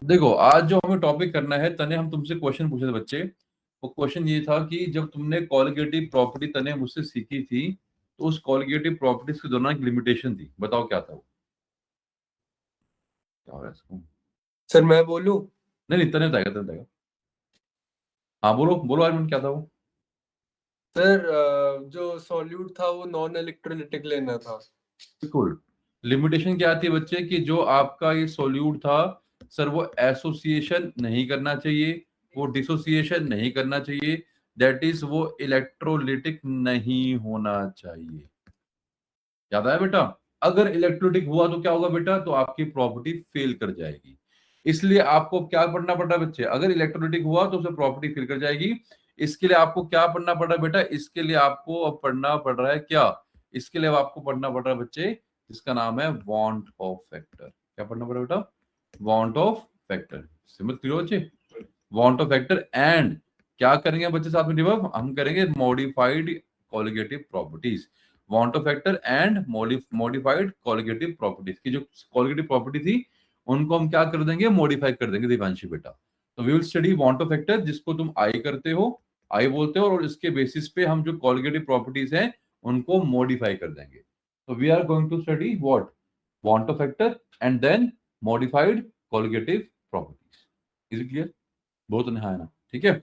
देखो आज जो हमें टॉपिक करना है, तने हम तुमसे क्वेश्चन पूछे थे बच्चे। वो क्वेश्चन ये था कि जब तुमने कॉलिगेटिव प्रॉपर्टी तने मुझसे सीखी थी, तो उस कॉलिगेटिव प्रॉपर्टीज के दौरान एक लिमिटेशन थी, बताओ क्या था वो। क्या हो रहा है इसको? सर मैं बोलूं? नहीं नहीं, तने बताएगा, तने बताएगा। हाँ बोलो बोलो आर्यमन, क्या था वो। सर जो सॉल्यूट था वो नॉन इलेक्ट्रोलिटिक लेना था। बिल्कुल। लिमिटेशन क्या आती है बच्चे कि जो आपका ये सॉल्यूट था, सर वो एसोसिएशन नहीं करना चाहिए, वो डिसोसिएशन नहीं करना चाहिए, दैट इज वो इलेक्ट्रोलिटिक नहीं होना चाहिए। याद आया बेटा? अगर इलेक्ट्रोलिटिक हुआ तो क्या होगा बेटा, तो आपकी प्रॉपर्टी फेल कर जाएगी। इसलिए आपको क्या पढ़ना पड़ रहा है बच्चे, अगर इलेक्ट्रोलिटिक हुआ तो उसे प्रॉपर्टी फेल कर जाएगी। इसके लिए आपको क्या पढ़ना पड़ रहा है बेटा, इसके लिए आपको अब पढ़ना पड़ रहा है क्या, इसके लिए अब आपको पढ़ना पड़ रहा है बच्चे, जिसका नाम है वांट ऑफ फैक्टर। क्या पढ़ना पड़ रहा है बेटा? Want Hoff factor. समझ क्लियर बच्चे? वांट ऑफ फैक्टर एंड क्या करेंगे बच्चे साथ में डिबफ, हम करेंगे modified colligative properties. Want Hoff factor and modified colligative properties की जो कॉलिगेटिव प्रॉपर्टी थी, उनको हम क्या कर देंगे, मॉडिफाई कर देंगे दिवांशी बेटा। तो we will study van't Hoff factor, जिसको तुम आई करते हो, आई बोलते हो, और इसके बेसिस पे हम जो कॉलिगेटिव प्रॉपर्टीज हैं उनको मॉडिफाई कर देंगे। तो we are going to study what, van't Hoff factor and then modified colligative properties. Is it clear? बहुत नहाया ना, ठीक है।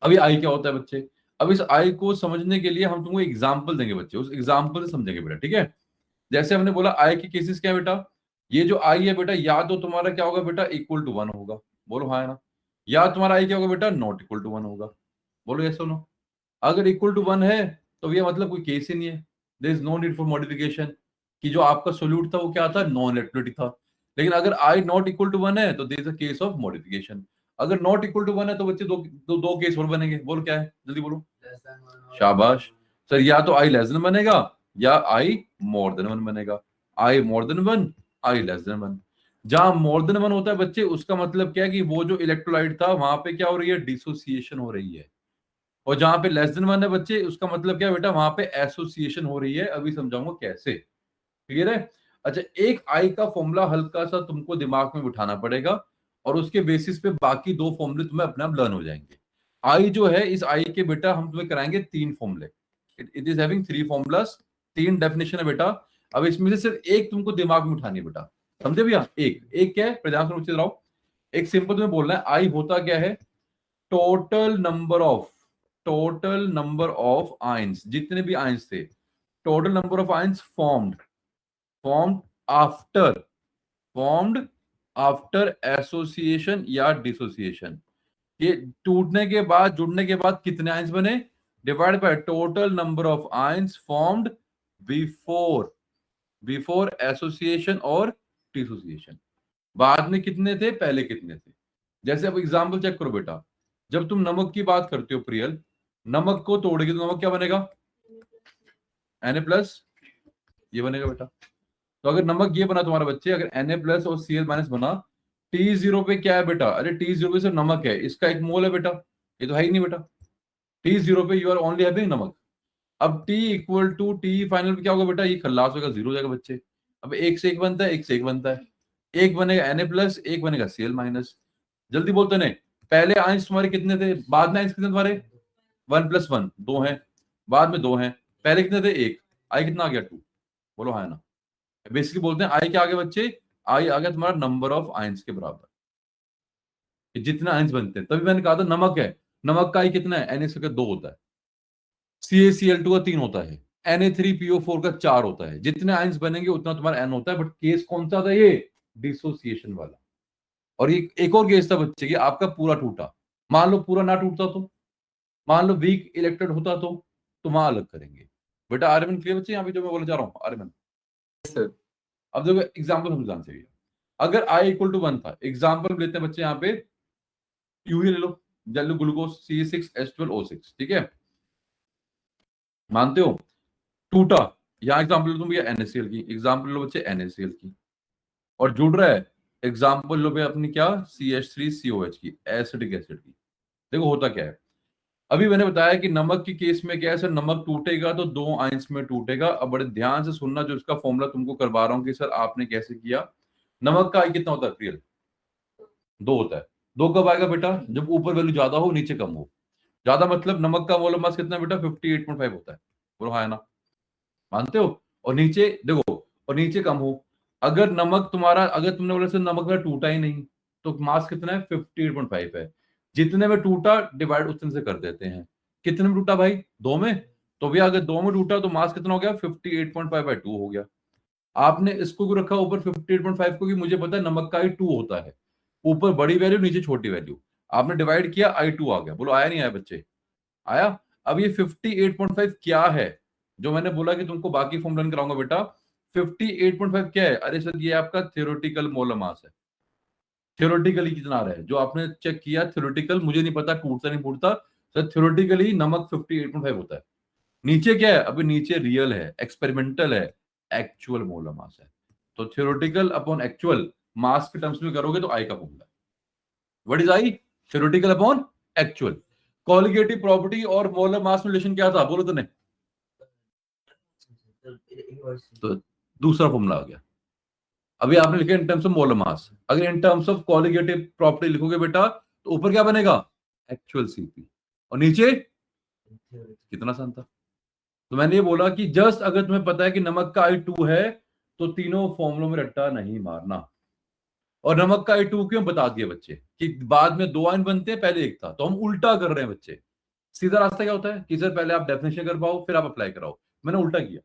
अभी आई क्या होता है बच्चे, अब इस आई को समझने के लिए हम तुमको एग्जांपल देंगे बच्चे, उस एग्जांपल से समझेंगे बेटा, ठीक है। जैसे हमने बोला आई के केसेस क्या है बेटा, ये जो आई है बेटा, या तो तुम्हारा क्या होगा बेटा, इक्वल टू वन होगा, बोलो हाँ है ना, या तुम्हारा आई क्या होगा बेटा, नॉट इक्वल टू वन होगा, बोलो यस नो। अगर इक्वल टू वन है तो ये मतलब कोई केस ही नहीं है, there is no need for modification, कि जो आपका सोल्यूट था वो क्या था, नॉन इलेक्ट्रोलिटिक था। लेकिन अगर I not equal to one है तो there is a case of modification. अगर नॉट इक्वल टू वन है तो बच्चे दो केस और बनेंगे, बोलो क्या है, जल्दी बोलो। शाबाश सर, या तो आई लेस देन बनेगा या आई मोर देन वन बनेगा। आई मोर देन वन, आई लेस देन वन। जहां मोर देन वन होता है बच्चे, उसका मतलब क्या है कि वो जो इलेक्ट्रोलाइट था वहां पे क्या हो रही है, डिसोसिएशन हो रही है। और जहां पे लेस देन वन है बच्चे, उसका मतलब क्या है बेटा, वहां पे एसोसिएशन हो रही है। अभी समझाऊंगा कैसे, क्लियर है। अच्छा, एक आई का फॉर्मूला हल्का सा तुमको दिमाग में बिठाना पड़ेगा, और उसके बेसिस पे बाकी दो फॉर्मूले तुम्हें अपने आप लर्न हो जाएंगे। आई जो है, इस आई के बेटा हम तुम्हें कराएंगे तीन फॉर्मूले। It is having three formulas, तीन डेफिनेशन है बेटा। अब इसमें से सिर्फ एक तुमको दिमाग में उठानी है बेटा, समझे भैया? एक एक क्या है, प्रधान से रहो। एक सिंपल तुम्हें बोलना है, आई होता क्या है, total number of, total number of ions, जितने भी आयंस थे, total number of ions formed, formed after, formed after association या डिसोसिएशन। ये टूटने के बाद, जुड़ने के बाद कितने आयंस बने, divide by total number of ions formed before, before association और डिसोसिएशन। बाद में कितने थे, पहले कितने थे। जैसे अब एग्जांपल चेक करो बेटा, जब तुम नमक की बात करते हो प्रियल, नमक को तोड़ोगे तो नमक क्या बनेगा, Na+, ये बनेगा बेटा। तो अगर नमक ये बना तुम्हारा बच्चे, अगर Na+ और Cl- बना, T0 पे क्या है बेटा, अरे T0 पे सिर्फ नमक है, इसका एक मोल है बेटा, ये तो है ही नहीं बेटा। T0 पे यू आर ओनली हैविंग नमक। अब T equal to T final पे क्या होगा बेटा, ये खल्लास होगा, जीरो हो जाएगा बच्चे। अब एक से एक बनता है, एक से एक बनता है, एक बनेगा Na+, एक बनेगा Cl-। जल्दी बोलते नहीं, पहले आंश तुम्हारे कितने थे, बाद में आंश कितने तुम्हारे, 1+1 दो हैं, बाद में दो हैं, पहले कितने थे, एक। आई कितना आ गया, 2। बोलो हाँ ना। बेसिकली बोलते हैं आई क्या आ गया बच्चे, आई आ गया तुम्हारा नंबर ऑफ आयंस के बराबर, कि जितने आयंस बनते हैं। तभी मैंने कहा था नमक है, नमक का आई कितना है, Na का 2 होता है, CaCl2 का 3 होता है, Na3PO4 का 4 होता है। जितने आयंस बनेंगे उतना तुम्हारा एन होता है। बट केस कौन सा था ये, डिसोसिएशन वाला। और ये एक और केस था बच्चे की, आपका पूरा टूटा, मान लो पूरा ना टूटता तो, मान लो वीक इलेक्ट्रेड होता तो वहां अलग करेंगे बेटा। आर्यमन क्लियर बच्चे, यहाँ पे जो मैं बोलना चाह रहा हूँ आर्यमन। सर अब देखो एग्जाम्पल समझाना चाहिए। अगर आई इक्वल टू 1 था, एग्जाम्पल लेते हैं बच्चे यहाँ पे, यूरिया ले लो, जल लो, ग्लूकोज C6H12O6, ठीक है, मानते हो, टूटा। यहाँ एग्जाम्पल लो तुम भैया NaCl की, एग्जाम्पल लो बच्चे NaCl की, और जुड़ रहा है, एग्जाम्पल लो भैया अपनी क्या, CH3COH की, एसिडिक एसिड की। देखो होता क्या है, अभी मैंने बताया कि नमक की केस में क्या है सर, नमक टूटेगा तो दो आयंस में टूटेगा। अब बड़े ध्यान से सुनना, जो इसका फॉर्मूला तुमको करवा रहा हूं कि सर आपने कैसे किया। नमक का आई कितना होता है प्रियल, 2 होता है। 2 कब आएगा बेटा? जब ऊपर वैल्यू ज्यादा हो नीचे कम हो। ज्यादा मतलब नमक का मोलर मास कितना है बेटा? 58.5 होता है। बोलो हाँ है ना? मानते हो? और नीचे देखो, और नीचे कम हो। अगर नमक तुम्हारा, अगर तुमने बोला सर नमक में टूटा ही नहीं, तो मास कितना है? 58.5 है। जितने में टूटा डिवाइड उतने से कर देते हैं। कितने में टूटा भाई? 2 में। तो भैया अगर 2 में टूटा तो मास कितना हो गया? 58.5/2 हो गया। आपने इसको क्यों रखा ऊपर 58.5 को? कि मुझे पता है नमक का I2 होता है, ऊपर बड़ी वैल्यू नीचे छोटी वैल्यू। आपने डिवाइड किया, I2 आ गया। बोलो आया नहीं आया बच्चे? आया। अब ये 58.5 क्या है? जो मैंने बोला कि तुमको बाकी फॉर्म रन कराऊंगा बेटा। 58.5 क्या है? अरे सर ये आपका थ्योरेटिकल मोलर मास है। थ्योरेटिकली कितना आ रहा है जो आपने चेक किया? थ्योरेटिकल मुझे नहीं पता टूटता नहीं फूटता, सर थ्योरेटिकली नमक 58.5 होता है। नीचे क्या है? अभी नीचे रियल है, एक्सपेरिमेंटल है, एक्चुअल मोलर मास है। तो थ्योरेटिकल अपॉन एक्चुअल मास के टर्म्स में करोगे तो आई का formula. What is I? Theoretical upon actual. Colligative property और मोलर मास में रिलेशन क्या था? बोलो तो नहीं। तो दूसरा फॉर्मूला आ गया। अभी आपने लिखा in terms of molar mass, अगर in terms of colligative property लिखोगे बेटा तो ऊपर क्या बनेगा? एक्चुअल सीपी, और नीचे कितना आसान था। तो मैंने ये बोला कि जस्ट अगर तुम्हें पता है कि नमक का I2 है, तो तीनों फॉर्मुलों में रट्टा नहीं मारना। और नमक का I2 क्यों बता दिया बच्चे? कि बाद में 2 आयन बनते हैं, पहले एक था, तो हम उल्टा कर रहे हैं बच्चे। सीधा रास्ता क्या होता है कि सर पहले आप डेफिनेशन कर पाओ फिर आप अप्लाई कराओ। मैंने उल्टा किया।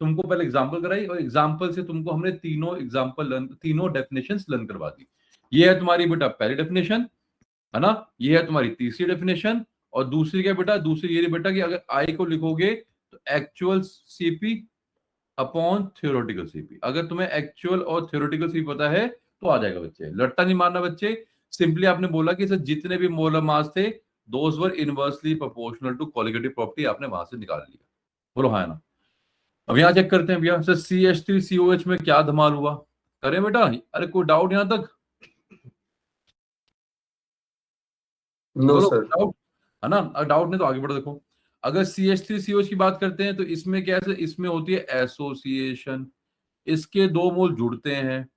तुमको पहले एग्जांपल कराई, और एग्जांपल से तुमको हमने तीनों एग्जांपल लर्न, तीनों डेफिनेशंस लर्न करवा दी। ये है तुम्हारी बेटा पहली डेफिनेशन, है ना? ये है तुम्हारी तीसरी डेफिनेशन। और दूसरी क्या बेटा? दूसरी ये बेटा कि अगर आई को लिखोगे तो actual CP upon theoretical CP. अगर तुम्हें एक्चुअल और थ्योरेटिकल सीपी पता है तो आ जाएगा बच्चे। लट्टा नहीं मारना बच्चे। सिंपली आपने बोला कि सर जितने भी मोलर मास थे those were inversely proportional to colligative property, आपने वहां से निकाल लिया। बोलो हाँ है ना? अब यहाँ चेक करते हैं भैया, सर CH3COH में क्या धमाल हुआ? करें बेटा? अरे कोई डाउट यहाँ तक? नो बोलो सर। डाउट, है ना? डाउट नहीं तो आगे बढ़ो। देखो, अगर CH3COH की बात करते हैं तो इसमें क्या है? इसमें होती है एसोसिएशन। इसके 2 मूल जुड़ते हैं,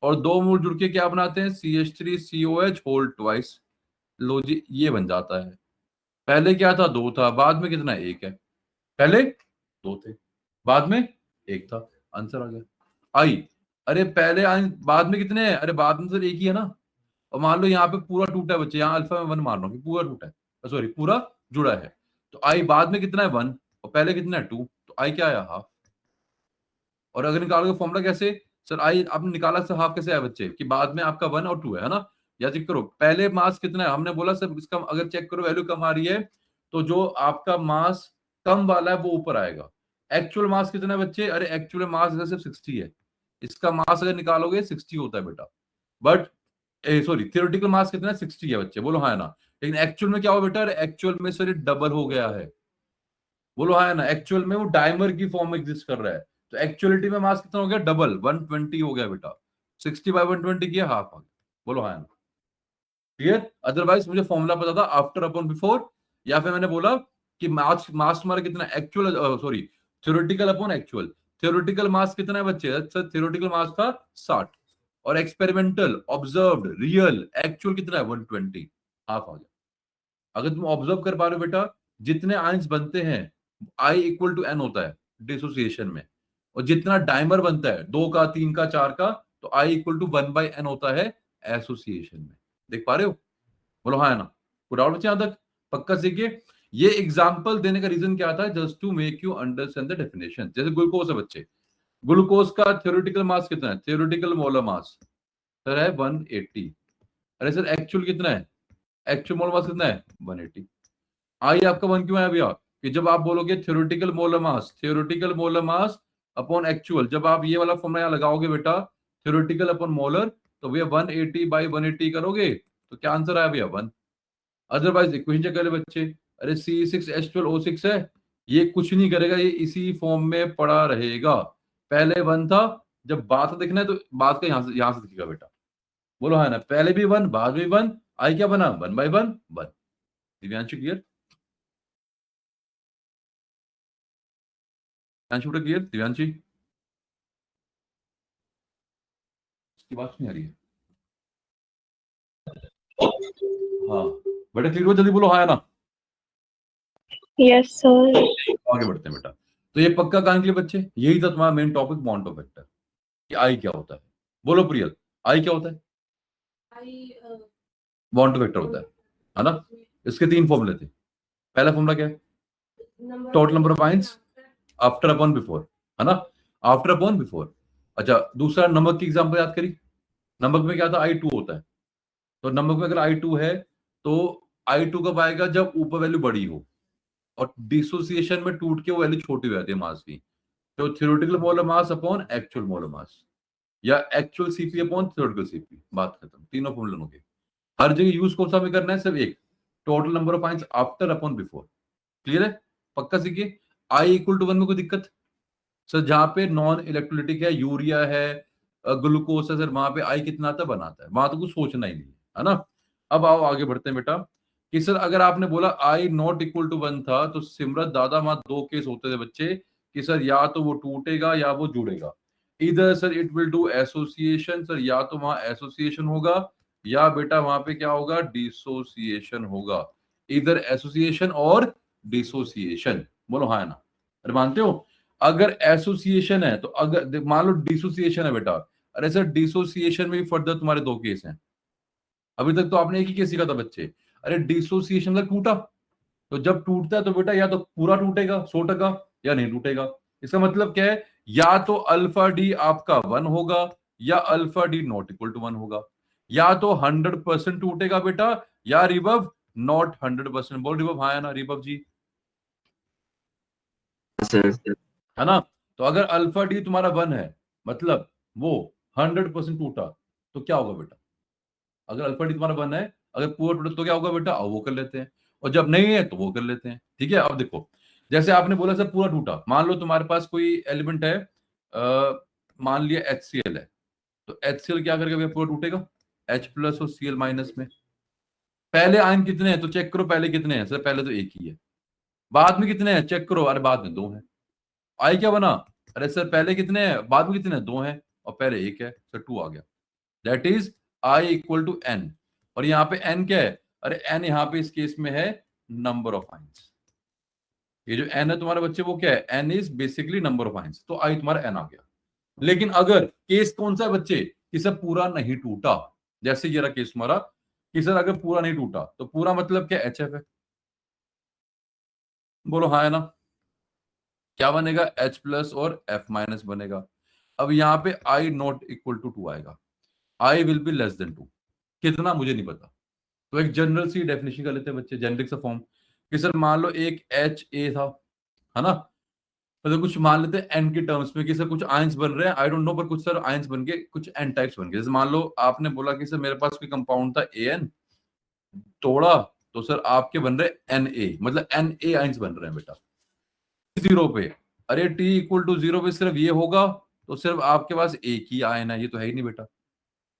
और 2 मूल जुड़ के क्या बनाते हैं? CH3COH whole twice. लो जी, ये बन जाता है। पहले क्या था? 2 था, बाद में कितना? 1 है। पहले 2 थे, बाद में 1 था। आंसर आ गया। आई। अरे पहले बाद में कितने हैं? अरे बाद में सर 1 ही है ना। और मान लो यहाँ पे पूरा टूटा है बच्चे, यहाँ अल्फा में 1 मान रहा हूँ कि पूरा टूटा है, सॉरी पूरा जुड़ा है। तो आई बाद में कितना है? 1। और पहले कितना है? 2। तो आई क्या आया? हाफ। और अगर निकालोगे फॉर्मूला कैसे? सर आई आपने निकाला, सर हाफ कैसे आया बच्चे? कि बाद में आपका 1 और 2 है ना? या चेक करो पहले मास कितना है, हमने बोला सर इसका अगर चेक करो वैल्यू कम आ रही है तो जो आपका मास कम वाला है वो ऊपर आएगा। एक्चुअल मास कितना है बच्चे? अरे एक्चुअल मास सिर्फ 60 है। इसका मास अगर निकालोगे 60 होता है बेटा। बट सॉरी थियोरेटिकल मास कितना है? 60 है बच्चे। बोलो हाँ है ना? लेकिन एक्चुअल में क्या हो बेटा? एक्चुअल में सर डबल हो गया है। बोलो हाँ है ना? एक्चुअल में वो डायमर की फॉर्म में एग्जिस्ट कर रहा है। तो एक्चुअलिटी में मास कितना हो गया? डबल, 120 हो गया बेटा। 60/120 किया, हाफ आ गया। बोलो हाँ है ना? क्लियर? अदरवाइज मुझे फॉर्मूला पता था आफ्टर अपॉन बिफोर, या फिर मैंने बोला कि मास मास तुम्हारा कितना? Actual sorry theoretical upon actual. Theoretical mass कितना है बच्चे? सर थ्योरेटिकल मास था 60, और एक्सपेरिमेंटल ऑब्जर्व्ड रियल एक्चुअल कितना है? 120, हाफ आ गया। अगर तुम ऑब्जर्व कर पा रहे हो बेटा, जितने आयंस बनते हैं आई इक्वल टू एन होता है डिसोसिएशन में, और जितना डाइमर बनता है 2 का 3 का 4 का, तो आई इक्वल टू 1/n होता है एसोसिएशन में। देख पा रहे हो? बोलो हाँ है ना? कोई डाउट बच्चे यहां तक? पक्का सीखिए। ये एग्जांपल देने का रीजन क्या था? Just to make you understand the definition. जैसे ग्लूकोज है बच्चे, ग्लूकोज का थ्योरेटिकल मास कितना है? थ्योरेटिकल मोलर मास सर है 180। अरे सर एक्चुअल कितना है? एक्चुअल मोलर मास कितना है? 180। आई आपका 1 क्यों आया भैया? कि जब आप बोलोगे थ्योरेटिकल मोलर मास, theoretical molar mass upon actual, जब आप ये वाला फॉर्मूला यहाँ लगाओगे बेटा, थ्योरेटिकल अपॉन मोलर, तो भैया 180/180 करोगे तो क्या आंसर आया भैया? 1। अदरवाइज इक्वेशन चेक कर ले बच्चे। अरे C6H12O6 है, ये कुछ नहीं करेगा, ये इसी फॉर्म में पड़ा रहेगा। पहले 1 था, जब बात दिखना है तो बात का यहां से दिखेगा बेटा। बोलो हाँ ना? पहले भी 1 बाद में भी 1, आई क्या बना? 1/1 1। दिव्यांशु क्लियर? दिव्यांशु क्लियर? दिव्यांशी की बात नहीं आ रही है? हाँ बेटा क्लियर हो, जल्दी बोलो हाँ या ना। Yes sir. आगे बढ़ते हैं बेटा। तो ये पक्का कहानी के लिए बच्चे, यही था तुम्हारा main topic bond of vector कि आई क्या होता है। बोलो प्रियल, आई क्या होता है? बॉन्ड ऑफ वेक्टर होता है ना। इसके 3 फॉर्मूले थे। पहला फॉर्मूला क्या है? Total number of ions after upon before, है ना, आफ्टर अपॉन बिफोर। अच्छा दूसरा नमक की एग्जांपल याद करी। नमक में क्या था? I2 होता है। तो नमक में अगर I2 है तो I2 कब आएगा? जब ऊपर वैल्यू बड़ी हो और डिसोसिएशन में टूट के वो वैल्यू छोटी हो जाती है मास की। तो theoretical molar mass upon actual molar mass, या actual CP upon theoretical CP, बात खत्म। तीनों फॉर्मूले होंगे। हर जगह यूज कौन सा हमें करना है? सिर्फ एक, total number of ions after upon before. Clear है? पक्का सीखिए। आई इक्वल टू 1 में कोई दिक्कत? सर जहां पे नॉन इलेक्ट्रोलिटिक है, यूरिया है, ग्लूकोज है, सर वहां पे आई कितना आता है? बनाता है, वहां तो कुछ सोचना ही नहीं है ना। अब आओ आगे बढ़ते हैं बेटा कि सर अगर आपने बोला आई नॉट इक्वल टू 1 था तो सिमरत दादा वहां 2 केस होते थे बच्चे कि सर या तो वो टूटेगा या वो जुड़ेगा। इधर sir it will do association, sir या तो वहां एसोसिएशन होगा या बेटा वहां पे क्या होगा? डिसोसिएशन होगा। इधर एसोसिएशन और डिसोसिएशन। बोलो हाँ है ना। अरे मानते हो? अगर एसोसिएशन है तो अगर मान लो डिसोसिएशन है बेटा, अरे सर डिसोसिएशन में भी फर्दर तुम्हारे 2 केस हैं। अभी तक तो आपने एक ही केस सीखा था बच्चे। अरे डिसोसिएशन मतलब टूटा, तो जब टूटता है तो बेटा या तो पूरा टूटेगा 100% या नहीं टूटेगा। इसका मतलब क्या है? या तो अल्फा डी आपका 1 होगा या alpha D not equal to 1 होगा। या तो 100% टूटेगा बेटा या रिबव नॉट 100%। बोल रिबव हाँ या ना रिबव जी, सर है ना। तो अगर अल्फा डी तुम्हारा 1 है मतलब वो 100% टूटा, तो क्या होगा बेटा? अगर अल्फा डी तुम्हारा 1 है, अगर पूरा टूटा तो क्या होगा बेटा? अब वो कर लेते हैं, और जब नहीं है तो वो कर लेते हैं। ठीक है, अब देखो जैसे आपने बोला सर पूरा टूटा, मान लो तुम्हारे पास कोई एलिमेंट है, मान लिया HCl है, तो HCl क्या करेगा भैया? पूरा टूटेगा H प्लस और Cl माइनस में। पहले आयन कितने हैं तो चेक करो, पहले कितने हैं? सर पहले तो एक ही है। बाद में कितने हैं? चेक करो, अरे बाद में 2 हैं। आई क्या बना? अरे सर पहले कितने हैं, बाद में कितने हैं? 2 हैं, और पहले एक है, सर 2 आ गया। That is I equal to N. और यहाँ पे एन क्या है? अरे एन यहाँ पे इस केस में है नंबर ऑफ आइंस। ये जो एन है तुम्हारे बच्चे वो क्या है? N is basically number of ions, तो आई तुम्हारा एन आ गया। लेकिन अगर केस कौन सा है बच्चे कि सर पूरा नहीं टूटा, जैसे ये रहा केस तुम्हारा कि सर अगर पूरा नहीं टूटा तो पूरा मतलब क्या? HF है। बोलो हाँ है ना। क्या बनेगा? H प्लस और F माइनस बनेगा। अब यहाँ पे आई नॉट इक्वल टू 2 आएगा, I will be less than 2। कितना मुझे नहीं पता। तो एक जनरल सी डेफिनेशन कर लेते हैं बच्चे, जेनरिक सा फॉर्म कि सर मान लो एक HA था, है ना। मतलब कुछ मान लेते हैं एन के टर्म्स में कि सर कुछ आयंस बन रहे हैं, आई डोंट नो, पर कुछ सर आयंस बन के कुछ एन टाइप्स बन गए। जैसे मान लो आपने बोला कि सर मेरे पास कोई कंपाउंड था AN, तोड़ा तो सर आपके बन रहे NA, मतलब NA आयंस बन रहे हैं बेटा 0 पे। अरे T इक्वल टू 0 पे सिर्फ ये होगा तो सिर्फ आपके पास एक ही आयन है, ये तो है ही नहीं बेटा।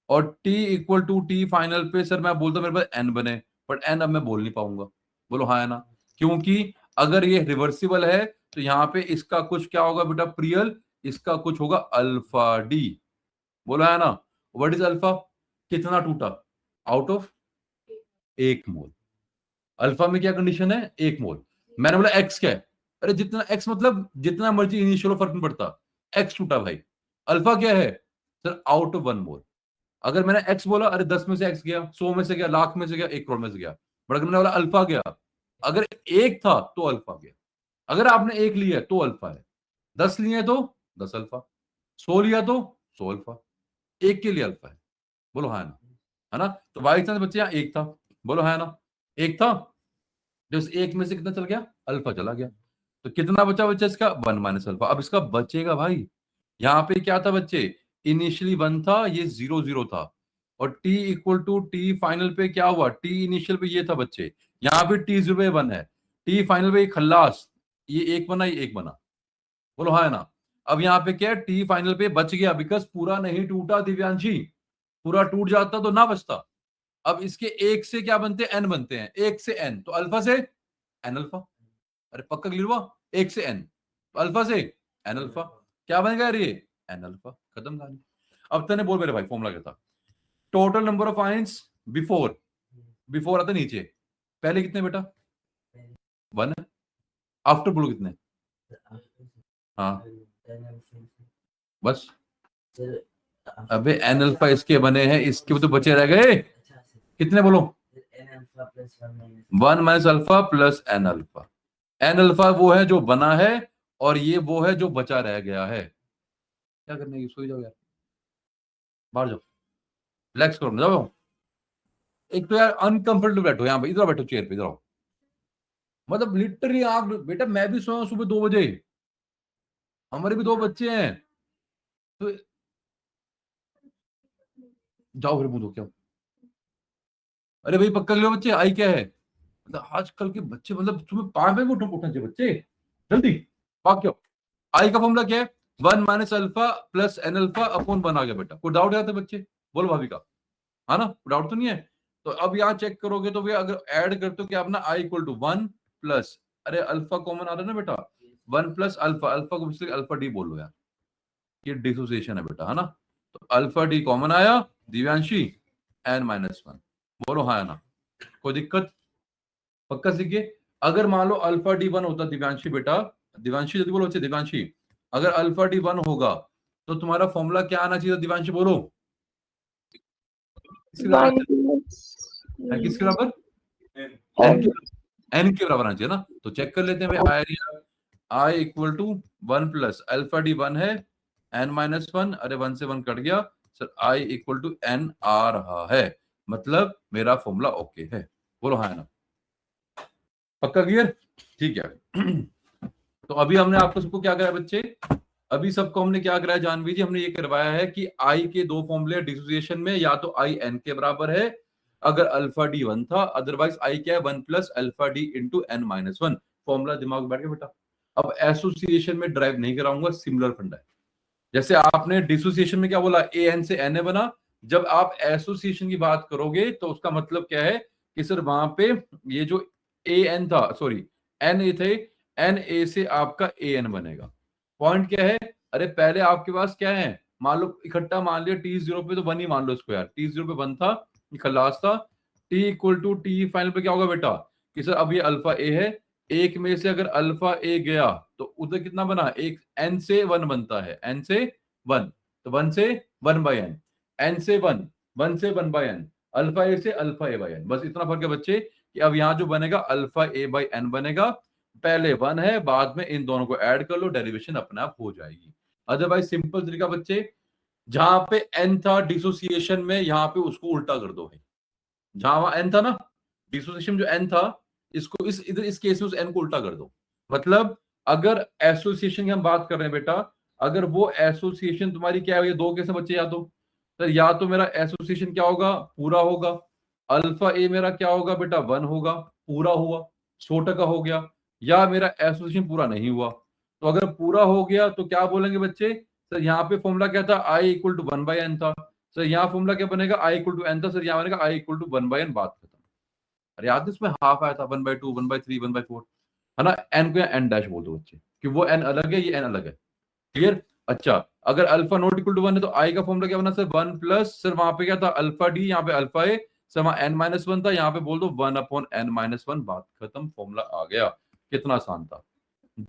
और T equal to T final पे सर मैं बोलता हूँ मेरे पास N बने, बट N अब मैं बोल नहीं पाऊंगा। बोलो हाँ है ना। क्योंकि अगर ये रिवर्सिबल है तो यहाँ पे इसका कुछ क्या होगा बेटा प्रियल? इसका कुछ होगा अल्फा डी। बोलो है ना। What is alpha? कितना टूटा? Out of 1 mole. अल्फा में क्या कंडीशन है? 1 मोल। मैंने बोला एक्स क्या है? अरे जितना एक्स मतलब जितना मर्जी इनिशियल फर्क नहीं पड़ता, एक्स टूटा भाई। अल्फा क्या है? सर आउट ऑफ 1 मोल। अगर मैंने एक्स बोला, अरे 10 में से एक्स गया, 100 में से गया, लाख में से गया, 1 करोड़ में से गया। बट अगर मैंने बोला अल्फा गया, अगर एक था तो अल्फा गया। अगर आपने एक लिया है तो अल्फा है, 10 लिए तो 10 अल्फा, 100 लिया तो 100 अल्फा। एक के लिए अल्फा है। बोलो हाँ ना, है ना। तो बाई चांस बच्चे यहाँ एक था, बोलो हाँ ना, एक था, जो इस एक में से कितना चल गया? अल्फा चला गया। तो कितना बचा बच्चा इसका? 1 माइनस अल्फा। अब इसका बचेगा भाई, यहाँ पे क्या था बच्चे? इनिशियली 1 था, ये 0 0 था, और t equal to T final पे क्या हुआ? t इनिशियल पे ये था बच्चे, यहाँ पे t 0 पे 1 है, t फाइनल पे खल्लास, ये एक बना, ये एक बना। बोलो हाँ है ना। अब यहाँ पे क्या है? t फाइनल पे बच गया, बिकॉज पूरा नहीं टूटा दिव्यांशी। पूरा टूट जाता तो ना बचता। अब इसके एक से क्या बनते हैं? n बनते हैं, एक से n, तो अल्फा से n अल्फा। अरे पक्का क्लियर हुआ? एक से n, तो अल्फा से n अल्फा। क्या बनेगा यार? ये n अल्फा। खत्म कहानी। अब तने बोल मेरे भाई फॉर्मूला क्या था? Total number of ions before before आता नीचे, पहले कितने बेटा 1 है, आफ्टर बोलो कितने, हाँ बस, अबे एन अल्फा इसके बने हैं, इसके तो बचे रह गए कितने बोलो, 1 minus alpha plus N alpha. N alpha वो है जो बना है और ये वो है जो बचा रह गया है। क्या करने की, सो जाओ यार, बाहर जाओ, रिलैक्स करो, जाओ। एक तो यार अनकंफर्टेबल बैठो यहाँ पे, इधर बैठो चेयर पे, इधर आओ। मतलब लिटरली आप बेटा, मैं भी सोया सुबह 2 बजे, हमारे भी 2 बच्चे हैं, तो जाओ फिर मुंह धो के आओ। अरे भाई पक्का लो बच्चे, आई क्या है, मतलब आजकल के बच्चे, मतलब तुम्हें 5 बजे उठना चाहिए बच्चे, जल्दी भाग क्यों। आई का फॉर्मूला क्या है, 1 minus alpha plus N alpha upon 1 आ गया बेटा, कोई डाउट है बच्चे, बोलो भाभी का, है ना, डाउट तो नहीं है। तो अब यहाँ चेक करोगे तो भैया अगर ऐड करते हो क्या अपना आई इक्वल टू 1 प्लस, अरे अल्फा कॉमन आ रहा है ना बेटा, 1 प्लस अल्फा, अल्फा को इसलिए अल्फा डी बोलो यार, ये डिसोसिएशन है बेटा, है ना। तो अल्फा डी कॉमन आया दिव्यांशी, एन माइनस 1, बोलो हाँ है ना, कोई दिक्कत, पक्का सीखिए। अगर मान लो अल्फा डी 1 होता दिव्यांशी बेटा, दिव्यांशी जल्दी बोलो बच्चे, दिव्यांशी अगर अल्फा डी 1 होगा तो तुम्हारा फॉर्मूला क्या आना चाहिए, दिव्यांशी बोलो, किसके बराबर, किसके बराबर, एन के बराबर आना चाहिए ना। तो चेक कर लेते हैं भाई, i equal to 1 plus alpha d 1 है, एन माइनस 1, अरे 1 से 1 कट गया sir, i equal to n आ रहा है, मतलब मेरा फॉर्मूला ओके है, बोलो हाँ है ना, पक्का क्लियर, ठीक है। तो अभी हमने आपको सबको क्या कराया बच्चे, अभी सबको हमने क्या कराया जानवी जी, हमने ये करवाया है कि आई के 2 फॉर्मूले डिसोसिएशन में, या तो आई एन के बराबर है अगर अल्फा डी 1 था, अदरवाइज आई क्या है 1 plus alpha D into N minus 1, formula दिमाग में बैठ गया बेटा। अब एसोसिएशन में ड्राइव नहीं कराऊंगा, सिमिलर फंडा है, जैसे आपने डिसोसिएशन में क्या बोला, ए एन से एन ए बना, जब आप एसोसिएशन की बात करोगे तो उसका मतलब क्या है कि सर वहां पे ये जो ए एन था, सॉरी एन ए थे, एन ए से आपका ए एन बनेगा। पॉइंट क्या है, अरे पहले आपके पास क्या है, मान लो इकट्ठा मान लिया टी जीरो पे, तो 1 ही मान लो इसको यार, टी जीरो पे 1 था, खलास था, T equal to T final पे क्या होगा बेटा, कि सर अब ये अल्फा ए है, एक में से अगर अल्फा ए गया तो उधर कितना बना, एक एन से 1 बनता है, एन से 1, तो 1 से 1 बाई एन, एन से 1, 1 से 1 बाई एन, अल्फा ए से अल्फा ए बाई एन, बस इतना फर्क है बच्चे, कि अब यहाँ जो बनेगा अल्फा ए बाई एन बनेगा, पहले 1 है, बाद में इन दोनों को ऐड कर लो, डेरिवेशन अपने आप हो जाएगी। अदरवाइज सिंपल तरीका बच्चे, जहां पे एन था डिसोसिएशन में, यहां पे उसको उल्टा कर दो भाई, जहां वहां एन था ना, डिसोसिएशन जो एन था, इसको इस इधर इस केस में उस एन को उल्टा कर दो। मतलब अगर एसोसिएशन की हम बात कर रहे हैं बेटा, अगर वो एसोसिएशन तुम्हारी क्या है, ये 2 केस में बच्चे, या तो या तो मेरा एसोसिएशन क्या होगा, पूरा होगा, अल्फा ए मेरा क्या होगा बेटा 1 होगा, पूरा हुआ, 100% हो गया, या मेरा एसोसिएशन पूरा नहीं हुआ। तो अगर पूरा हो गया तो क्या बोलेंगे बच्चे, सर यहाँ पे फॉर्मूला क्या था, आई इक्वल टू 1 बाई एन था, सर यहाँ फॉर्मूला क्या बनेगा, आई इक्वल टू एन था, सर यहाँ बनेगा आई इक्वल टू 1 बाई एन, बात खत्म। अरे याद है इसमें हाफ आया था, 1/2, 1/3, 1/4, है ना, एन को एन डैश बोल दो बच्चे, कि वो एन अलग है, ये एन अलग है, क्लियर। अच्छा, अगर अल्फा नॉट इक्वल टू 1 है तो आई का फॉर्मूला क्या बना सर, 1 प्लस, सर वहां पे क्या था अल्फा डी, यहाँ पे अल्फा ए, सर वहां एन माइनस 1 था, यहाँ पे बोल दो 1 अपॉन एन माइनस 1, बात खत्म, फॉर्मूला आ गया, कितना आसान था।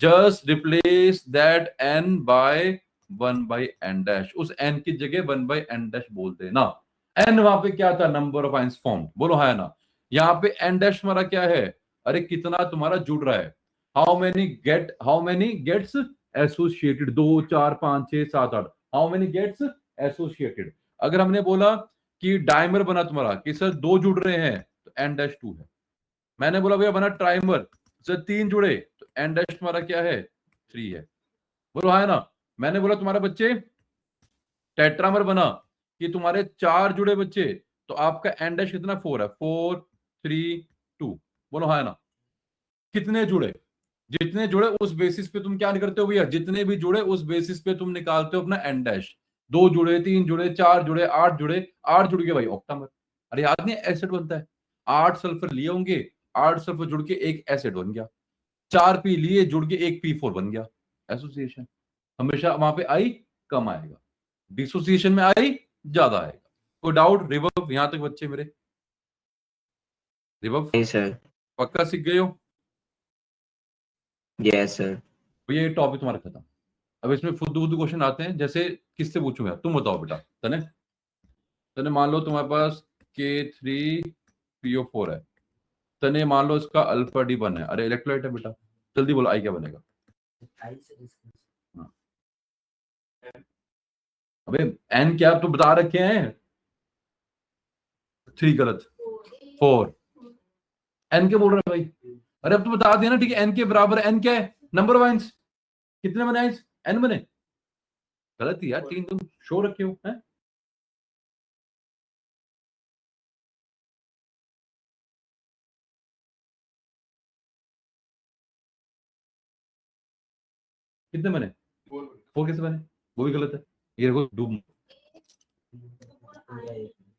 Just replace that N by 1 by N dash, उस एन की जगह 1 बाई एन डैश बोल देना। एन वहां पे क्या था, नंबर ऑफ आइंस फॉर्म, बोलो है ना। यहाँ पे एन डैश हमारा क्या है, अरे कितना तुम्हारा जुड़ रहा है, how many gets associated, 2 4 5 6 7 8, how many gets associated. अगर हमने बोला कि डायमर बना तुम्हारा, कि सर 2 जुड़ रहे हैं तो एन डैश 2 है। मैंने बोला भैया बना ट्राइमर, सर 3 जुड़े तो एन डैश तुम्हारा क्या है, 3 है, बोलो है ना। मैंने बोला तुम्हारे बच्चे टेट्रामर बना, कि तुम्हारे 4 जुड़े बच्चे, तो आपका एन डैश कितना 4 है, 4 3 2, बोलो है ना। कितने जुड़े, जितने जुड़े उस बेसिस पे तुम क्या करते हो भैया, जितने भी जुड़े उस बेसिस पे तुम निकालते हो अपना एन डैश, 2 जुड़े 3 जुड़े 4 जुड़े 8 जुड़े, 8 जुड़ गए भाई ऑक्टामर। अरे याद नहीं एसिड बनता है, 8 सल्फर लिए होंगे, 8 सल्फर जुड़ के एक एसिड बन गया, 4 पी लिए जुड़ के एक P4 बन गया। एसोसिएशन हमेशा वहां पे आई कम आएगा, डिसोसिएशन में आई ज्यादा आएगा। कोई डाउट, रिवर्ब यहां तक बच्चे मेरे। रिबव नहीं सर। पक्का सीख गए हो? Yes sir. भैया ये टॉपिक तुम्हारा खत्म। अब इसमें फुद्दू फुद्दू क्वेश्चन आते हैं, जैसे किससे पूछूं यार, तुम बताओ बेटा। तने तने मान लो तुम्हारे पास K3PO4 है, तने मान लो इसका अल्फा डी बन है, अरे इलेक्ट्रोलाइट है बेटा, जल्दी बोलो आई क्या बनेगा? हाँ। अबे एन क्या तो बता रखे हैं, 3 गलत, 4 एन के बोल रहे हैं भाई, अरे अब तो बता दिया ना, ठीक है एन के बराबर एन क्या है, नंबर ऑफ आइंस, कितने बने आइंस? एन बने, गलत ही यार, 3 तुम शो रखे हो हैं। कितने बने? 4 कैसे बने? वो भी गलत है, ये देखो डूब,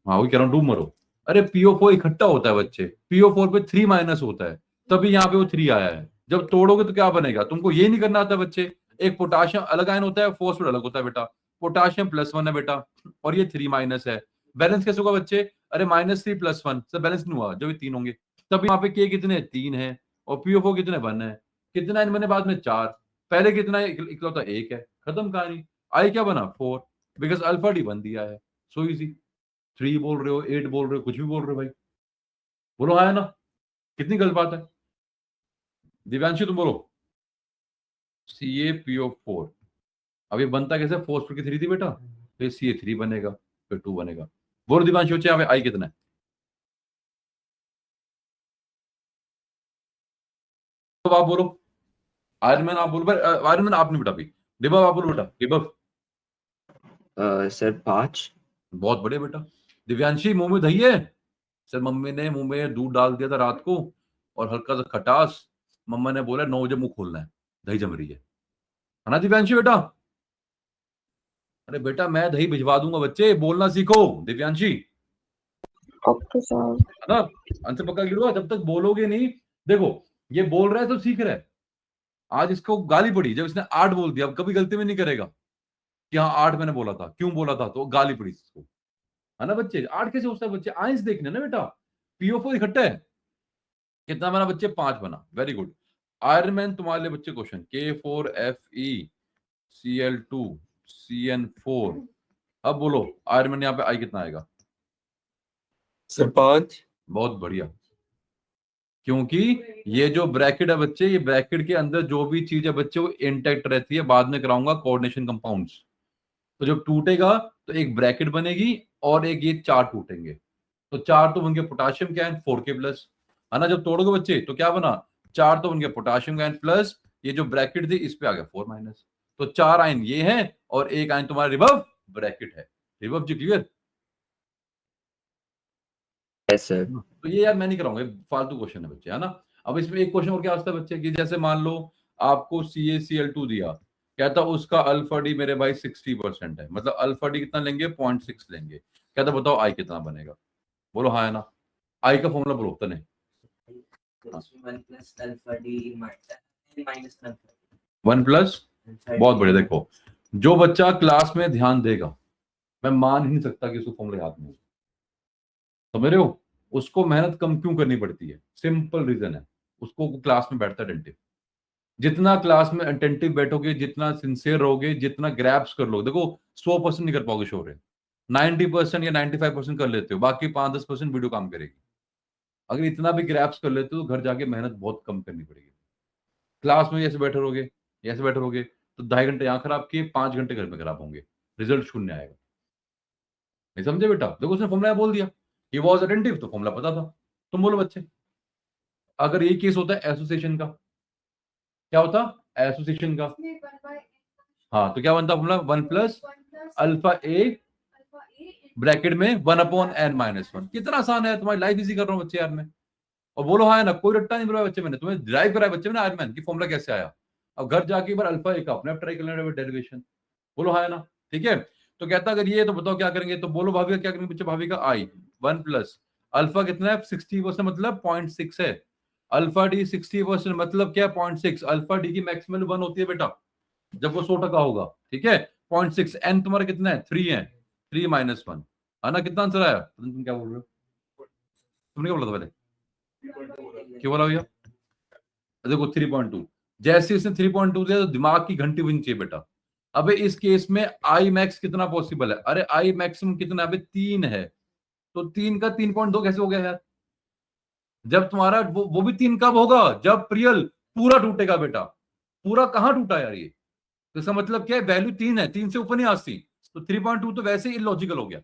हाँ वही कह रहा हूँ डूब मरो। अरे PO4 इकट्ठा होता है बच्चे, PO4 पे 3 माइनस होता है, तभी यहाँ पे वो 3 आया है। जब तोड़ोगे तो क्या बनेगा, तुमको ये नहीं करना आता बच्चे। एक पोटाशियम अलग आयन होता है, फॉस्फेट अलग होता है बेटा, पोटाशियम +1 है बेटा, और ये 3 माइनस है, बैलेंस कैसे होगा बच्चे? अरे -3 +1 से बैलेंस नहीं हुआ, जब ये 3 होंगे तब यहाँ पे K कितने 3 है, और PO4 कितने 1 है, कितना आयन बने बाद में 4, पहले कितना इकलौता 1 है, खत्म कहानी। आई क्या बना 4, बिकॉज अल्फा डी बन दिया है, सो इजी। 3 बोल रहे हो, 8 बोल रहे हो, कुछ भी बोल रहे हो भाई, बोलो हाँ है ना, कितनी गलत बात है। दिव्यांशी तुम बोलो CaPO4, अब ये बनता कैसे, फॉस्फेट की 3 थी बेटा, तो CA3 बनेगा, फिर 2 बनेगा। बोलो दिव्यांशी बच्चे यहाँ पे आई कितना है? तो आप बोलो, आयरन मैन आप बोलो, आयरन मैन आप नहीं बेटा अभी, डिबव आप बोलो बेटा, डिबव। सर 5। बहुत बढ़िया बेटा। दिव्यांशी मुंह में दही है? सर मम्मी ने मुंह में दूध डाल दिया था रात को, और हल्का सा खटास, मम्मा ने बोला 9 बजे मुंह खोलना है, दही जम रही है ना दिव्यांशी बेटा? अरे बेटा मैं दही भिजवा दूंगा, बच्चे बोलना सीखो दिव्यांशी, ओके सर। है ना? आंसर पक्का गिरो, जब तक बोलोगे नहीं। देखो ये बोल रहा है तो सीख रहा है, आज इसको गाली पड़ी जब इसने 8 बोल दिया, अब कभी गलती में नहीं करेगा कि हाँ 8 मैंने बोला था, क्यों बोला था, तो गाली पड़ी इसको, है ना बच्चे? 8 कैसे होता है बच्चे, आइंस देखने ना बेटा, PO4 इकट्ठा है, कितना बना बच्चे 5 बना, वेरी गुड। आयरन मैन तुम्हारे लिए बच्चे क्वेश्चन, K4Fe Cl2CN4, अब बोलो आयरन मैन यहाँ पे आई कितना आएगा? सर 5। बहुत बढ़िया, क्योंकि ये जो ब्रैकेट है बच्चे, ये ब्रैकेट के अंदर जो भी चीज है बच्चे वो इंटैक्ट रहती है, बाद में कराऊंगा कोऑर्डिनेशन कंपाउंड्स, तो जब टूटेगा तो एक ब्रैकेट बनेगी और एक ये 4 टूटेंगे, तो 4 तो बन गए पोटाशियम का आयन 4K+, है ना? जब तोड़ोगे बच्चे तो क्या बना, 4 तो बन गया पोटाशियम का आयन प्लस, ये जो ब्रैकेट थी इस पे आ गया 4-, तो 4 आयन ये है और एक आयन तुम्हारा रिबव ब्रैकेट है। रिबव जी क्लियर? Yes sir. तो ये यार मैं नहीं कराऊंगा, फालतू क्वेश्चन है बच्चे, है ना? अब इसमें एक क्वेश्चन और क्या आता है बच्चे की, जैसे मान लो आपको CaCl2 दिया, कहता उसका अल्फा डी मेरे भाई 60% है, मतलब अल्फा डी कितना लेंगे, 0.6 लेंगे, कहता बताओ आई कितना बनेगा? बोलो हाँ है ना, आई का फॉर्मूला बोलो तने। 1 प्लस, बहुत बढ़िया। देखो जो बच्चा क्लास में ध्यान देगा, मैं मान ही नहीं सकता कि उसको फॉर्मूला याद नहीं हो, समझ रहे हो? उसको मेहनत कम क्यों करनी पड़ती है, सिंपल रीजन है, उसको क्लास में बैठता अटेंटिव, जितना क्लास में अटेंटिव बैठोगे, जितना सिंसियर रहोगे, जितना ग्रैप्स कर लोगे, देखो 100% नहीं कर पाओगे शोर, 90% या 95% कर लेते हो, बाकी 5-10% वीडियो काम करेगी। अगर इतना भी ग्रैप्स कर लेते हो तो घर जाके मेहनत बहुत कम करनी पड़ेगी। क्लास में ऐसे बैठे रहोगे, ऐसे बैठे रहोगे तो 2.5 घंटे यहाँ खराब किए, 5 घंटे घर में खराब होंगे, रिजल्ट शून्य आएगा। नहीं समझे बेटा? देखो उसने फॉर्मूला बोल दिया, ही वाज अटेंटिव, तो फॉर्मूला पता था। तुम बोलो बच्चे, अगर ये केस होता है एसोसिएशन का, क्या होता एसोसिएशन का? हाँ, तो क्या बनता formula, 1 plus alpha A bracket में 1/n-1। कितना आसान है, तुम्हारी लाइफ इजी कर रहा हूँ बच्चे यार मैं। और बोलो हाँ है ना, कोई रट्टा नहीं बुलाया बच्चे, मैंने तुम्हें ड्राइव कराया बच्चे, मैंने आयरन मैन की फॉर्मूला कैसे आया। अब घर जाके एक बार अल्फा ए का अपने आप ट्राई कर लेना डेरिवेशन, बोलो हाँ है ना, ठीक है? तो कहता अगर ये तो बताओ क्या करेंगे, तो बोलो भाभी का क्या करेंगे बच्चे, भाभी का आई 1 प्लस अल्फा कितना है 60%, मतलब 0.6 है, अल्फा डी 60% मतलब क्या 0.6, अल्फा डी की मैक्सिमम 1 होती है बेटा जब वो 100% होगा, ठीक है? 0.6, एन तुम्हारा कितना है 3 है, 3 - 1, है ना? कितना आंसर आया? तुम क्या बोल रहे हो, तुमने क्या बोला था पहले? क्यों बोला भैया? देखो 3.2, जैसे इसने 3.2 दिया तो दिमाग की घंटी बजनी चाहिए बेटा। अबे इस केस में आई मैक्स कितना पॉसिबल है? अरे आई मैक्सिमम कितना? अबे 3 है, तो 3 का 3.2 कैसे हो गया यार? जब तुम्हारा वो भी 3 कब होगा? जब रियल पूरा टूटेगा बेटा। पूरा कहां टूटा यार ये? तो इसका मतलब क्या है? वैल्यू 3 है, 3 से ऊपर नहीं आती, तो 3.2 तो वैसे ही इलॉजिकल हो गया।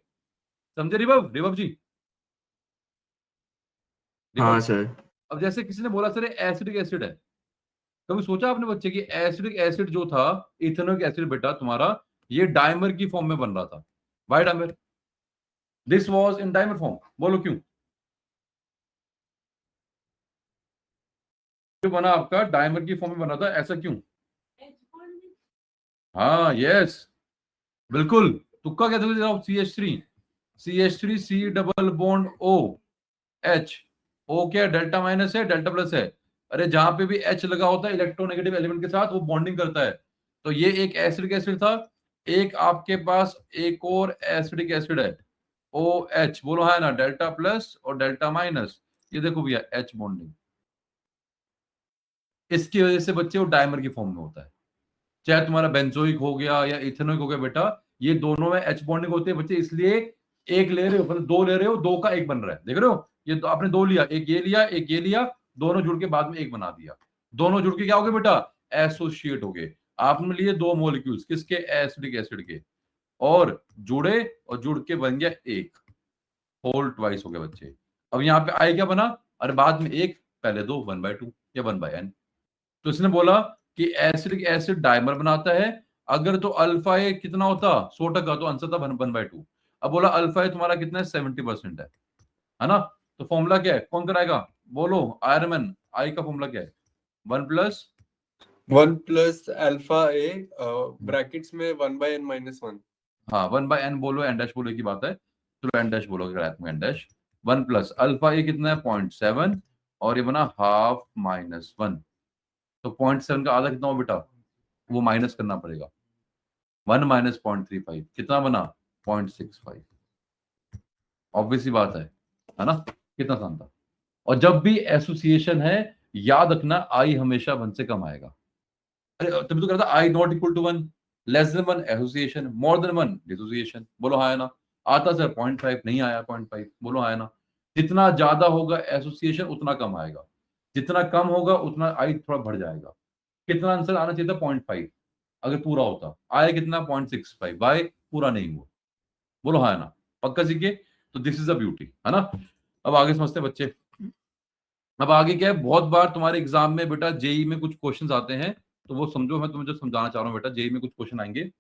समझे रिवब? रिवब जी, रिवब। हाँ सर। अब जैसे किसी ने बोला सर एसिडिक एसिड है, कभी सोचा आपने बच्चे कि एसिडिक एसिड जो था, इथेनोइक एसिड बेटा तुम्हारा, ये डाइमर की फॉर्म में बन रहा था। Why dimer? This was in dimer form. बोलो क्यों? जो बना आपका डाइमर की फॉर्म में बना था, ऐसा क्यों? हाँ यस, बिल्कुल। तुक्का क्या था? CH3 C double bond O H। O क्या? डेल्टा माइनस है, डेल्टा प्लस है। अरे जहां पे भी H लगा होता है इलेक्ट्रोनेगेटिव एलिमेंट के साथ, वो बॉन्डिंग करता है। तो ये एक एसिडिक एसिड था। एक आपके पास एक और एसिडिक एसिड है, OH। बोलो है ना, डेल्टा प्लस और डेल्टा माइनस। ये देखो भैया H बॉन्डिंग, इसकी वजह से बच्चे वो डाइमर की फॉर्म में होता है। चाहे तुम्हारा बेंजोइक हो गया या इथेनोइक हो गया बेटा, ये दोनों में H बॉन्डिंग होती है बच्चे, इसलिए एक ले रहे हो, मतलब दो ले रहे हो, दो का एक बन रहा है। देख रहे हो? ये तो आपने दो लिया, एक ये लिया, एक ये लिया, दोनों जुड़ के बाद में एक बना दिया। दोनों जुड़ के क्या हो गए बेटा? एसोसिएट हो गए। आपने लिए दो मॉलिक्यूल्स किसके? एसिडिक एसिड के, और जुड़े और जुड़ के बन गया एक, होल ट्वाइस हो गया बच्चे। अब यहाँ पे आई क्या बना? अरे बाद में एक, पहले दो, 1/2 या 1/n। तो इसने बोला कि एसिडिक एसिड डाइमर बनाता है। अगर तो अल्फा ए कितना होता? 100%, तो आंसर था 1/2। अब बोला अल्फा ए तुम्हारा कितना है? 70% है ना? तो फॉर्मूला क्या है? कौन कराएगा? बोलो आयरमैन, आई का फॉर्मूला क्या है? 1 + अल्फा ए ब्रैकेट्स में 1/n-1। हाँ 1/n बोलो, एन डैश बोलो, की बात है। चलो एन डैश बोलो, एन डैश 1 + अल्फा ए कितना है? 0.7, और ये बना ½ -1। तो 0.7 का आधा कितना हो बेटा? वो माइनस करना पड़ेगा। 1 - 0.35 कितना बना? 0.65। ऑब्वियसली बात है ना? कितना आसान था। और जब भी एसोसिएशन है, याद रखना आई हमेशा 1 से कम आएगा। अरे तभी तो कहता I not equal to 1, less than 1 association, more than 1 dissociation. बोलो हाँ है ना? आता सर 0.5 नहीं आया, 0.5। बोलो हाँ है ना? जितना ज्यादा होगा एसोसिएशन उतना कम आएगा, जितना कम होगा उतना आई थोड़ा बढ़ जाएगा। कितना आंसर आना चाहिए था? 0.5। अगर पूरा होता, आया कितना? 0.65। वाई? पूरा नहीं हुआ। बोलो हाँ है ना? पक्का सीखे? तो दिस इज अ ब्यूटी, है ना? अब आगे समझते हैं बच्चे। अब आगे क्या है, बहुत बार तुम्हारे एग्जाम में बेटा जेई में कुछ क्वेश्चंस आते हैं, तो वो समझो, मैं तुम्हें जो समझाना चाह रहा हूँ बेटा, जेई में कुछ क्वेश्चन आएंगे।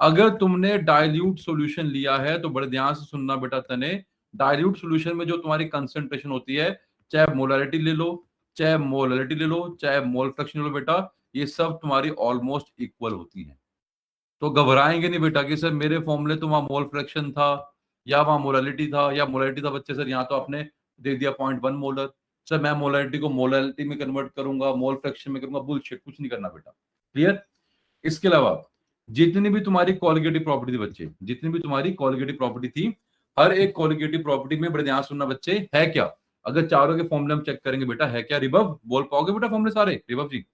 अगर तुमने डाइल्यूट सॉल्यूशन लिया है तो बड़े ध्यान से सुनना बेटा तने। डाइल्यूट सॉल्यूशन में जो तुम्हारी कंसंट्रेशन होती है, चाहे मोलारिटी ले लो, चाहे मोलारिटी ले लो, चाहे मोल फ्रैक्शन ले लो बेटा, ये सब तुम्हारी ऑलमोस्ट इक्वल होती है। तो घबराएंगे नहीं बेटा कि सर मेरे फॉर्मूले तो वहां मोल फ्रैक्शन था, या वहां मोलालिटी था, या मोलालिटी था बच्चे सर यहाँ तो आपने दे दिया 0.1 मोलर। सर मैं मोलालिटी को मोलालिटी में कन्वर्ट करूंगा, मोल फ्रैक्शन में करूंगा। बुलशिट, कुछ नहीं करना बेटा। क्लियर? इसके अलावा जितनी भी तुम्हारी कॉलिगेटिव प्रॉपर्टी थी बच्चे, जितनी भी तुम्हारी कॉलिगेटिव प्रॉपर्टी थी, हर एक कॉलिगेटिव प्रॉपर्टी में बड़े ध्यान से सुनना बच्चे, है क्या? अगर चारों के फॉर्मूले हम चेक करेंगे बेटा, है क्या? रिबव बोल पाओगे बेटा फॉर्मूले सारे? रिबव जी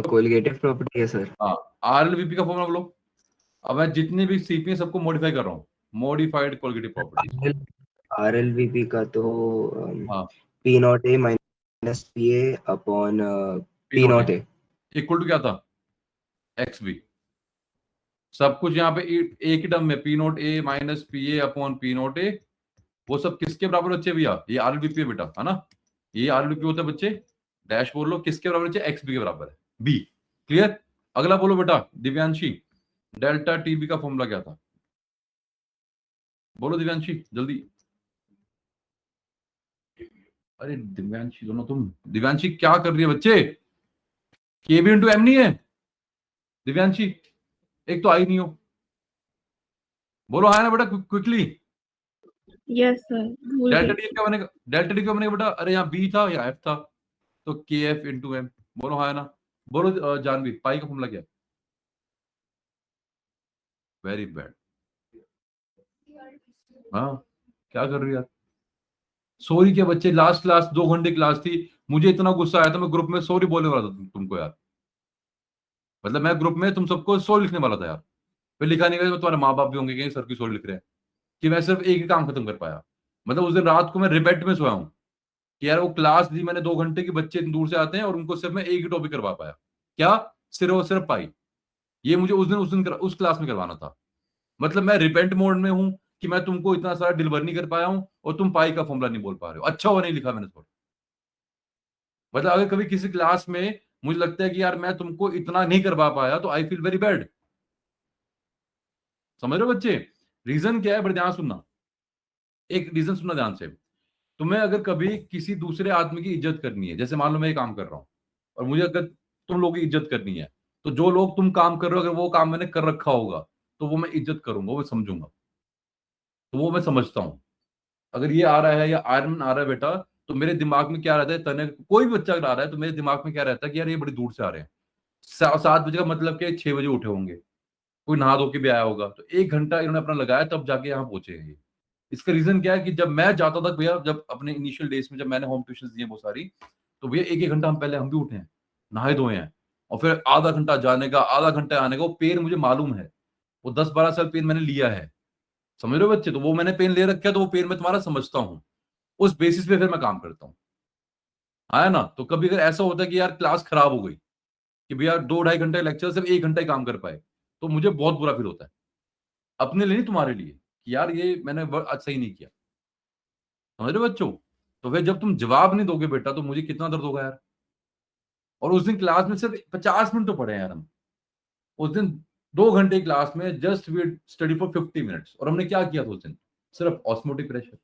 कोलिगेटिव प्रॉपर्टी है सर। हाँ, आरएलवीपी का फॉर्मूला बोलो। अब मैं जितने भी सीपी हैं सबको मॉडिफाई कर रहा हूँ, मॉडिफाइड कॉलिगेटिव प्रॉपर्टी। आरएलवीपी का तो हाँ, P nought A minus P A upon P P nought nought A equal to क्या था? X B. सब कुछ यहाँ पे एक ही टर्म में, P nought A minus P A upon P nought A. वो सब किसके बराबर बच्चे भैया? ये आरएलवीपी है बेटा, है ना? ये आरएलवीपी होता है बच्चे। डैश बोल लो, किसके बराबर बच्चे? एक्स बी के बराबर है, बी। क्लियर? अगला बोलो बेटा दिव्यांशी, डेल्टा टीबी का फॉर्मूला क्या था? बोलो दिव्यांशी जल्दी। अरे दिव्यांशी, दोनों तुम, दिव्यांशी क्या कर रही है बच्चे? के बी इंटू एम नहीं है दिव्यांशी? एक तो आई नहीं हो। बोलो हाँ ना बेटा, क्विकली। यस सर, भूल डेल्टा गई डी क्या बनेगा? डेल्टा डी क्या बनेगा बेटा? अरे यहाँ बी था या एफ था, तो के एफ इंटू एम। बोलो हाँ ना? बोलो जानवी, पाई का फॉर्मूला क्या है? Very bad. हाँ, क्या कर रही है यार? सॉरी के बच्चे, लास्ट क्लास 2 घंटे क्लास थी, मुझे इतना गुस्सा आया था, मैं ग्रुप में सॉरी बोलने वाला था तुमको यार। मतलब मैं ग्रुप में तुम सबको सॉरी लिखने वाला था यार, फिर लिखा नहीं गया। तो तुम्हारे माँ बाप भी होंगे कि सर की सॉरी लिख रहे हैं, कि मैं सिर्फ एक ही काम खत्म कर पाया। मतलब उस दिन रात को मैं रिबेट में सोया हूँ कि यार वो क्लास दी मैंने 2 घंटे की, बच्चे दूर से आते हैं और उनको सिर्फ मैं एक ही टॉपिक करवा पाया। क्या? सिर्फ और सिर्फ पाई। ये मुझे उस क्लास में करवाना था। मतलब मैं रिपेंट मोड में हूं कि मैं तुमको इतना सारा डिलीवर नहीं कर पाया हूं और तुम पाई का फॉर्मूला नहीं बोल पा रहे हो। अच्छा हुआ नहीं लिखा मैंने थोड़ा। मतलब अगर कभी किसी क्लास में मुझे लगता है कि यार मैं तुमको इतना नहीं करवा पाया तो आई फील वेरी बैड। समझ रहे हो बच्चे? रीजन क्या है? बड़े ध्यान सुनना, एक रीजन सुनना ध्यान से। तुम्हें अगर कभी किसी दूसरे आदमी की इज्जत करनी है, जैसे मान लो मैं ये काम कर रहा हूं और मुझे अगर तुम लोगों की इज्जत करनी है, तो जो लोग तुम काम कर रहे हो अगर वो काम मैंने कर रखा होगा तो वो मैं इज्जत करूंगा, वो मैं समझूंगा। तो वो मैं समझता हूं। अगर ये आ रहा है या आयरन आ रहा है बेटा, तो मेरे दिमाग में क्या रहता है, तने कोई भी बच्चा अगर आ रहा है तो मेरे दिमाग में क्या रहता है कि यार ये बड़ी दूर से आ रहे हैं। 7 बजे का मतलब कि 6 बजे उठे होंगे, कोई नहा धो के भी आया होगा, तो 1 घंटा इन्होंने अपना लगाया तब जाके यहाँ पहुंचे हैं ये। इसका रीजन क्या है कि जब मैं जाता था भैया, जब अपने इनिशियल डेज में जब मैंने होम ट्यूशन दी है बहुत सारी, तो भैया 1-1 घंटा हम पहले हम भी उठे हैं, नहाए धोए हैं, और फिर आधा घंटा जाने का, आधा घंटा आने का। वो पेन मुझे मालूम है, वो 10-12 साल पेन मैंने लिया है। समझ रहे हो बच्चे? तो वो मैंने पेन ले रखा है, तो वो पेन मैं तुम्हारा समझता हूँ। उस बेसिस पे फिर मैं काम करता हूँ। आया ना? तो कभी अगर ऐसा होता है कि यार क्लास खराब हो गई, कि भैया 2-2.5 घंटे लेक्चर सिर्फ 1 घंटा ही काम कर पाए, तो मुझे बहुत बुरा फील होता है। अपने लिए नहीं, तुम्हारे लिए, कि यार ये मैंने आज सही नहीं किया। समझ रहे हो बच्चों? तो फिर जब तुम जवाब नहीं दोगे बेटा तो मुझे कितना दर्द होगा यार। और उस दिन क्लास में सिर्फ 50 मिनट तो पढ़े हैं यार हम। उस दिन 2 घंटे क्लास में just we study for 50 minutes, और हमने क्या किया था उस दिन? सिर्फ ऑस्मोटिक प्रेशर,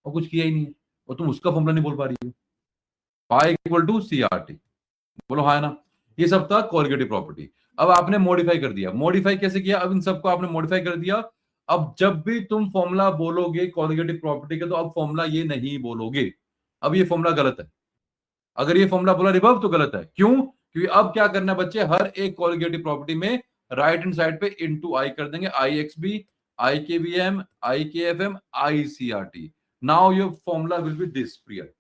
और कुछ किया ही नहीं है। और तुम उसका फॉर्मूला नहीं बोल पा रही हो, pi equal to C R T. बोलो हाँ है ना? ये सब था कोलिगेटिव प्रॉपर्टी। अब आपने मॉडिफाई कर दिया। मॉडिफाई कैसे किया? अब इन सबको आपने मॉडिफाई कर दिया। अब जब भी तुम फॉर्मूला बोलोगे कोलिगेटिव प्रॉपर्टी का, तो अब फॉर्मूला ये नहीं बोलोगे। अब ये फॉर्मूला गलत है। अगर ये फॉर्मूला बोला रिवर्ब तो गलत है। क्यों? क्योंकि अब क्या करना है बच्चे, हर एक कोलिगेटिव प्रॉपर्टी में राइट हैंड साइड पे इनटू आई कर देंगे। आई एक्स बी, आई के B M, I K F M, I C R T. Now your formula will be this prior.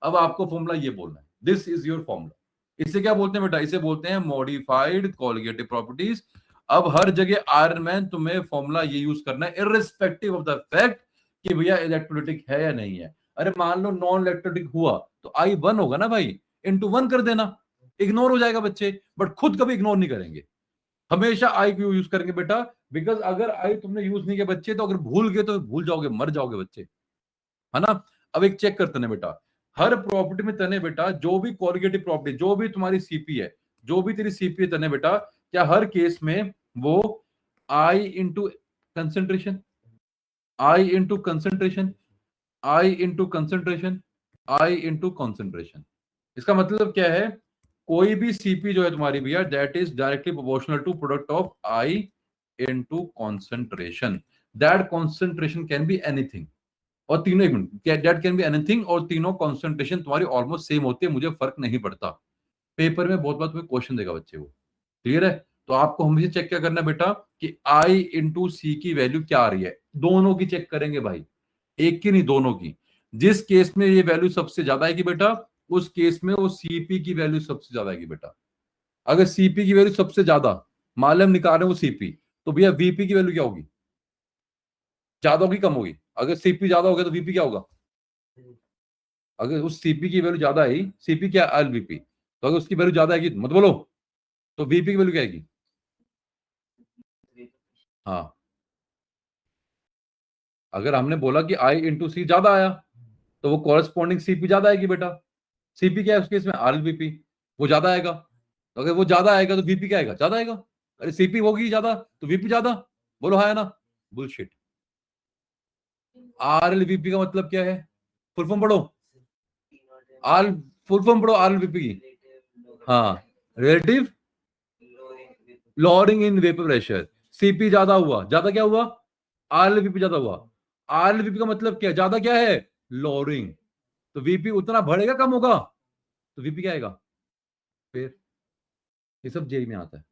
अब आपको फॉर्मूला ये बोलना है, दिस इज योर फॉर्मूला। इसे क्या बोलते हैं बेटा? इसे बोलते हैं मॉडिफाइड कोलिगेटिव प्रॉपर्टीज। अब हर जगह आयरन मैन तुम्हें फॉर्मूला ये यूज करना है, इररिस्पेक्टिव ऑफ द फैक्ट कि भैया इलेक्ट्रोलिटिक है या नहीं है। अरे मान लो नॉन इलेक्ट्रोलिटिक हुआ तो आई 1 होगा ना भाई, इंटू 1 कर देना, इग्नोर हो जाएगा बच्चे। बट खुद कभी इग्नोर नहीं करेंगे, हमेशा आई क्यू यूज करेंगे बेटा। बिकॉज अगर आई तुमने यूज नहीं किया बच्चे, तो अगर भूल गए तो भूल जाओगे, मर जाओगे बच्चे, है ना? अब एक चेक करते हैं बेटा, हर प्रॉपर्टी में तने बेटा, जो भी कोलिगेटिव प्रॉपर्टी, जो भी तुम्हारी सीपी है, जो भी तेरी सीपी है तने बेटा, क्या हर केस में वो आई इंटू कंसेंट्रेशन, आई इंटू कंसेंट्रेशन, आई इंटू कंसेंट्रेशन, आई इंटू कॉन्सेंट्रेशन। इसका मतलब क्या है? कोई भी सीपी जो है तुम्हारी भैया, that is directly proportional to product of I into concentration. That concentration can be anything, और तीनों एक minute, that can be anything, और तीनों कॉन्सेंट्रेशन तुम्हारी ऑलमोस्ट सेम होती है, मुझे फर्क नहीं पड़ता। पेपर में बहुत बार तुम्हें क्वेश्चन देगा बच्चे, वो क्लियर है? तो आपको हमेशा चेक क्या करना है बेटा कि आई इंटू सी की वैल्यू क्या आ रही है। दोनों की चेक करेंगे भाई, एक की नहीं, दोनों की। जिस केस में ये वैल्यू सबसे ज्यादा आएगी बेटा, उस केस में वो सीपी की वैल्यू सबसे ज्यादा आएगी बेटा। अगर सीपी की वैल्यू सबसे ज्यादा, मालूम निकाल रहे हैं वो सीपी, तो भैया वीपी की वैल्यू क्या होगी? ज्यादा होगी कम होगी? अगर सीपी ज्यादा हो गया तो वीपी क्या होगा? अगर उस सीपी की वैल्यू ज्यादा आई, सीपी क्या एल वीपी, तो अगर उसकी वैल्यू ज्यादा आएगी मत बोलो, तो वीपी की वैल्यू क्या आएगी? हाँ, अगर हमने बोला कि आई इंटू सी ज्यादा आया, तो वो कॉरेस्पॉन्डिंग सीपी ज्यादा आएगी बेटा। सीपी क्या है उस केस में? आर वीपी, वो ज्यादा आएगा। तो अगर वो ज्यादा आएगा तो वीपी क्या आएगा? ज्यादा आएगा। अरे सीपी होगी ज्यादा तो वीपी ज्यादा। बोलो हाँ है ना? बुलशिट। आर एल वीपी का मतलब क्या है? फुल फॉर्म पढ़ो, आर, फुल फॉर्म पढ़ो आर एल वीपी की। हाँ, relative lowering in vapour pressure. CP ज्यादा हुआ, ज्यादा क्या हुआ? आरएलवीपी ज्यादा हुआ। आरएलवीपी का मतलब क्या? ज्यादा क्या है? लॉरिंग। तो वीपी उतना बढ़ेगा कम होगा, तो वीपी क्या आएगा? फिर ये सब जेई में आता है।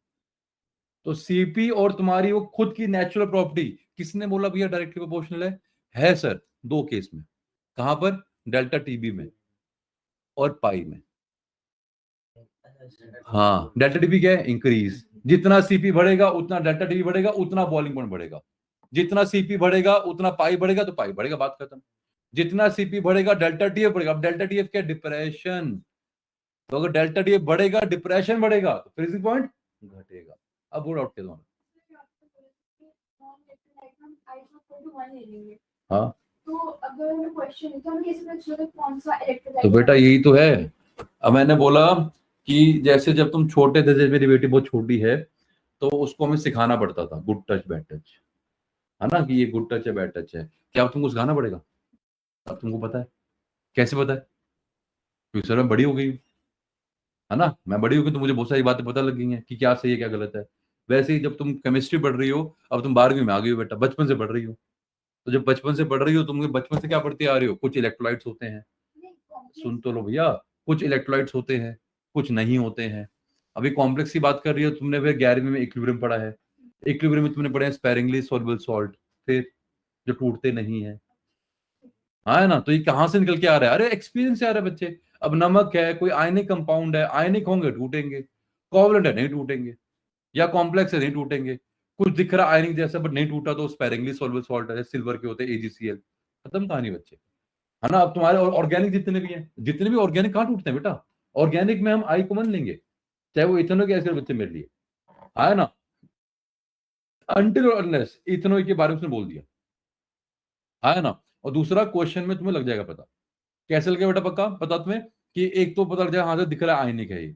तो सीपी और तुम्हारी वो खुद की नेचुरल प्रॉपर्टी, किसने बोला भैया डायरेक्टली प्रोपोर्शनल है? सर, 2 केस में। कहां पर? डेल्टा टीबी में और पाई में। हाँ, डेल्टा टीबी क्या है? इंक्रीज। जितना सीपी बढ़ेगा उतना डेल्टा टीबी बढ़ेगा, उतना बॉइलिंग पॉइंट बढ़ेगा। जितना सीपी बढ़ेगा उतना पाई बढ़ेगा, तो पाई बढ़ेगा, बात खत्म। जितना सीपी बढ़ेगा डेल्टा टीएफ बढ़ेगा। अब डेल्टा टीएफ क्या? डिप्रेशन। तो अगर डेल्टा टीएफ बढ़ेगा, डिप्रेशन बढ़ेगा, तो फ्रीजिंग पॉइंट घटेगा। अब वो डाउट के दो। हाँ, तो अगर क्वेश्चन है तो हम कैसे पता चलेगा कौन सा इलेक्ट्रोलाइट? तो बेटा यही तो है। अब मैंने बोला कि जैसे जब तुम छोटे थे, जैसे मेरी बेटी बहुत छोटी है, तो उसको हमें सिखाना पड़ता था गुड टच बैड टच, है ना, कि ये गुड टच है बैड टच है। क्या अब तुमको सिखाना पड़ेगा? अब तुमको पता है। कैसे पता है? क्योंकि सर मैं बड़ी हो गई हूँ, है ना, मैं बड़ी हो गई तो मुझे बहुत सारी बातें पता लग गई हैं कि क्या सही है क्या गलत है। वैसे ही जब तुम केमिस्ट्री पढ़ रही हो, अब तुम 12वीं में आ गई हो बेटा, बचपन से पढ़ रही हो, तो जब बचपन से पढ़ रही हो, तुम बचपन से क्या पढ़ते आ रही हो? कुछ इलेक्ट्रोलाइट्स होते हैं, सुन तो लो भैया, कुछ इलेक्ट्रोलाइट्स होते हैं, कुछ नहीं होते हैं। अभी कॉम्प्लेक्स की बात कर रही हो तुमने, फिर 11वीं में इक्विलिब्रियम पढ़ा है, इक्विलिब्रियम में तुमने पढ़े हैं स्पेरिंगली सॉल्युबल सॉल्ट, फिर जो टूटते नहीं है, हाँ है ना। तो ये कहाँ से निकल के आ रहा है? अरे एक्सपीरियंस से आ रहा है बच्चे। अब नमक है, कोई आयनिक कंपाउंड है, आयनिक होंगे टूटेंगे, कोवलेंट है नहीं टूटेंगे, या कॉम्प्लेक्स है नहीं टूटेंगे। कुछ दिख रहा आयनिक जैसा बट नहीं टूटा, तो स्पेरिंगली सॉल्युबल सॉल्ट है, सिल्वर के होते हैं AgCl, खत्म कहानी बच्चे, है ना। अब तुम्हारे ऑर्गेनिक जितने भी हैं, जितने भी ऑर्गेनिक कहाँ टूटते हैं बेटा? ऑर्गेनिक में हम आई कॉमन लेंगे, चाहे वो इथेनॉल के एसिड बच्चे मेरे लिए, है ना, अनटिल और अनलेस इथेनॉल के बारे में उसने बोल दिया, है ना। और दूसरा क्वेश्चन में तुम्हें लग जाएगा पता। कैसे लगे बेटा? पक्का पता तुम्हें कि एक तो पता लग जाएगा, हाँ से दिख रहा है आयनिक है ये।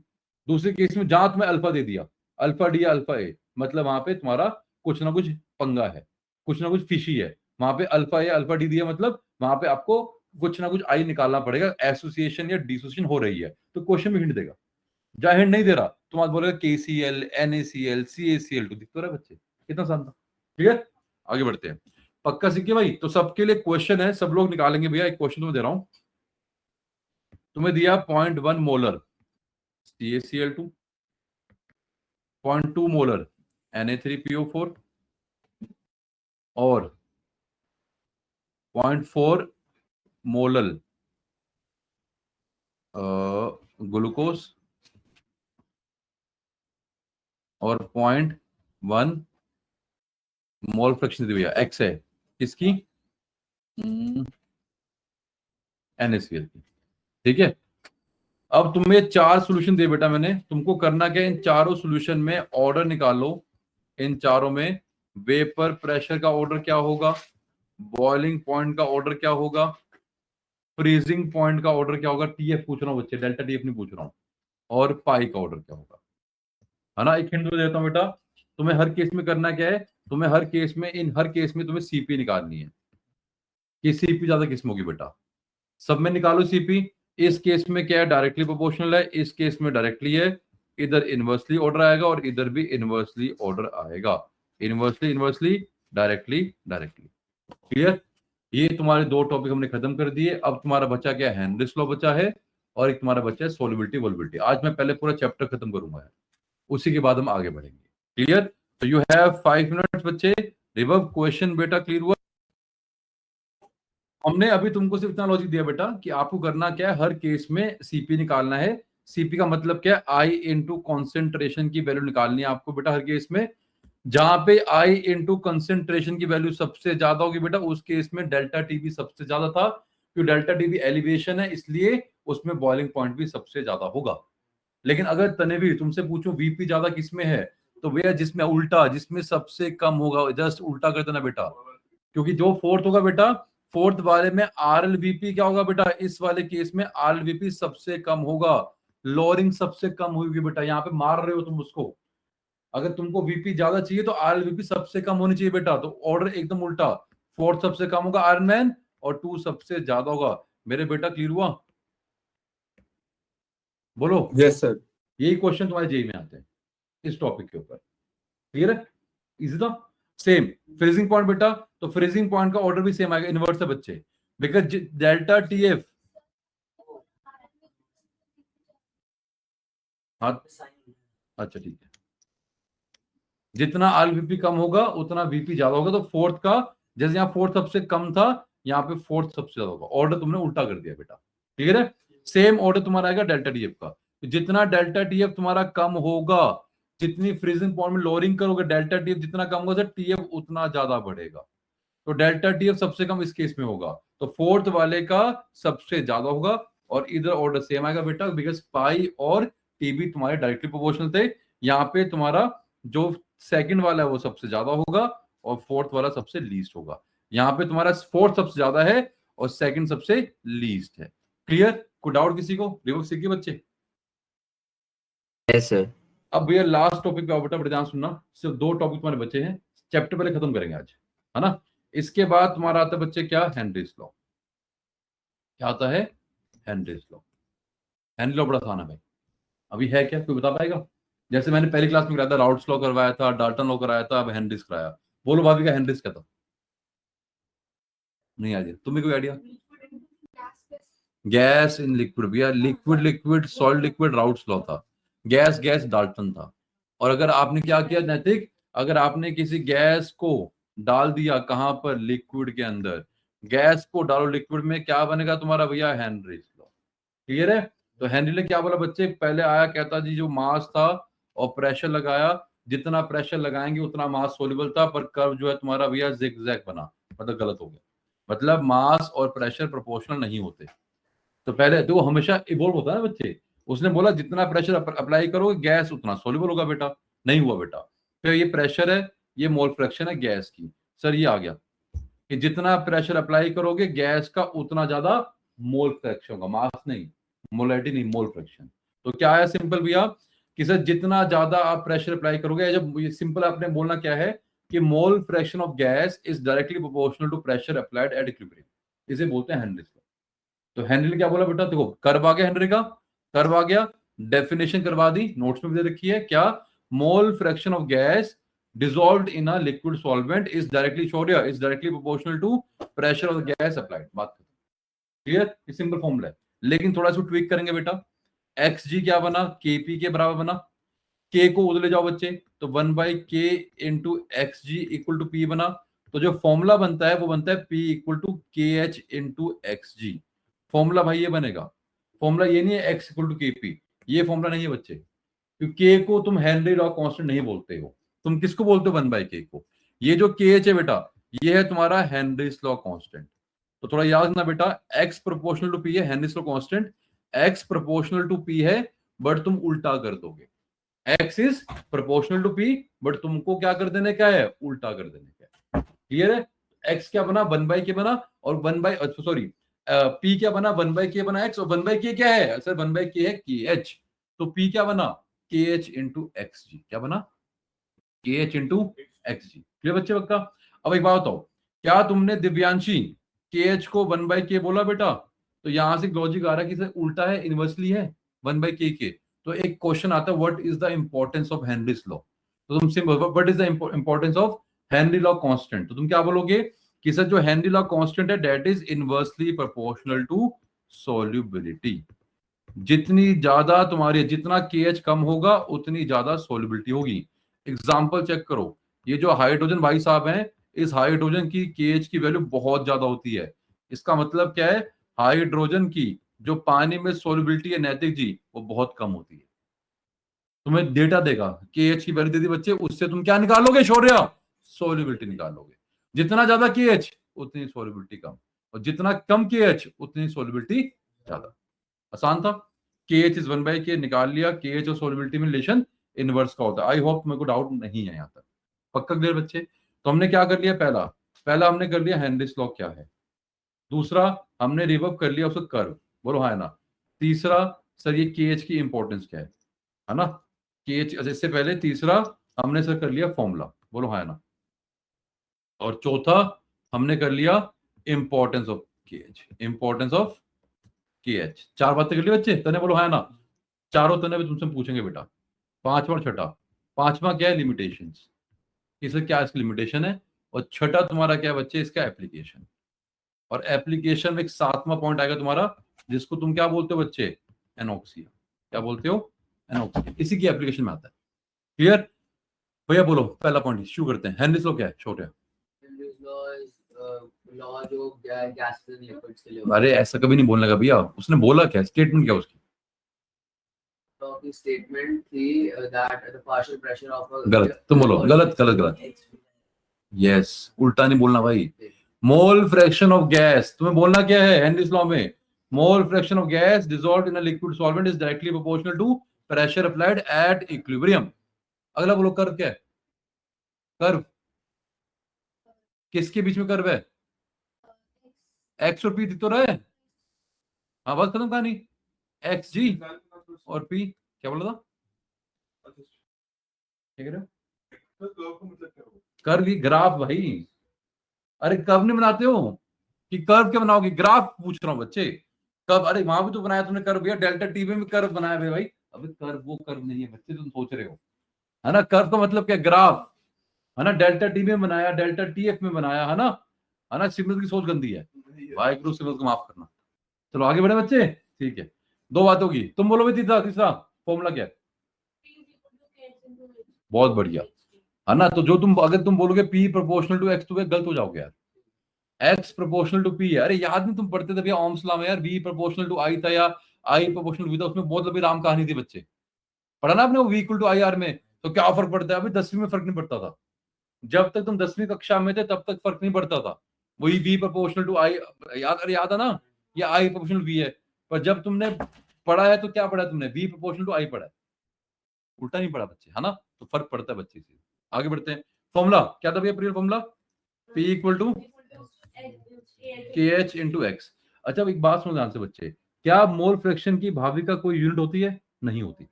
दूसरे केस में जहां तुम्हें अल्फा दे दिया, अल्फा डी या अल्फा ए, मतलब वहां पे तुम्हारा कुछ ना कुछ पंगा है, कुछ ना कुछ फिशी है। वहां पे अल्फा या अल्फा डी दिया, मतलब वहां पे आपको कुछ ना कुछ आई निकालना पड़ेगा, एसोसिएशन या डिसोसिएशन हो रही है, तो क्वेश्चन में हिंट देगा। जहां हिंट नहीं दे रहा, तुम आज बोलेगा KCl NaCl CaCl2, दिख तो रहा है बच्चे, कितना आसान था। ठीक है, आगे बढ़ते हैं। पक्का सीखे भाई? तो सबके लिए क्वेश्चन है, सब लोग निकालेंगे भैया। एक क्वेश्चन तुम्हें दे रहा हूं, तुम्हें दिया 0.1 मोलर CaCl2, 0.2 मोलर Na3PO4 और 0.4 मोलर ग्लूकोज और 0.1 मोल फ्रैक्शन दी भैया, एक्स है किसकी? NaCl की। ठीक है, अब तुम्हें 4 सॉल्यूशन दिए बेटा मैंने, तुमको करना क्या? इन चारों सॉल्यूशन में ऑर्डर निकालो। इन चारों में वेपर प्रेशर का ऑर्डर क्या होगा, बॉइलिंग पॉइंट का ऑर्डर क्या होगा, फ्रीजिंग पॉइंट का ऑर्डर क्या होगा, TF पूछ रहा हूँ बच्चे, डेल्टा TF नहीं पूछ रहा हूँ, और पाई का ऑर्डर क्या होगा, है ना। एक हिंट देता हूँ बेटा, तुम्हें हर केस में करना क्या है? तुम्हें हर केस में, इन हर केस में तुम्हें CP निकालनी है कि CP ज्यादा किस्म होगी बेटा। सब में निकालो CP। इस केस में क्या है? डायरेक्टली प्रोपोर्शनल है, इस केस में डायरेक्टली है, इधर इनवर्सली ऑर्डर आएगा और इधर भी इनवर्सली ऑर्डर आएगा, inversely inversely, directly directly. Clear? ये तुम्हारे 2 टॉपिक हमने खत्म कर दिए। अब तुम्हारा बच्चा क्या है? हेनरीज लॉ बचा है, और एक तुम्हारा बच्चा है सोल्युबिलिटी वोलेबिलिटी। आज मैं पहले पूरा चैप्टर खत्म करूंगा, उसी के बाद हम आगे बढ़ेंगे। क्लियर? तो यू हैव 5 मिनट्स बच्चे। रिवर्ब क्वेश्चन बेटा क्लियर हुआ? हमने अभी तुमको सिर्फ इतना लॉजिक दिया बेटा कि आपको करना क्या है, हर केस में CP निकालना है। CP का मतलब क्या है? I इंटू कॉन्सेंट्रेशन की वैल्यू निकालनी है आपको बेटा हर केस में। जहां पे I इंटू कंसेंट्रेशन की वैल्यू सबसे ज्यादा होगी बेटा, उस केस में डेल्टा TB सबसे ज्यादा था, क्योंकि डेल्टा TB एलिवेशन है, इसलिए उसमें बॉइलिंग पॉइंट भी सबसे ज्यादा होगा। लेकिन अगर तनवीर तुमसे पूछूं VP ज्यादा किसमें है, तो भैया जिसमें उल्टा, जिसमें सबसे कम होगा, जस्ट उल्टा कर देना बेटा, क्योंकि जो फोर्थ होगा बेटा, फोर्थ वाले में RLVP क्या होगा बेटा? इस वाले केस में RLVP सबसे कम होगा, लोअरिंग सबसे कम होगी बेटा। यहाँ पे मार रहे हो तुम उसको, अगर तुमको VP ज्यादा चाहिए तो RLVP सबसे कम होनी चाहिए बेटा, तो ऑर्डर एकदम उल्टा, फोर्थ सबसे कम होगा आयरन मैन, और 2 सबसे ज्यादा होगा। मेरे बेटा क्लियर हुआ? बोलो। Yes sir. यही क्वेश्चन तुम्हारे जेई में आते हैं इस टॉपिक के ऊपर। क्लियर है? इजी था। सेम फ्रीजिंग पॉइंट बेटा, तो फ्रीजिंग पॉइंट का ऑर्डर भी सेम आएगा, इनवर्स है बच्चे, बिकॉज डेल्टा TF, हाँ अच्छा ठीक है, जितना RLVP कम होगा उतना VP ज्यादा होगा। तो फोर्थ का, जैसे यहाँ फोर्थ सबसे कम था, यहाँ पे फोर्थ सबसे ज्यादा होगा। ऑर्डर तुमने उल्टा कर दिया बेटा, क्लियर है। सेम ऑर्डर तुम्हारा आएगा डेल्टा टीएफ का, जितना डेल्टा टीएफ तुम्हारा कम होगा, जितनी फ्रीजिंग पॉइंट में लोअरिंग करोगे डेल्टा टीएफ जितना कम होगा टीएफ उतना ज्यादा बढ़ेगा। तो डेल्टा टीएफ सबसे कम इस केस में होगा, तो फोर्थ वाले का सबसे ज्यादा होगा। और इधर ऑर्डर सेम आएगा बेटा, बिकॉज पाई और टीबी तुम्हारे डायरेक्टली प्रोपोर्शनल थे। यहाँ पे तुम्हारा जो सेकंड वाला है वो सबसे ज्यादा होगा और फोर्थ वाला सबसे लीस्ट होगा। यहाँ पे तुम्हारा फोर्थ सबसे ज्यादा है और सेकंड सबसे लीस्ट है। क्लियर? कोई डाउट किसी को? रिवर्स सीखिए बच्चे। Yes sir. अब भैया लास्ट टॉपिक पे आओ बेटा, बड़े ध्यान सुनना। सिर्फ 2 टॉपिक तुम्हारे बचे हैं, चैप्टर पहले खत्म करेंगे आज, है ना। इसके बाद तुम्हारा आता है बच्चे क्या, हेनरीज लॉ। क्या आता है? Henry's law. हेनरी लॉ बड़ा आसान है भाई, अभी है क्या, कोई बता पाएगा? जैसे मैंने पहली क्लास में कराया था, राउट्स लॉ करवाया था, डाल्टन लॉ कराया था, अब हेनरीज कराया। बोलो भाभी का हेनरीज क्या था? नहीं आइडिया? तुम्हें कोई आइडिया? गैस इन लिक्विड भैया, liquid liquid solid liquid routes law था। गैस गैस डाल्टन था। और अगर आपने क्या किया नैतिक, अगर आपने किसी गैस को डाल दिया कहां पर, लिक्विड के अंदर, गैस को डालो लिक्विड में, क्या बनेगा तुम्हारा भैया? Henry's law. क्लियर है? तो हेनरी ने क्या बोला बच्चे, पहले आया कहता जी जो मास था और प्रेशर लगाया, जितना प्रेशर लगाएंगे उतना मास सोल्यूबल था, पर कर्व जो है तुम्हारा भैया जिगजैग बना, मतलब गलत हो गया। मतलब मास और प्रेशर प्रोपोर्शनल नहीं होते। तो पहले तो वो हमेशा इवॉल्व होता है ना बच्चे। उसने बोला जितना प्रेशर अप्लाई करोगे गैस उतना सोल्यूबल होगा बेटा, नहीं हुआ बेटा। फिर ये प्रेशर है, ये मोल फ्रैक्शन है गैस की। सर ये आ गया कि जितना प्रेशर अप्लाई करोगे गैस का उतना ज्यादा मोल फ्रैक्शन होगा, मास नहीं, मोलैरिटी नहीं, मोल फ्रैक्शन। तो क्या है सिंपल भैया कि सर जितना ज्यादा आप प्रेशर अप्लाई करोगे, जब सिंपल आपने बोलना क्या है कि mole fraction of gas is directly proportional to pressure applied at equilibrium. इसे बोलते हैं हेनरीज लॉ। तो हेनरी ने क्या बोला बेटा, देखो कर्व आ गया, हेनरी का कर्व आ गया, डेफिनेशन करवा दी, नोट्स में भी दे रखी है क्या, मोल fraction of gas dissolved in a liquid solvent is directly showed here, is directly proportional to pressure of the gas applied। बात क्लियर? ये सिंपल फॉर्मूला है, लेकिन थोड़ा सा ट्विक करेंगे बेटा। xg क्या बना, kp के बराबर बना, k को उधर ले जाओ बच्चे, तो 1/k into xg equal to p बना। तो जो फॉर्मूला बनता है वो बनता है p equal to kh into xg। Formula भाई ये बनेगा, फॉर्मूला ये नहीं है x इक्वल टू kp, ये फॉर्मूला नहीं है बच्चे, क्योंकि k को तुम हेनरी लॉ कांस्टेंट नहीं बोलते हो, तुम किसको बोलते हो, 1/k को। ये जो kh है बेटा ये है तुम्हारा हेनरीज लॉ कांस्टेंट। तो थोड़ा याद रखना बेटा, x प्रोपोर्शनल टू p है Henry's law constant, x proportional to p है, बट तुम उल्टा कर दोगे। x is proportional to p, but तुमको क्या कर देने का है, उल्टा कर देने का है। क्लियर है? x क्या बना, 1/k बना, और सॉरी p क्या बना, 1/k बना x, और 1/k क्या है सर, 1/k है kh, तो p क्या बना, kh इंटू xg। क्या बना, kh इंटू xg। क्लियर बच्चे पक्का? अब एक बात बताओ, क्या तुमने दिव्यांशी kh को 1/k बोला बेटा? तो यहां से लॉजिक आ रहा है कि सर उल्टा है, इनवर्सली है 1/k के। तो एक क्वेश्चन आता है, what is the importance of Henry's law. तो तुम simple, what is the importance of Henry law constant, तो तुम क्या बोलोगे कि सर जो हेनरी लॉ कांस्टेंट है that is inversely proportional to solubility. जितनी ज्यादा तुम्हारी, जितना kh कम होगा उतनी ज्यादा सोल्यूबिलिटी होगी। एग्जाम्पल चेक करो, ये जो हाइड्रोजन भाई साहब हैं, इस हाइड्रोजन की kh की वैल्यू बहुत ज्यादा होती है। इसका मतलब क्या है, हाइड्रोजन की जो पानी में सोल्यूबिलिटी है नैतिक जी, वो बहुत कम होती है। तुम्हें डेटा देगा kh की वैल्यू दे दी बच्चे, उससे तुम क्या निकालोगे शौर्य, सोल्यूबिलिटी निकालोगे। जितना ज्यादा kh उतनी सोल्यूबिलिटी कम, और जितना कम kh उतनी सोल्यूबिलिटी ज्यादा। आसान था, kh इज 1/k निकाल लिया, kh और सोल्यूबिलिटी में रिलेशन इनवर्स का होता है। आई होप तुम्हें को डाउट नहीं है यहाँ तक, पक्का क्लियर बच्चे? तो हमने क्या कर लिया, पहला हमने कर लिया हेनरीज लॉ क्या है, दूसरा हमने रिवर्व कर लिया उसका कर्व, बोलो हाँ है ना, तीसरा सर ये kh की इंपॉर्टेंस क्या है ना, kh इससे पहले तीसरा हमने सर कर लिया फॉर्मूला, बोलो हाँ है ना, और चौथा हमने कर लिया importance of kh, importance of kh। 4 बातें कर ली बच्चे, तने बोलो है ना, चारों तने भी तुमसे पूछेंगे बेटा। पांचवा और छठा, पांचवा क्या है, लिमिटेशंस, इसका क्या इसकी लिमिटेशन है, और छठा तुम्हारा क्या है बच्चे, इसका एप्लीकेशन। और एप्लीकेशन में एक 7वां पॉइंट आएगा तुम्हारा, जिसको तुम क्या बोलते हो बच्चे, एनोक्सिया। क्या बोलते हो, एनोक्सिया, इसी की एप्लीकेशन में आता है। क्लियर भैया? बोलो पहला पॉइंट शुरू करते हैं, हेनरीज लॉ क्या है छोटे, लॉ जो gas like gases and liquids के लिए अरे ऐसा कभी नहीं बोलने का भैया, उसने बोला क्या, स्टेटमेंट क्या उसकी? तो की स्टेटमेंट थी that the partial pressure of a गलत, तुम बोलो गलत गलत गलत। यस, उल्टा नहीं बोलना भाई। मोल फ्रैक्शन ऑफ गैस, तुम्हें बोलना क्या है हेनरीज लॉ में? Mole fraction of gas dissolved in a liquid solvent is directly proportional to pressure applied at equilibrium. अगला बोलो, कर्व क्या है? कर्व किसके बीच में कर्व है? एक्स और पी दिख तो रहा है। हाँ बस खत्म कहानी। एक्स जी और पी, क्या बोला था? क्या कह रहे हो? कर्व की ग्राफ भाई। अरे कर्व नहीं बनाते हो कि कर्व क्या बनाओगे? ग्राफ पूछ रहा हूँ बच्चे। कर्व, अरे वहां भी तो बनाया तुमने कर्व भैया, डेल्टा टी में भी कर्व बनाया भाई। अबे कर्व वो कर्व नहीं है बच्चे, तुम सोच रहे हो, है ना? कर्व का मतलब क्या? ग्राफ, है ना? डेल्टा टी में बनाया, डेल्टा टी एफ में बनाया, है ना? सिमरन की सोच गंदी है, वाहिगुरु सिमरन को माफ करना। चलो आगे बढ़े बच्चे, ठीक है। दो बात होगी, तुम बोलो भी तीसरा फॉर्मूला क्या है? बहुत बढ़िया, है ना? तो जो तुम, अगर तुम बोलोगे P प्रोपोर्शनल टू एक्स, तो गलत हो जाओगे यार। X प्रोपोर्शनल टू P है। अरे याद नहीं तुम पढ़ते थे भैया ओम्स लॉ में यार, V प्रोपोर्शनल टू I था या I प्रोपोर्शनल V था, उसमें बहुत लंबी राम कहानी थी बच्चे, पढ़ा ना आपने वो V इक्वल टू IR में। तो क्या फर्क पड़ता है? अभी 10वीं में फर्क नहीं पड़ता था, जब तक तुम 10वीं कक्षा में थे तब तक फर्क नहीं पड़ता था। वही V प्रोपोर्शनल टू I, याद है ना? ये I प्रोपोर्शनल V है। पर जब तुमने पढ़ा है तो क्या पढ़ा तुमने? V प्रोपोर्शनल टू I पढ़ा है, उल्टा नहीं पढ़ा बच्चे, है ना? तो फर्क पड़ता है बच्चे से। आगे बढ़ते हैं। फॉर्मूला क्या था भैया? प्रिय formula P equal to KH into X. अच्छा एक बात सुनो ध्यान से बच्चे, क्या मोल फ्रैक्शन की भाविका कोई यूनिट होती है? नहीं होती।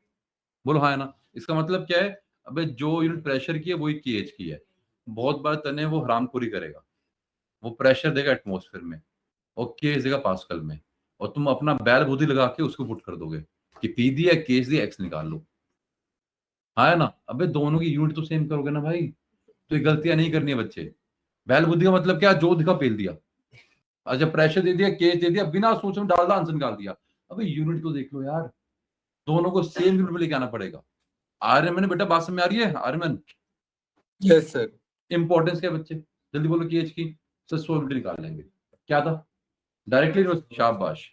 बोलो हाँ है ना? इसका मतलब क्या है? अबे जो यूनिट प्रेशर की है वही KH की है। बहुत बार तने वो हरामखोरी करेगा, वो प्रेशर देगा एटमॉस्फेयर में और KH देगा पास्कल में, और तुम अपना बैल बुद्धि लगा के उसको पुट कर दोगे कि P दिया KH दिया एक्स निकाल लो, हाँ है ना? अबे दोनों की यूनिट तो सेम करोगे ना भाई, तो ये गलतियां नहीं करनी है बच्चे। बैल बुद्धि का मतलब क्या? जो दिखा पेल दिया। अच्छा प्रेशर दे दिया, केस दे दिया, बिना सोचे में डाल आंसर निकाल दिया। अबे यूनिट तो देख लो यार, दोनों को सेम यूनिट में लेके आना पड़ेगा। आर्यमन बेटा बात समझ में आ रही है? Aryaman yes sir. इंपॉर्टेंस क्या है बच्चे? जल्दी बोलो केएच की, सर सोलिबिलिटी निकाल लेंगे। क्या था? डायरेक्टली, शाबाश।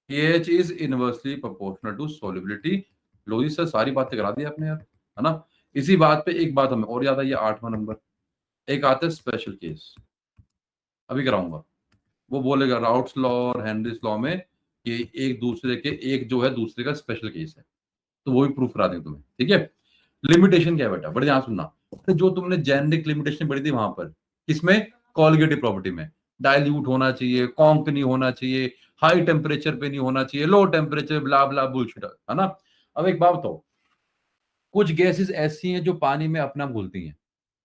KH is inversely proportional to solubility. लो जी सर, सारी बातें करा दी आपने यार, है ना? इसी बात पे एक बात हमें और याद आई है, 8वां नंबर एक आता है स्पेशल केस, अभी कराऊंगा। वो बोलेगा राउट्स लॉ और हेनरीज लॉ में कि एक दूसरे के, एक जो है दूसरे का स्पेशल केस है, तो वो भी प्रूफ करा देंगे तुम्हें, ठीक है? लिमिटेशन क्या है बेटा? बड़े ध्यान सुनना। तो जो तुमने जेनेरिक लिमिटेशन पढ़ी थी वहां पर, किसमें? कॉलिगेटिव प्रॉपर्टी में। डाइल्यूट होना चाहिए, कॉन्क नहीं होना चाहिए, हाई टेम्परेचर पे नहीं होना चाहिए, लो टेम्परेचर, ब्ला ब्ला बुलशिट, है ना? अब एक बात बताओ, कुछ गैसेस ऐसी हैं जो पानी में अपना घुलती हैं,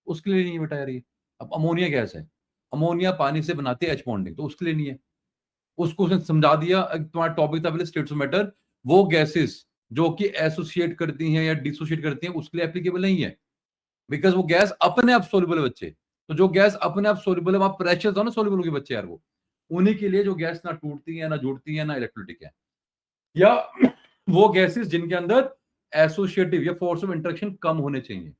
उसके लिए नहीं है बेटा यार ये। अब अमोनिया गैस है, अमोनिया पानी से बनाती है H बॉन्डिंग, तो उसके लिए नहीं है। उसको उसने समझा दिया। तुम्हारा टॉपिक था पहले स्टेट्स ऑफ मैटर, वो गैसेस जो कि एसोसिएट करती हैं या डिसोसिएट करती हैं उसके लिए एप्लीकेबल नहीं है, बिकॉज वो गैस अपने आप सोल्यूबल है बच्चे। तो जो गैस अपने आप सोल्यूबल है, वहां प्रेशर था ना सोल्यूबल होगी बच्चे यार, वो उन्हीं के लिए जो गैस ना टूटती है ना जुड़ती है ना इलेक्ट्रोलिटिक है, या वो गैसेस जिनके अंदर एसोसिएटिव या फोर्स ऑफ इंटरेक्शन कम होने चाहिए।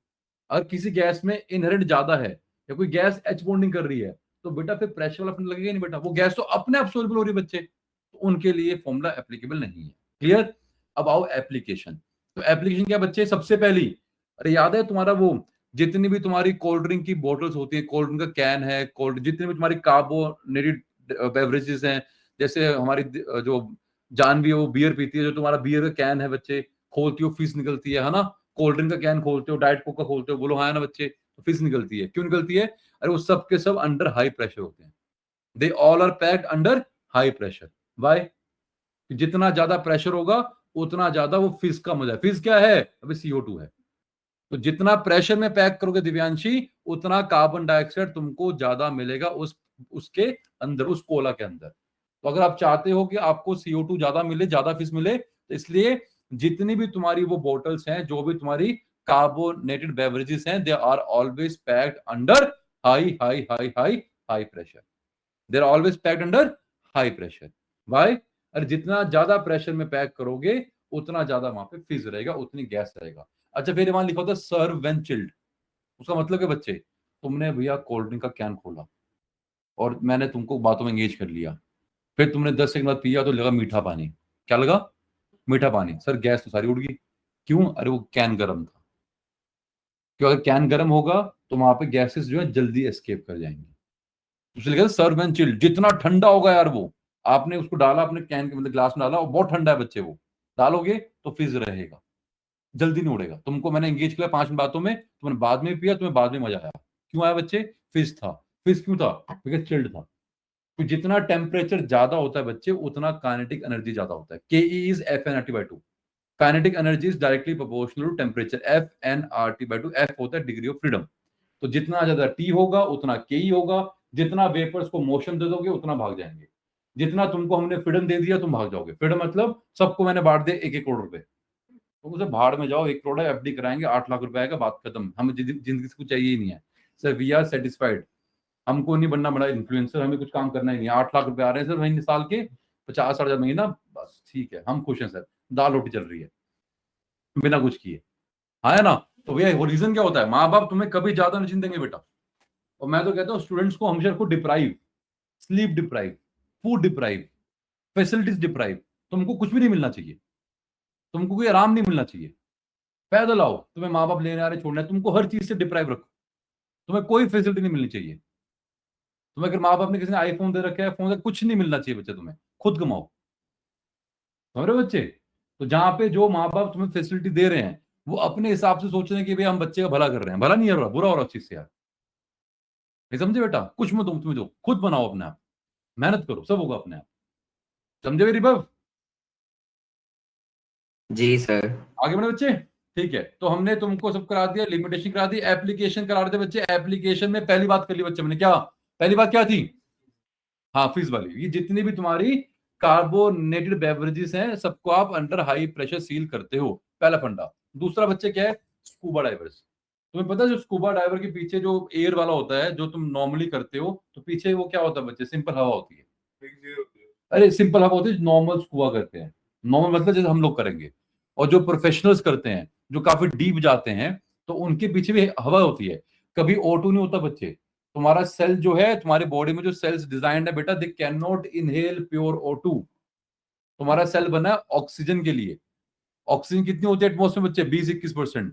अगर किसी गैस में इनहेरेंट ज्यादा है या कोई गैस H बॉन्डिंग कर रही है, तो बेटा फिर प्रेशर वाला लगेगा नहीं बेटा, वो गैस तो अपने आप सोल्यूबल हो रही है बच्चे, तो उनके लिए फॉर्मूला एप्लीकेबल नहीं है। क्लियर? अब आओ एप्लीकेशन। तो एप्लीकेशन क्या बच्चे? सबसे पहली, अरे याद है तुम्हारा वो, जितनी भी तुम्हारी कोल्ड ड्रिंक की बोटल्स होती है, कोल्ड ड्रिंक का कैन है, कोल्ड, जितनी भी तुम्हारी कार्बोनेटेड बेवरेजेस हैं, जैसे हमारी जो जानवी है वो बियर पीती है, जो तुम्हारा बियर का कैन है बच्चे, खोलती हो फिश निकलती है ना? कोल्ड ड्रिंक का कैन खोलते हो, डाइट कोक का खोलते हो, बोलो हाँ है ना बच्चे? तो फिश निकलती है। क्यों निकलती है? अरे वो सब के सब अंडर हाई प्रेशर होते हैं, they all are packed under high pressure. Why? जितना ज्यादा प्रेशर होगा उतना ज्यादा वो फिश का मजा है। फिश क्या है? अभी CO2 है। तो जितना प्रेशर में पैक करोगे दिव्यांशी, उतना कार्बन डाइऑक्साइड तुमको ज्यादा मिलेगा उसके अंदर, उस कोला के अंदर। तो अगर आप चाहते हो कि आपको CO2 ज्यादा मिले, ज्यादा फिश मिले, तो इसलिए जितनी भी तुम्हारी वो बॉटल्स हैं, जो भी तुम्हारी कार्बोनेटेड बेवरेजेस हैं, they are always packed under high high high high high pressure. They are always packed under high pressure. Why? अरे जितना ज्यादा प्रेशर में पैक करोगे उतना ज्यादा वहां पे फिज रहेगा, उतनी गैस रहेगा। अच्छा फिर वहां लिखा होता है सर्व व्हेन चिल्ड। उसका मतलब है बच्चे, तुमने भैया कोल्ड ड्रिंक का कैन खोला और मैंने तुमको बातों में एंगेज कर लिया, फिर तुमने 10 सेकंड बाद पिया तो लगा मीठा पानी। क्या लगा? मीठा पानी। सर गैस तो सारी उड़ गई। क्यों? अरे वो कैन गर्म था। क्यों? अगर कैन गर्म होगा तो वहां पे गैसेस जो है जल्दी एस्केप कर जाएंगे। इसलिए कहते सर्व एंड चिल। जितना ठंडा होगा यार, वो आपने उसको डाला अपने कैन के मतलब ग्लास में डाला और बहुत ठंडा है बच्चे, वो डालोगे तो फिज रहेगा, जल्दी नहीं उड़ेगा। तुमको मैंने एंगेज किया 5 बातों में, तुमने बाद में पिया, तुम्हें बाद में मजा आया। क्यों आया बच्चे? फिज था। फिज क्यों था? बिकॉज चिल्ड था। तो जितना टेम्परेचर ज्यादा होता है बच्चे, उतना काइनेटिक एनर्जी ज्यादा होता है। K is F N R T by 2। Kinetic energy is directly proportional to temperature. F N R T by 2। F होता है डिग्री ऑफ फ्रीडम। तो जितना ज्यादा टी होगा उतना के ई होगा। जितना वेपर्स को मोशन दे दोगे उतना भाग जाएंगे। जितना तुमको हमने फ्रीडम दे दिया तुम भाग जाओगे। फ्रीडम मतलब सबको मैंने बांट दिया 1-1 करोड़ रुपए, तुम उसे भाड़ में जाओ। 1 करोड़ है, एफडी कराएंगे, 8 लाख रुपए आएगा, बात खत्म। हमें जिंदगी से कुछ चाहिए ही नहीं है सर। We are satisfied. हमको नहीं बनना बड़ा इन्फ्लुएंसर, हमें कुछ काम करना ही नहीं। 8 लाख रुपए आ रहे हैं सर महीने, साल के 50-60 हजार महीना, बस ठीक है, हम खुश हैं सर। दाल रोटी चल रही है बिना कुछ किए, हाँ है ना। तो भैया वो रीजन क्या होता है? माँ बाप तुम्हें कभी ज्यादा नहीं देंगे बेटा। और मैं तो कहता हूँ स्टूडेंट्स को हमेशा को deprive, sleep deprive, food deprive, facilities deprive. तुमको कुछ भी नहीं मिलना चाहिए, तुमको कोई आराम नहीं मिलना चाहिए। पैदल आओ, तुम्हें माँ बाप लेने आ रहे छोड़ने, तुमको हर चीज से डिप्राइव रखो। तुम्हें कोई फैसिलिटी नहीं मिलनी चाहिए। तुम्हें अगर माँ बाप ने किसी ने आईफोन दे रखा है, फोन से कुछ नहीं मिलना चाहिए बच्चे, तुम्हें खुद कमाओ। समझ रहे हो बच्चे? तो जहां पे जो माँ बाप तुम्हें फैसिलिटी दे रहे हैं वो अपने हिसाब से सोच रहे हैं कि भाई हम बच्चे का भला कर रहे हैं। भला नहीं हो रहा, बुरा हो रहा उस चीज से यार। नहीं समझे बेटा? कुछ में तुम्हें जो खुद बनाओ अपने आप, मेहनत करो, सब होगा अपने आप। समझे मेरी बात? जी सर। आगे बढ़े बच्चे। ठीक है, तो हमने तुमको सब करा दिया, लिमिटेशन करा दी, एप्लीकेशन करा रहे थे बच्चे। एप्लीकेशन में पहली बात कर ली बच्चे मैंने। क्या पहली बात क्या थी? हाँ फीस वाली। ये जितनी भी तुम्हारी कार्बोनेटेड बेवरेजेस हैं सबको आप अंडर हाई प्रेशर सील करते हो, पहला फंडा। दूसरा बच्चे क्या है? Scuba divers. तुम्हें पता है जो स्कूबा डाइवर के पीछे जो एयर वाला होता है, जो तुम नॉर्मली करते हो, तो पीछे वो क्या होता है बच्चे? सिंपल हवा होती है। अरे सिंपल हवा होती है, नॉर्मल स्कूबा करते हैं। नॉर्मल मतलब जैसे हम लोग करेंगे। और जो प्रोफेशनल्स करते हैं, जो काफी डीप जाते हैं, तो उनके पीछे भी हवा होती है। कभी O2 नहीं होता बच्चे। तुम्हारा सेल जो है, तुम्हारे बॉडी में जो सेल्स डिजाइंड है बेटा, they can not inhale pure O2। तुम्हारा सेल बना है ऑक्सीजन के लिए। ऑक्सीजन कितनी होती है एटमॉस्फेयर में बच्चे? 20-21%।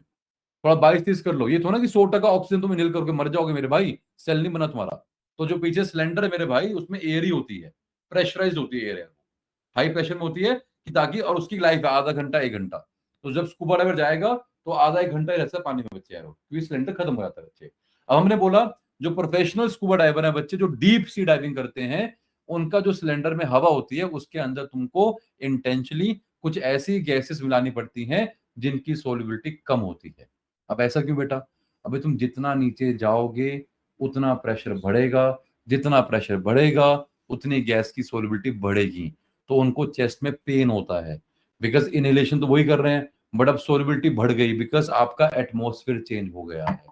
थोड़ा 22-23 कर लो। ये तो ना कि 100% ऑक्सीजन तुम इनहेल करके मर जाओगे मेरे भाई, सेल नहीं बना तुम्हारा। तो जो पीछे सिलेंडर है मेरे भाई, उसमें एयर ही होती है, प्रेशराइज होती है एयर, हाई प्रेशर में होती है कि ताकि, और उसकी लाइफ है आधा घंटा 1 घंटा। तो जब स्कूबा डाइवर जाएगा तो आधा 1 घंटा ही रहता है पानी में बच्चे यार, क्योंकि सिलेंडर खत्म हो जाता है बच्चे। अब हमने बोला जो प्रोफेशनल स्कूबा डाइवर है बच्चे, जो डीप सी डाइविंग करते हैं, उनका जो सिलेंडर में हवा होती है उसके अंदर तुमको इंटेंशनली कुछ ऐसी गैसेस मिलानी पड़ती हैं जिनकी सोल्युबिलिटी कम होती है। अब ऐसा क्यों बेटा? अभी तुम जितना नीचे जाओगे उतना प्रेशर बढ़ेगा, जितना प्रेशर बढ़ेगा उतनी गैस की सोल्युबिलिटी बढ़ेगी। तो उनको चेस्ट में पेन होता है, बिकॉज इनहेलेशन तो वही कर रहे हैं, बट अब सोल्युबिलिटी बढ़ गई बिकॉज आपका एटमॉस्फेयर चेंज हो गया है।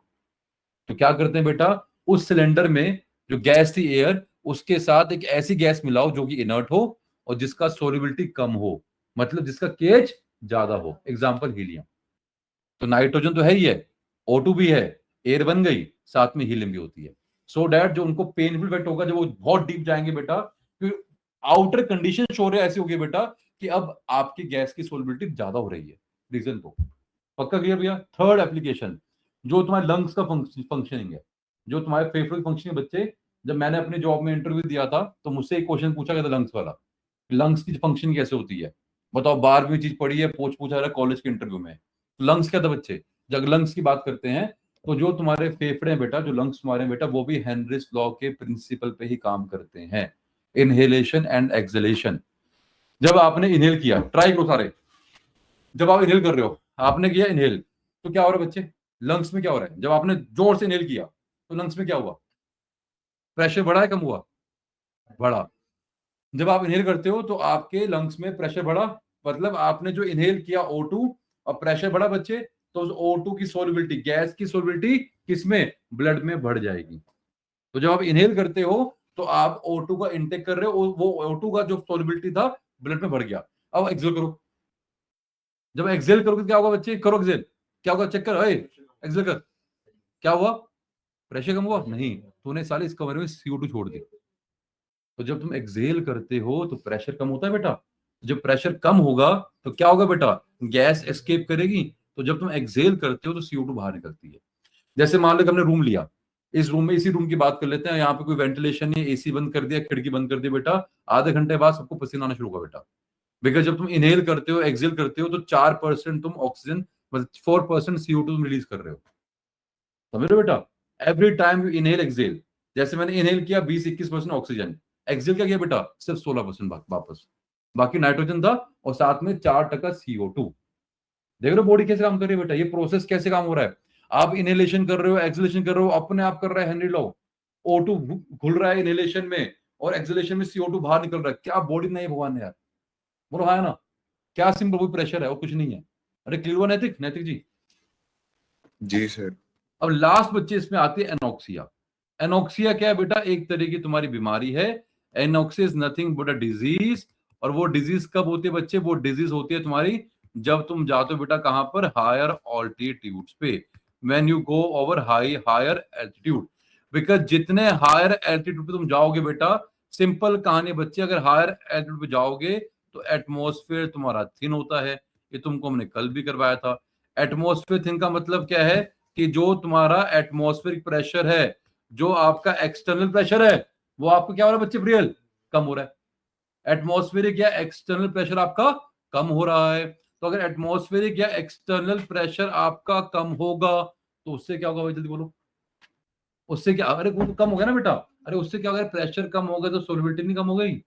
तो क्या करते हैं बेटा? उस सिलेंडर में जो गैस थी एयर, उसके साथ एक ऐसी गैस मिलाओ जो कि इनर्ट हो और जिसका सोल्युबिलिटी कम हो, मतलब जिसका केएच ज्यादा हो। Example helium. तो नाइट्रोजन तो है ही है, O2 भी है, एयर बन गई, साथ में हीलियम भी होती है। सो डैट जो उनको पेनफुल इफेक्ट होगा जब वो बहुत डीप जाएंगे बेटा, आउटर कंडीशन शो रहे ऐसी होगी बेटा कि अब आपकी गैस की सोल्युबिलिटी ज्यादा हो रही है। रीजन तो पक्का क्लियर भैया? थर्ड एप्लीकेशन, जो तुम्हारे लंग्स का फंक्शनिंग है, जो तुम्हारे फेफड़े की फंक्शनिंग बच्चे। जब मैंने अपनी जॉब में इंटरव्यू दिया था तो मुझसे एक क्वेश्चन पूछा गया था लंग्स वाला, लंग्स की फंक्शन कैसे होती है बताओ। 12वीं चीज पढ़ी है, पूछा रहा कॉलेज के इंटरव्यू में। लंग्स क्या था बच्चे? जब लंग्स की बात करते हैं तो जो तुम्हारे फेफड़े हैं बेटा, जो लंग्स तुम्हारे हैं बेटा, वो भी हेनरिस लॉ के प्रिंसिपल पे ही काम करते हैं, इनहेलेशन एंड एक्सहेलेशन। जब आपने इनहेल किया, ट्राई करो सारे, जब आप इनहेल कर रहे हो, आपने किया इनहेल, तो क्या हो रहा है बच्चे? लंग्स में क्या हो रहा है? जब आपने जोर से इनहेल किया तो लंग्स में क्या हुआ? प्रेशर बढ़ा है कम हुआ? बढ़ा। जब आप इनहेल करते हो तो आपके लंग्स में प्रेशर बढ़ा, मतलब आपने जो इनहेल किया O2 और प्रेशर बढ़ा बच्चे, तो उस O2 की सोल्युबिलिटी, गैस की सोल्युबिलिटी किसमें? ब्लड में बढ़ जाएगी। तो जब आप इनहेल करते हो तो आप O2 का इंटेक कर रहे हो, वो O2 का जो सोल्युबिलिटी था ब्लड में बढ़ गया। अब एक्सेल करो। जब एक्सेल करोगे क्या होगा बच्चे? करो एक्सेल, क्या होगा? चेक कर, एक्सेल कर, क्या हुआ? प्रेशर कम हुआ? नहीं, तूने साले इस कमरे में CO2 छोड़ दी। तो जब तुम एक्सेल करते हो तो प्रेशर कम होता है बेटा। जब प्रेशर कम होगा तो क्या होगा बेटा, गैस एस्केप करेगी। तो जब तुम एक्सेल करते हो तो CO2 बाहर निकलती है। जैसे मान लो कि हमने रूम लिया, इस रूम में, इसी रूम की बात कर लेते हैं, यहाँ पे कोई वेंटिलेशन नहीं, AC बंद कर दिया, खिड़की बंद कर दी बेटा, आधे घंटे बाद सबको पसीना आना शुरू होगा बेटा। बिकॉज जब तुम इनहेल करते हो, एक्सेल करते हो, तो 4% तुम ऑक्सीजन, मतलब 4% CO2 तुम रिलीज कर रहे हो, समझ रहे हो बेटा। Every time you inhale exhale, जैसे मैंने इनहेल किया 20-21% ऑक्सीजन, एक्सेल क्या किया बेटा, सिर्फ 16% वापस, बाकी नाइट्रोजन था और साथ में 4% CO2। देख रहे हो बॉडी कैसे काम कर रही है बेटा, ये प्रोसेस कैसे काम हो रहा है। आप इनहेलेशन कर रहे हो, एक्सलेशन कर रहे हो, अपने आप कर रहा है हेनरी लॉ, O2 घुल रहा है इनहेलेशन में और एक्सलेशन में CO2 बाहर निकल रहा है। क्या बॉडी नहीं है भगवान ने यार, बोलो हाँ है ना, क्या सिंपल वही प्रेशर है और कुछ नहीं है। अरे क्लियर हुआ नैतिक, नैतिक जी? जी सर। अब लास्ट बच्चे इसमें आती है एनोक्सिया। एनोक्सिया क्या है बेटा, एक तरह की तुम्हारी बीमारी है। Anoxia is nothing but a disease. और वो डिजीज कब होती है बच्चे, वो डिजीज होती है तुम्हारी जब तुम जाते हो बेटा कहां पर, हायर ऑल्टीट्यूड्स पे, when you go over higher altitude. Because जितने हायर एल्टीट्यूड पे तुम जाओगे बेटा, सिंपल कहानी बच्चे, अगर हायर एल्टीट्यूड पे जाओगे तो एटमॉस्फेयर तुम्हारा थिन होता है। ये तुमको हमने कल भी करवाया था। एटमॉस्फेयर थिन का मतलब क्या है कि जो तुम्हारा एटमॉस्फेरिक प्रेशर है, जो आपका एक्सटर्नल प्रेशर है, वो आपको क्या हो रहा है बच्चे, रियल कम हो रहा है। एटमॉस्फेरिक या एक्सटर्नल प्रेशर आपका कम हो रहा है। तो अगर एटमॉस्फेरिक या एक्सटर्नल प्रेशर आपका कम होगा तो उससे क्या होगा भाई, जल्दी बोलो। उससे क्या, अरे वो तो कम हो गया ना बेटा, अरे उससे क्या होगा, प्रेशर कम होगा तो सोलिबिलिटी नहीं कम हो गई।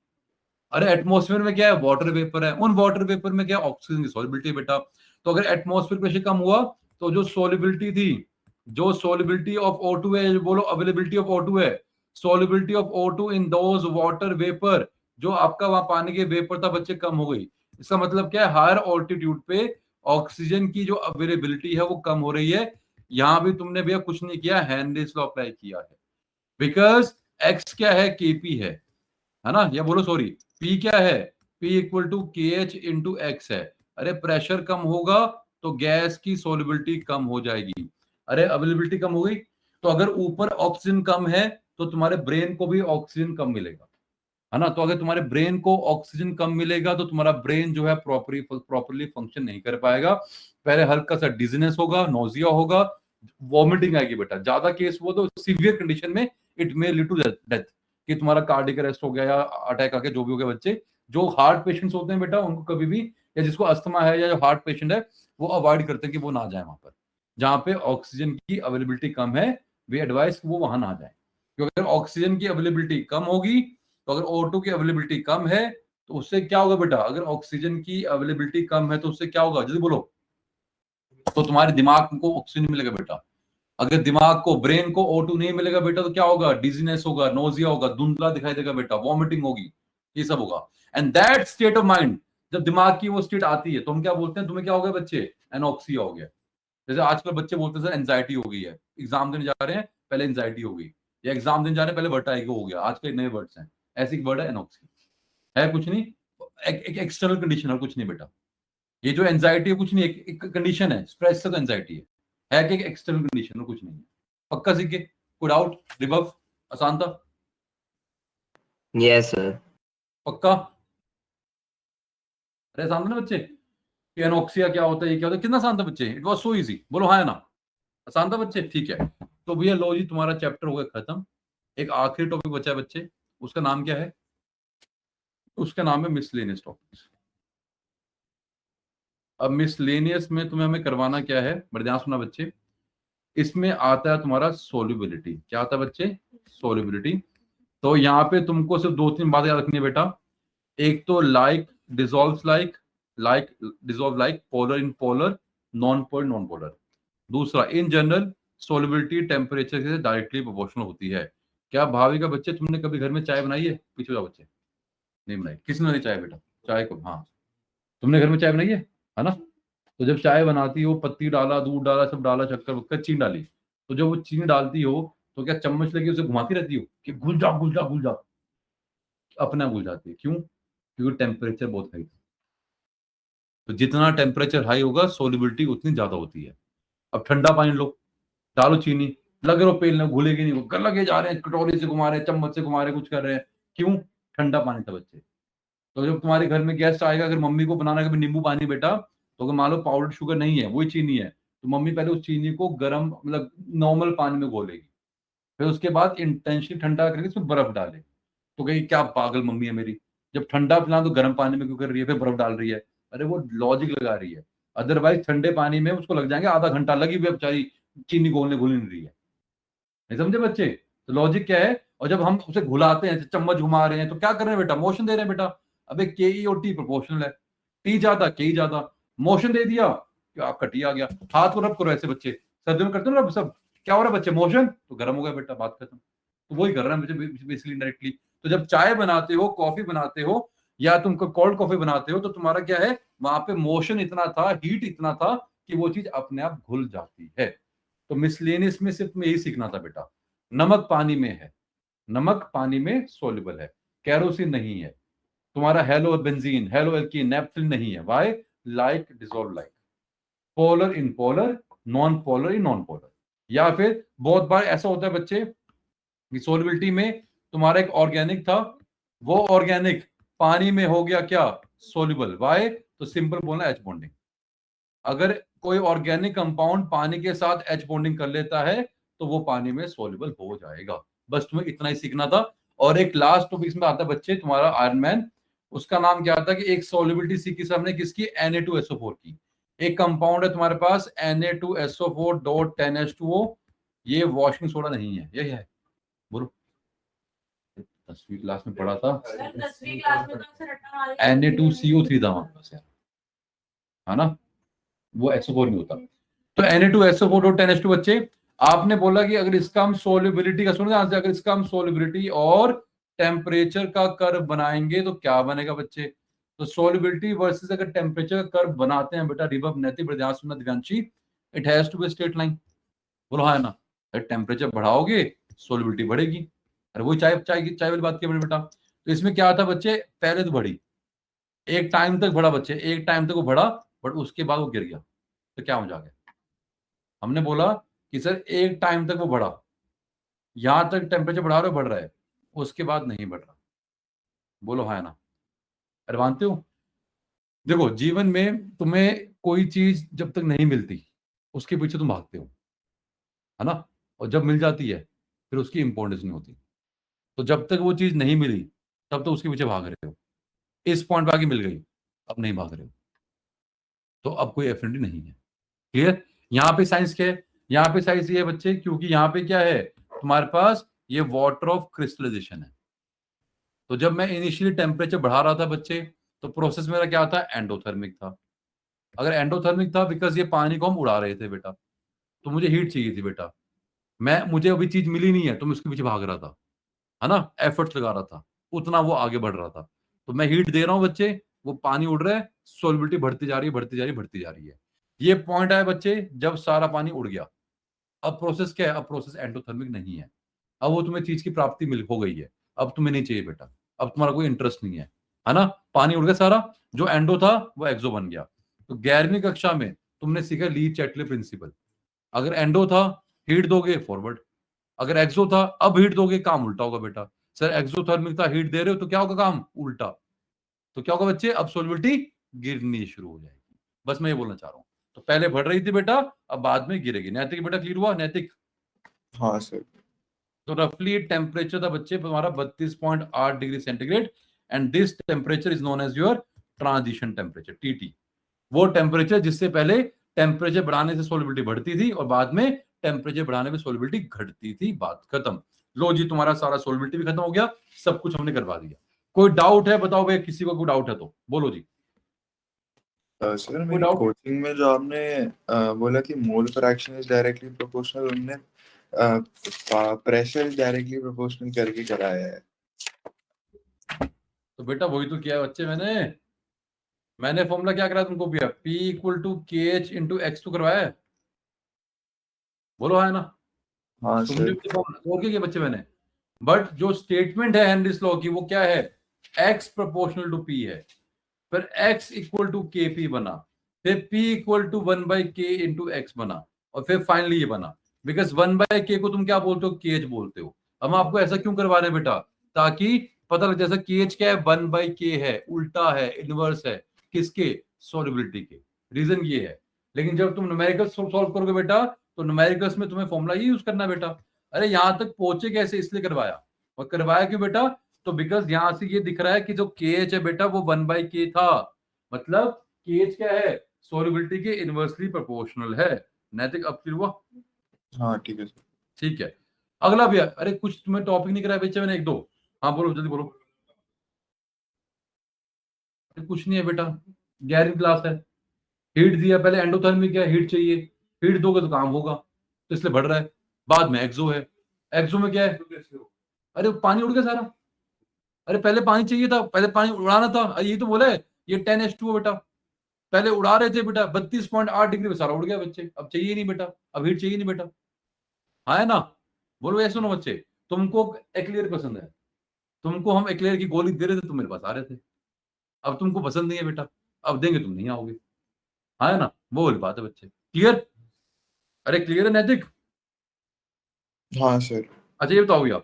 अरे एटमॉस्फेयर में क्या है, वाटर वेपर है, उन वाटर वेपर में क्या है, ऑक्सीजन की सोलिबिलिटी बेटा। तो अगर एटमॉस्फेयर प्रेशर कम हुआ तो जो सोलिबिलिटी थी, जो सोलिबिलिटी ऑफ O2 है, जो बोलो अवेलेबिलिटी ऑफ O2 है, solubility of O2 in those water vapour, जो आपका वहां पानी के वेपर था बच्चे, कम हो गई। इसका मतलब क्या है, हायर ऑल्टीट्यूड पे ऑक्सीजन की जो अवेलेबिलिटी है वो कम हो रही है। यहां भी तुमने भैया कुछ नहीं किया, हेनरीज लॉ अप्लाई किया है। बिकॉज एक्स क्या है, केपी है ना, या बोलो सॉरी, पी क्या है, P equal to KH into X है। अरे प्रेशर कम होगा तो गैस की सोलिबिलिटी कम हो जाएगी। अरे अवेलेबिलिटी कम हो गई, तो अगर ऊपर ऑक्सीजन कम है तो तुम्हारे ब्रेन को भी ऑक्सीजन कम मिलेगा, है ना। तो अगर तुम्हारे ब्रेन को ऑक्सीजन कम मिलेगा तो तुम्हारा ब्रेन जो है प्रॉपरली फंक्शन नहीं कर पाएगा। पहले हल्का सा डिजीनेस होगा, नोजिया होगा, वॉमिटिंग आएगी बेटा। ज्यादा केस वो तो सीवियर कंडीशन में it may lead to death, कि तुम्हारा कार्डियक अरेस्ट हो गया या अटैक आके जो भी हो गया। बच्चे जो हार्ट पेशेंट्स होते हैं बेटा, उनको कभी भी, या जिसको अस्थमा है या जो हार्ट पेशेंट है, वो अवॉइड करते हैं कि वो ना जाए वहां पर जहां पे ऑक्सीजन की अवेलेबिलिटी कम है। वे एडवाइस वो वहां ना जाए, क्योंकि अगर ऑक्सीजन की अवेलेबिलिटी कम होगी, तो अगर O2 की अवेलेबिलिटी कम है तो उससे क्या होगा बेटा, अगर ऑक्सीजन की अवेलेबिलिटी कम है तो उससे क्या होगा, जल्दी बोलो। तो तुम्हारे दिमाग को ऑक्सीजन नहीं मिलेगा बेटा। अगर दिमाग को, ब्रेन को O2 नहीं मिलेगा बेटा तो क्या होगा, डिजीनेस होगा, नोजिया होगा, धुंधला दिखाई देगा बेटा, वॉमिटिंग होगी, ये सब होगा। And that state of mind, जब दिमाग की वो स्टेट आती है तो हम क्या बोलते हैं, तुम्हें क्या हो गया बच्चे, एनोक्सिया हो गया। जैसे आजकल बच्चे बोलते हैं सर एंजाइटी हो गई है, एग्जाम देने जा रहे हैं पहले एंजाइटी हो गई, या एग्जाम देने जा रहे हैं पहले वर्टाइगो हो गया। आज के नए वर्ड्स हैं, ऐसी एक वर्ड है एनोक्सिया, है कुछ नहीं, एक एक्सटर्नल कंडीशन है, कुछ नहीं बेटा। ये जो एंजाइटी है कुछ नहीं, एक कंडीशन है, स्ट्रेस से तो एंजाइटी है कि एक एक्सटर्नल कंडीशन है, कुछ नहीं है। पक्का सीखे, कोई डाउट, रिबव, आसान था? Yes, sir. पक्का? अरे आसान था ना बच्चे, कि एनोक्सिया क्या होता है, ये क्या होता है, कितना आसान था बच्चे, इट वाज सो इजी, बोलो हाँ है ना, आसान था बच्चे, ठीक है। तो भैया लो जी, तुम्हारा चैप्टर हो गया खत्म। एक आखिरी टॉपिक बचा है बच्चे, उसका नाम क्या है, उसका नाम है मिसलेनियस टॉपिक्स। अब मिसलेनियस में तुम्हें हमें करवाना क्या है, बड़े ध्यान सुना बच्चे। इसमें आता है तुम्हारा सोल्यूबिलिटी, क्या आता है बच्चे, सोल्यूबिलिटी। तो यहाँ पे तुमको सिर्फ 2-3 बातें याद रखनी है बेटा। एक तो like dissolve like dissolve like, polar in polar, non polar non polar. दूसरा, इन जनरल सोल्यूबिलिटी टेम्परेचर से डायरेक्टली प्रोपोर्शनल होती है। क्या भाभी का बच्चे तुमने कभी घर में चाय बनाई है, पीछे जाओ बच्चे, नहीं बनाई, किसने बनाई चाय बेटा, चाय को, हाँ तुमने घर में चाय बनाई है ना। तो जब चाय बनाती हो, पत्ती डाला, दूध डाला, सब डाला, शक्कर वक्कर, चीनी डाली, तो जब वो चीनी डालती हो तो क्या चम्मच लेके उसे घुमाती रहती हो कि घुल जा घुल जा घुल जा, अपना घुल जाती है, क्यों, क्योंकि टेम्परेचर बहुत हाई। तो जितना टेम्परेचर हाई होगा सोल्यूबिलिटी उतनी ज्यादा होती है। अब ठंडा पानी लो, डालो चीनी, लगे रहो पेलने, घुलेगी नहीं, वो लगे जा रहे हैं, कटोरी से घुमा रहे हैं, चम्मच से घुमा रहे हैं, कुछ कर रहे हैं, क्यों, ठंडा पानी था बच्चे। तो जब तुम्हारे घर में गेस्ट आएगा, अगर मम्मी को बनाना है कभी नींबू पानी बेटा, तो अगर मान लो पाउडर शुगर नहीं है, वही चीनी है, तो मम्मी पहले उस चीनी को गर्म मतलब नॉर्मल पानी में घोलेगी, फिर उसके बाद इंटेंशनली ठंडा करके उसमें बर्फ डाले। तो कहीं क्या पागल मम्मी है मेरी, जब ठंडा पिला तो गर्म पानी में क्यों कर रही है, फिर बर्फ डाल रही है। अरे वो लॉजिक लगा रही है, अदरवाइज ठंडे पानी में उसको लग जाएंगे आधा घंटा, लगी हुई है बेचारी, चीनी घोलने घुल नहीं रही है। नहीं समझे बच्चे? तो लॉजिक क्या है, और जब हम उसे घुलाते हैं, चम्मच घुमा रहे हैं, तो क्या कर रहे हैं बेटा, मोशन दे रहे हैं बेटा। अबे के ई और टी प्रोपोर्शनल है, टी ज्यादा के ई ज्यादा, मोशन दे दिया कि आपका टी आ गया। हाथ को रब करो ऐसे बच्चे, सर्दियों में करते हो ना रब, सब क्या हो रहा है बच्चे, मोशन, तो गर्म हो गया बेटा, बात खत्म। तो वही कर रहा है मुझे बेसिकली डायरेक्टली। तो जब चाय बनाते हो, कॉफी बनाते हो, या तुम कोल्ड कॉफी बनाते हो, तो तुम्हारा क्या है, वहां पे मोशन इतना था, हीट इतना था कि वो चीज अपने आप घुल जाती है। तो मिसलेनियस में सिर्फ तुम्हें यही सीखना था बेटा, नमक पानी में है, नमक पानी में सोल्युबल है, कैरोसिन नहीं है, तुम्हारा हेलो बेंजीन, हेलो एल्कीन, नेपथिलीन नहीं है। Why? Like dissolve like, polar in polar, non polar in non polar. या फिर बहुत बार ऐसा होता है बच्चे कि सोल्युबिलिटी में तुम्हारा एक ऑर्गेनिक था, वो ऑर्गेनिक पानी में हो गया क्या, सोल्युबल। व्हाई? तो सिंपल बोलना एच बॉन्डिंग। अगर कोई ऑर्गेनिक कंपाउंड पानी के साथ एच बॉन्डिंग कर लेता है तो वो पानी में सोल्युबल हो जाएगा। बस तुम्हें इतना ही सीखना था। और एक लास्ट टॉपिक इसमें आता है बच्चे तुम्हारा आयरन मैन, उसका नाम क्या था कि एक सोल्युबिलिटी सीखी सबने किसकी, Na2SO4 की। एक कंपाउंड है तुम्हारे पास Na2SO4.10H2O, ये वॉशिंग सोडा नहीं है, यही है, बोलो 10वीं क्लास में पढ़ा था, Na2CO3 था हमारे पास यार, है ना, वो SO4 नहीं होता। तो Na2SO4.10H2 बच्चे, आपने बोला कि अगर इसका हम सोल्युबिलिटी का, सुनो ध्यान से, अगर इसका हम सोल्युबिलिटी और टेम्परेचर का कर्व बनाएंगे तो क्या बनेगा बच्चे। तो सोल्युबिलिटी वर्सेस अगर टेम्परेचर का कर्व बनाते हैं बेटा, रिवर्ब नैतिक ध्यान सुनना Divyanshi, it has to be straight line. बोलो हाँ है ना, अगर टेम्परेचर बढ़ाओगे सोल्युबिलिटी बढ़ेगी। अरे वही चाय चाय की चाय वाली बात की बेटा। तो इसमें क्या था बच्चे, पहले तो बढ़ी, एक टाइम तक बढ़ा बच्चे, एक टाइम तक वो बढ़ा, बट उसके बाद वो गिर गया। तो क्या हो जाएगा, हमने बोला कि सर एक टाइम तक वो बढ़ा, यहां तक टेम्परेचर बढ़ा रहे हो, बढ़ रहा है, उसके बाद नहीं बढ़ रहा। बोलो हाँ है ना। अरे मानते हो, देखो जीवन में तुम्हें कोई चीज जब तक नहीं मिलती उसके पीछे तुम भागते हो, है ना, और जब मिल जाती है फिर उसकी इंपॉर्टेंस नहीं होती। तो जब तक वो चीज नहीं मिली तब तक उसके पीछे भाग रहे हो, इस पॉइंट पे आगे मिल गई, अब नहीं भाग रहे हो, तो अब कोई एफिनिटी नहीं है। क्लियर? यहाँ पे साइंस क्या है, यहाँ पे साइंस ये है बच्चे, क्योंकि यहाँ पे क्या है तुम्हारे पास, ये वाटर ऑफ क्रिस्टलाइजेशन है। तो जब मैं इनिशियली टेम्परेचर बढ़ा रहा था बच्चे, तो प्रोसेस मेरा क्या था, एंडोथर्मिक था। अगर एंडोथर्मिक था बिकॉज ये पानी को हम उड़ा रहे थे बेटा, तो मुझे हीट चाहिए थी बेटा, मुझे अभी चीज मिली नहीं है तो मैं उसके पीछे भाग रहा था, है ना, एफर्ट्स लगा रहा था, उतना वो आगे बढ़ रहा था। तो मैं हीट दे रहा हूँ बच्चे, वो पानी उड़ रहा है, सोल्युबिलिटी बढ़ती जा रही है, बढ़ती जा रही है, बढ़ती जा रही है। ये पॉइंट आया बच्चे जब सारा पानी उड़ गया। अब प्रोसेस क्या है, अब प्रोसेस एंडोथर्मिक नहीं है, अब वो तुम्हें चीज की प्राप्ति मिल हो गई है, अब तुम्हें नहीं चाहिए बेटा, अब तुम्हारा कोई इंटरेस्ट नहीं है ना, पानी उड़ गया सारा, जो एंडो था वो एक्सो बन गया। तो 11वीं कक्षा में तुमने सीखा ली चैटले प्रिंसिपल, अगर एंडो था हीट दोगे फॉरवर्ड, अगर एक्सो था अब हीट दोगे काम उल्टा होगा बेटा। सर एक्सोथर्मिक था हीट दे रहे हो तो क्या होगा काम उल्टा, तो क्या होगा बच्चे, अब सोल्युबिलिटी गिरनी शुरू हो जाएगी। बस मैं ये बोलना चाह रहा हूँ। तो पहले बढ़ रही थी बेटा, अब बाद में गिरेगी। नैतिक बेटा क्लियर हुआ, नैतिक? हाँ सर। तो रफली टेम्परेचर था बच्चे हमारा 32.8 degree centigrade, and this temperature is known as your transition temperature, TT. वो टेम्परेचर जिससे पहले टेम्परेचर बढ़ाने से सोल्युबिलिटी बढ़ती थी और बाद में टेम्परेचर बढ़ाने में सोल्युबिलिटी घटती थी, बात खत्म। लो जी, तुम्हारा सारा सोल्युबिलिटी भी खत्म हो गया, सब कुछ हमने करवा दिया। कोई डाउट है बताओ भाई, किसी को कोई डाउट है तो बोलो जी। सर मेरी कोचिंग में जो आपने बोला कि mole fraction is directly proportional, उनने प्रेशर इज डायरेक्टली प्रोपोर्शनल करके कराया है। तो बेटा वही तो किया है बच्चे, मैंने फॉर्मूला क्या कराया तुमको भी, P equal to KH into X टू करवाया है, बोलो है ना। हाँ तुमने सर। और क्या किया बच्चे मैंने, बट जो स्टेटमेंट है हेनरीज लॉ की वो क्या है, x प्रोपोर्शनल टू P है, फिर x इक्वल टू KP बना, फिर P equal to 1/k into X बना, और फिर फाइनली ये बना। बिकॉज 1/k को तुम क्या बोलते हो, KH बोलते हो। हम आपको ऐसा क्यों करवा रहे हैं बेटा, ताकि पता लग जैसा KH क्या है 1/K है, उल्टा है, इनवर्स है किसके, सॉल्युबिलिटी के। रीजन ये है। लेकिन जब तुम न्यूमेरिकल्स सॉल्व करोगे बेटा तो न्यूमेरिकल्स में तुम्हें फॉर्मूला ये यूज करना है बेटा। अरे यहां तक पहुंचे कैसे, इसलिए करवाया। और करवाया क्यों बेटा, तो बिकॉज यहां से ये दिख रहा है कि जो KH है बेटा वो 1/K था, मतलब KH क्या है, सॉल्युबिलिटी के इनवर्सली प्रोपोर्शनल है। नैतिक अब क्लियर हुआ? हाँ ठीक है सर। ठीक है, अगला भैया। अरे कुछ तुम्हें टॉपिक नहीं कराया बच्चे मैंने, एक दो। हाँ बोलो जल्दी बोलो। कुछ नहीं है बेटा, 11वीं क्लास है। हीट दिया, पहले एंडोथर्मिक है, हीट चाहिए, हीट दोगे तो काम होगा, तो इसलिए बढ़ रहा है। बाद में एक्सो है, एक्सो में क्या है, अरे पानी उड़ गया सारा। अरे पहले पानी चाहिए था, पहले पानी उड़ाना था। अरे ये तो बोला है ये 10H2O बेटा, पहले उड़ा रहे थे बेटा 32.8 डिग्री पे, सारा उड़ गया बच्चे, अब चाहिए नहीं बेटा, अब हीट चाहिए नहीं बेटा। हाँ है ना, बोलो ऐसे सुनो बच्चे। तुमको एक्लेयर पसंद है, तुमको हम एक्लेयर की गोली दे रहे थे, तुम मेरे पास आ रहे थे। अब तुमको पसंद नहीं है बेटा, अब देंगे तुम नहीं आओगे। हाँ है ना, वो वाली बात है बच्चे। क्लियर? अरे क्लियर है नैतिक? हाँ सर। अच्छा ये बताओ भैया,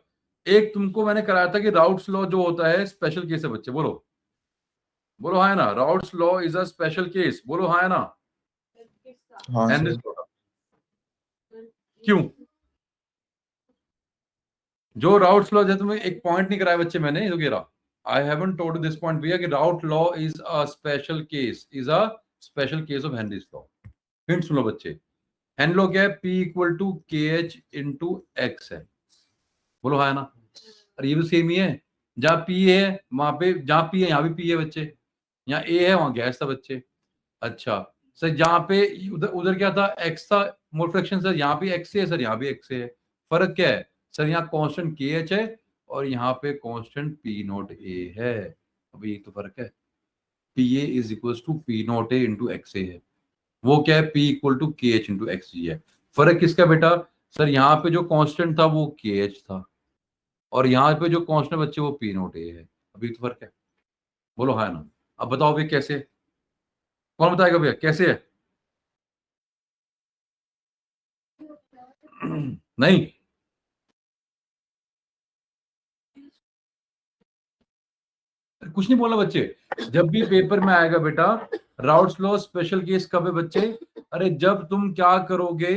एक तुमको मैंने कराया था कि राउट्स लॉ जो होता है स्पेशल केस है बच्चे, बोलो बोलो हाँ है ना, routes law is a special case, बोलो हाँ है ना। हाँ And सर। this law। क्यों? जो राउट्स लॉ, जैसे तुम्हें एक पॉइंट नहीं कराया बच्चे मैंने, जो कह रहा I haven't told this point भैया कि Raoult law is a special case, is a special case of Henry's law. Hint सुनो बच्चे, हेनरी लॉ क्या है, P equal to KH into X है, बोलो हाँ है ना। अरे ये भी सेम ही है, जहाँ P है वहां पे, जहाँ P है यहाँ भी P है बच्चे, यहाँ A है वहां गैस था बच्चे। अच्छा सर, जहाँ पे उधर उधर क्या था, X था मोल फ्रैक्शन, सर यहाँ भी X है, सर यहाँ भी X है। फर्क क्या है सर, यहाँ कांस्टेंट KH है और यहाँ पे कांस्टेंट P0A है। अभी ये तो फर्क है, PA is equal to P0A into XA है, वो क्या है P equal to KH into XG है। फर्क किसका बेटा, सर यहाँ पे जो कांस्टेंट था वो KH था और यहाँ पे जो कांस्टेंट बच्चे वो P0A है। अभी तो फर्क है, बोलो हाँ ना। अब बताओ भैया कैसे, कौन बताएगा भैया कैसे है? नहीं, कुछ नहीं बोला बच्चे। जब भी पेपर में आएगा बेटा राउट्स लॉ स्पेशल केस कब है बच्चे, अरे जब तुम क्या करोगे,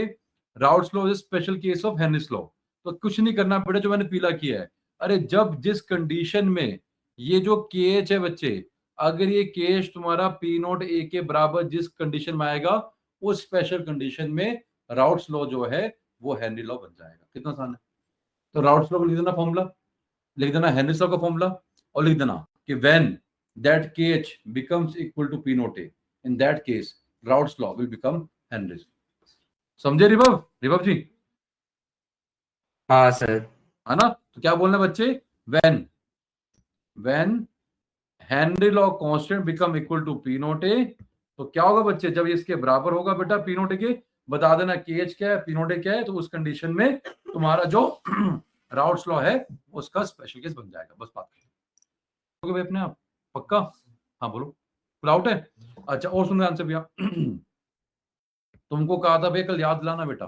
routes law is special case of Henry's law, तो कुछ नहीं करना बेटा जो मैंने पीला किया है। अरे जब जिस कंडीशन में ये जो KH है बच्चे, अगर ये KH तुम्हारा P0A के बराबर जिस कंडीशन में आएगा, उस स्पेशल कंडीशन में राउट्स लॉ जो है वो हेनरी लॉ बन जाएगा। कितना आसान है। तो राउट्स लॉ को लिख देना फॉर्मूला, लिख देना हेनरीज लॉ का फॉर्मूला, और लिख देना कि when that KH becomes equal to P0A, in that case Raoult's law will become Henry's। समझे रिभव, रिभव जी? हाँ सर। है ना, तो क्या बोलना बच्चे, when Henry law constant become equal to P0A, तो क्या होगा बच्चे, जब इसके बराबर होगा बेटा P0A के, बता देना KH क्या है P0A क्या है, तो उस कंडीशन में तुम्हारा जो राउट्स लॉ है उसका स्पेशल केस बन जाएगा। बस बात भाई अपने आप पक्का। हाँ बोलो, फुल आउट है? अच्छा और सुन आंसर भैया। तुमको कहा था भैया कल याद दिलाना बेटा,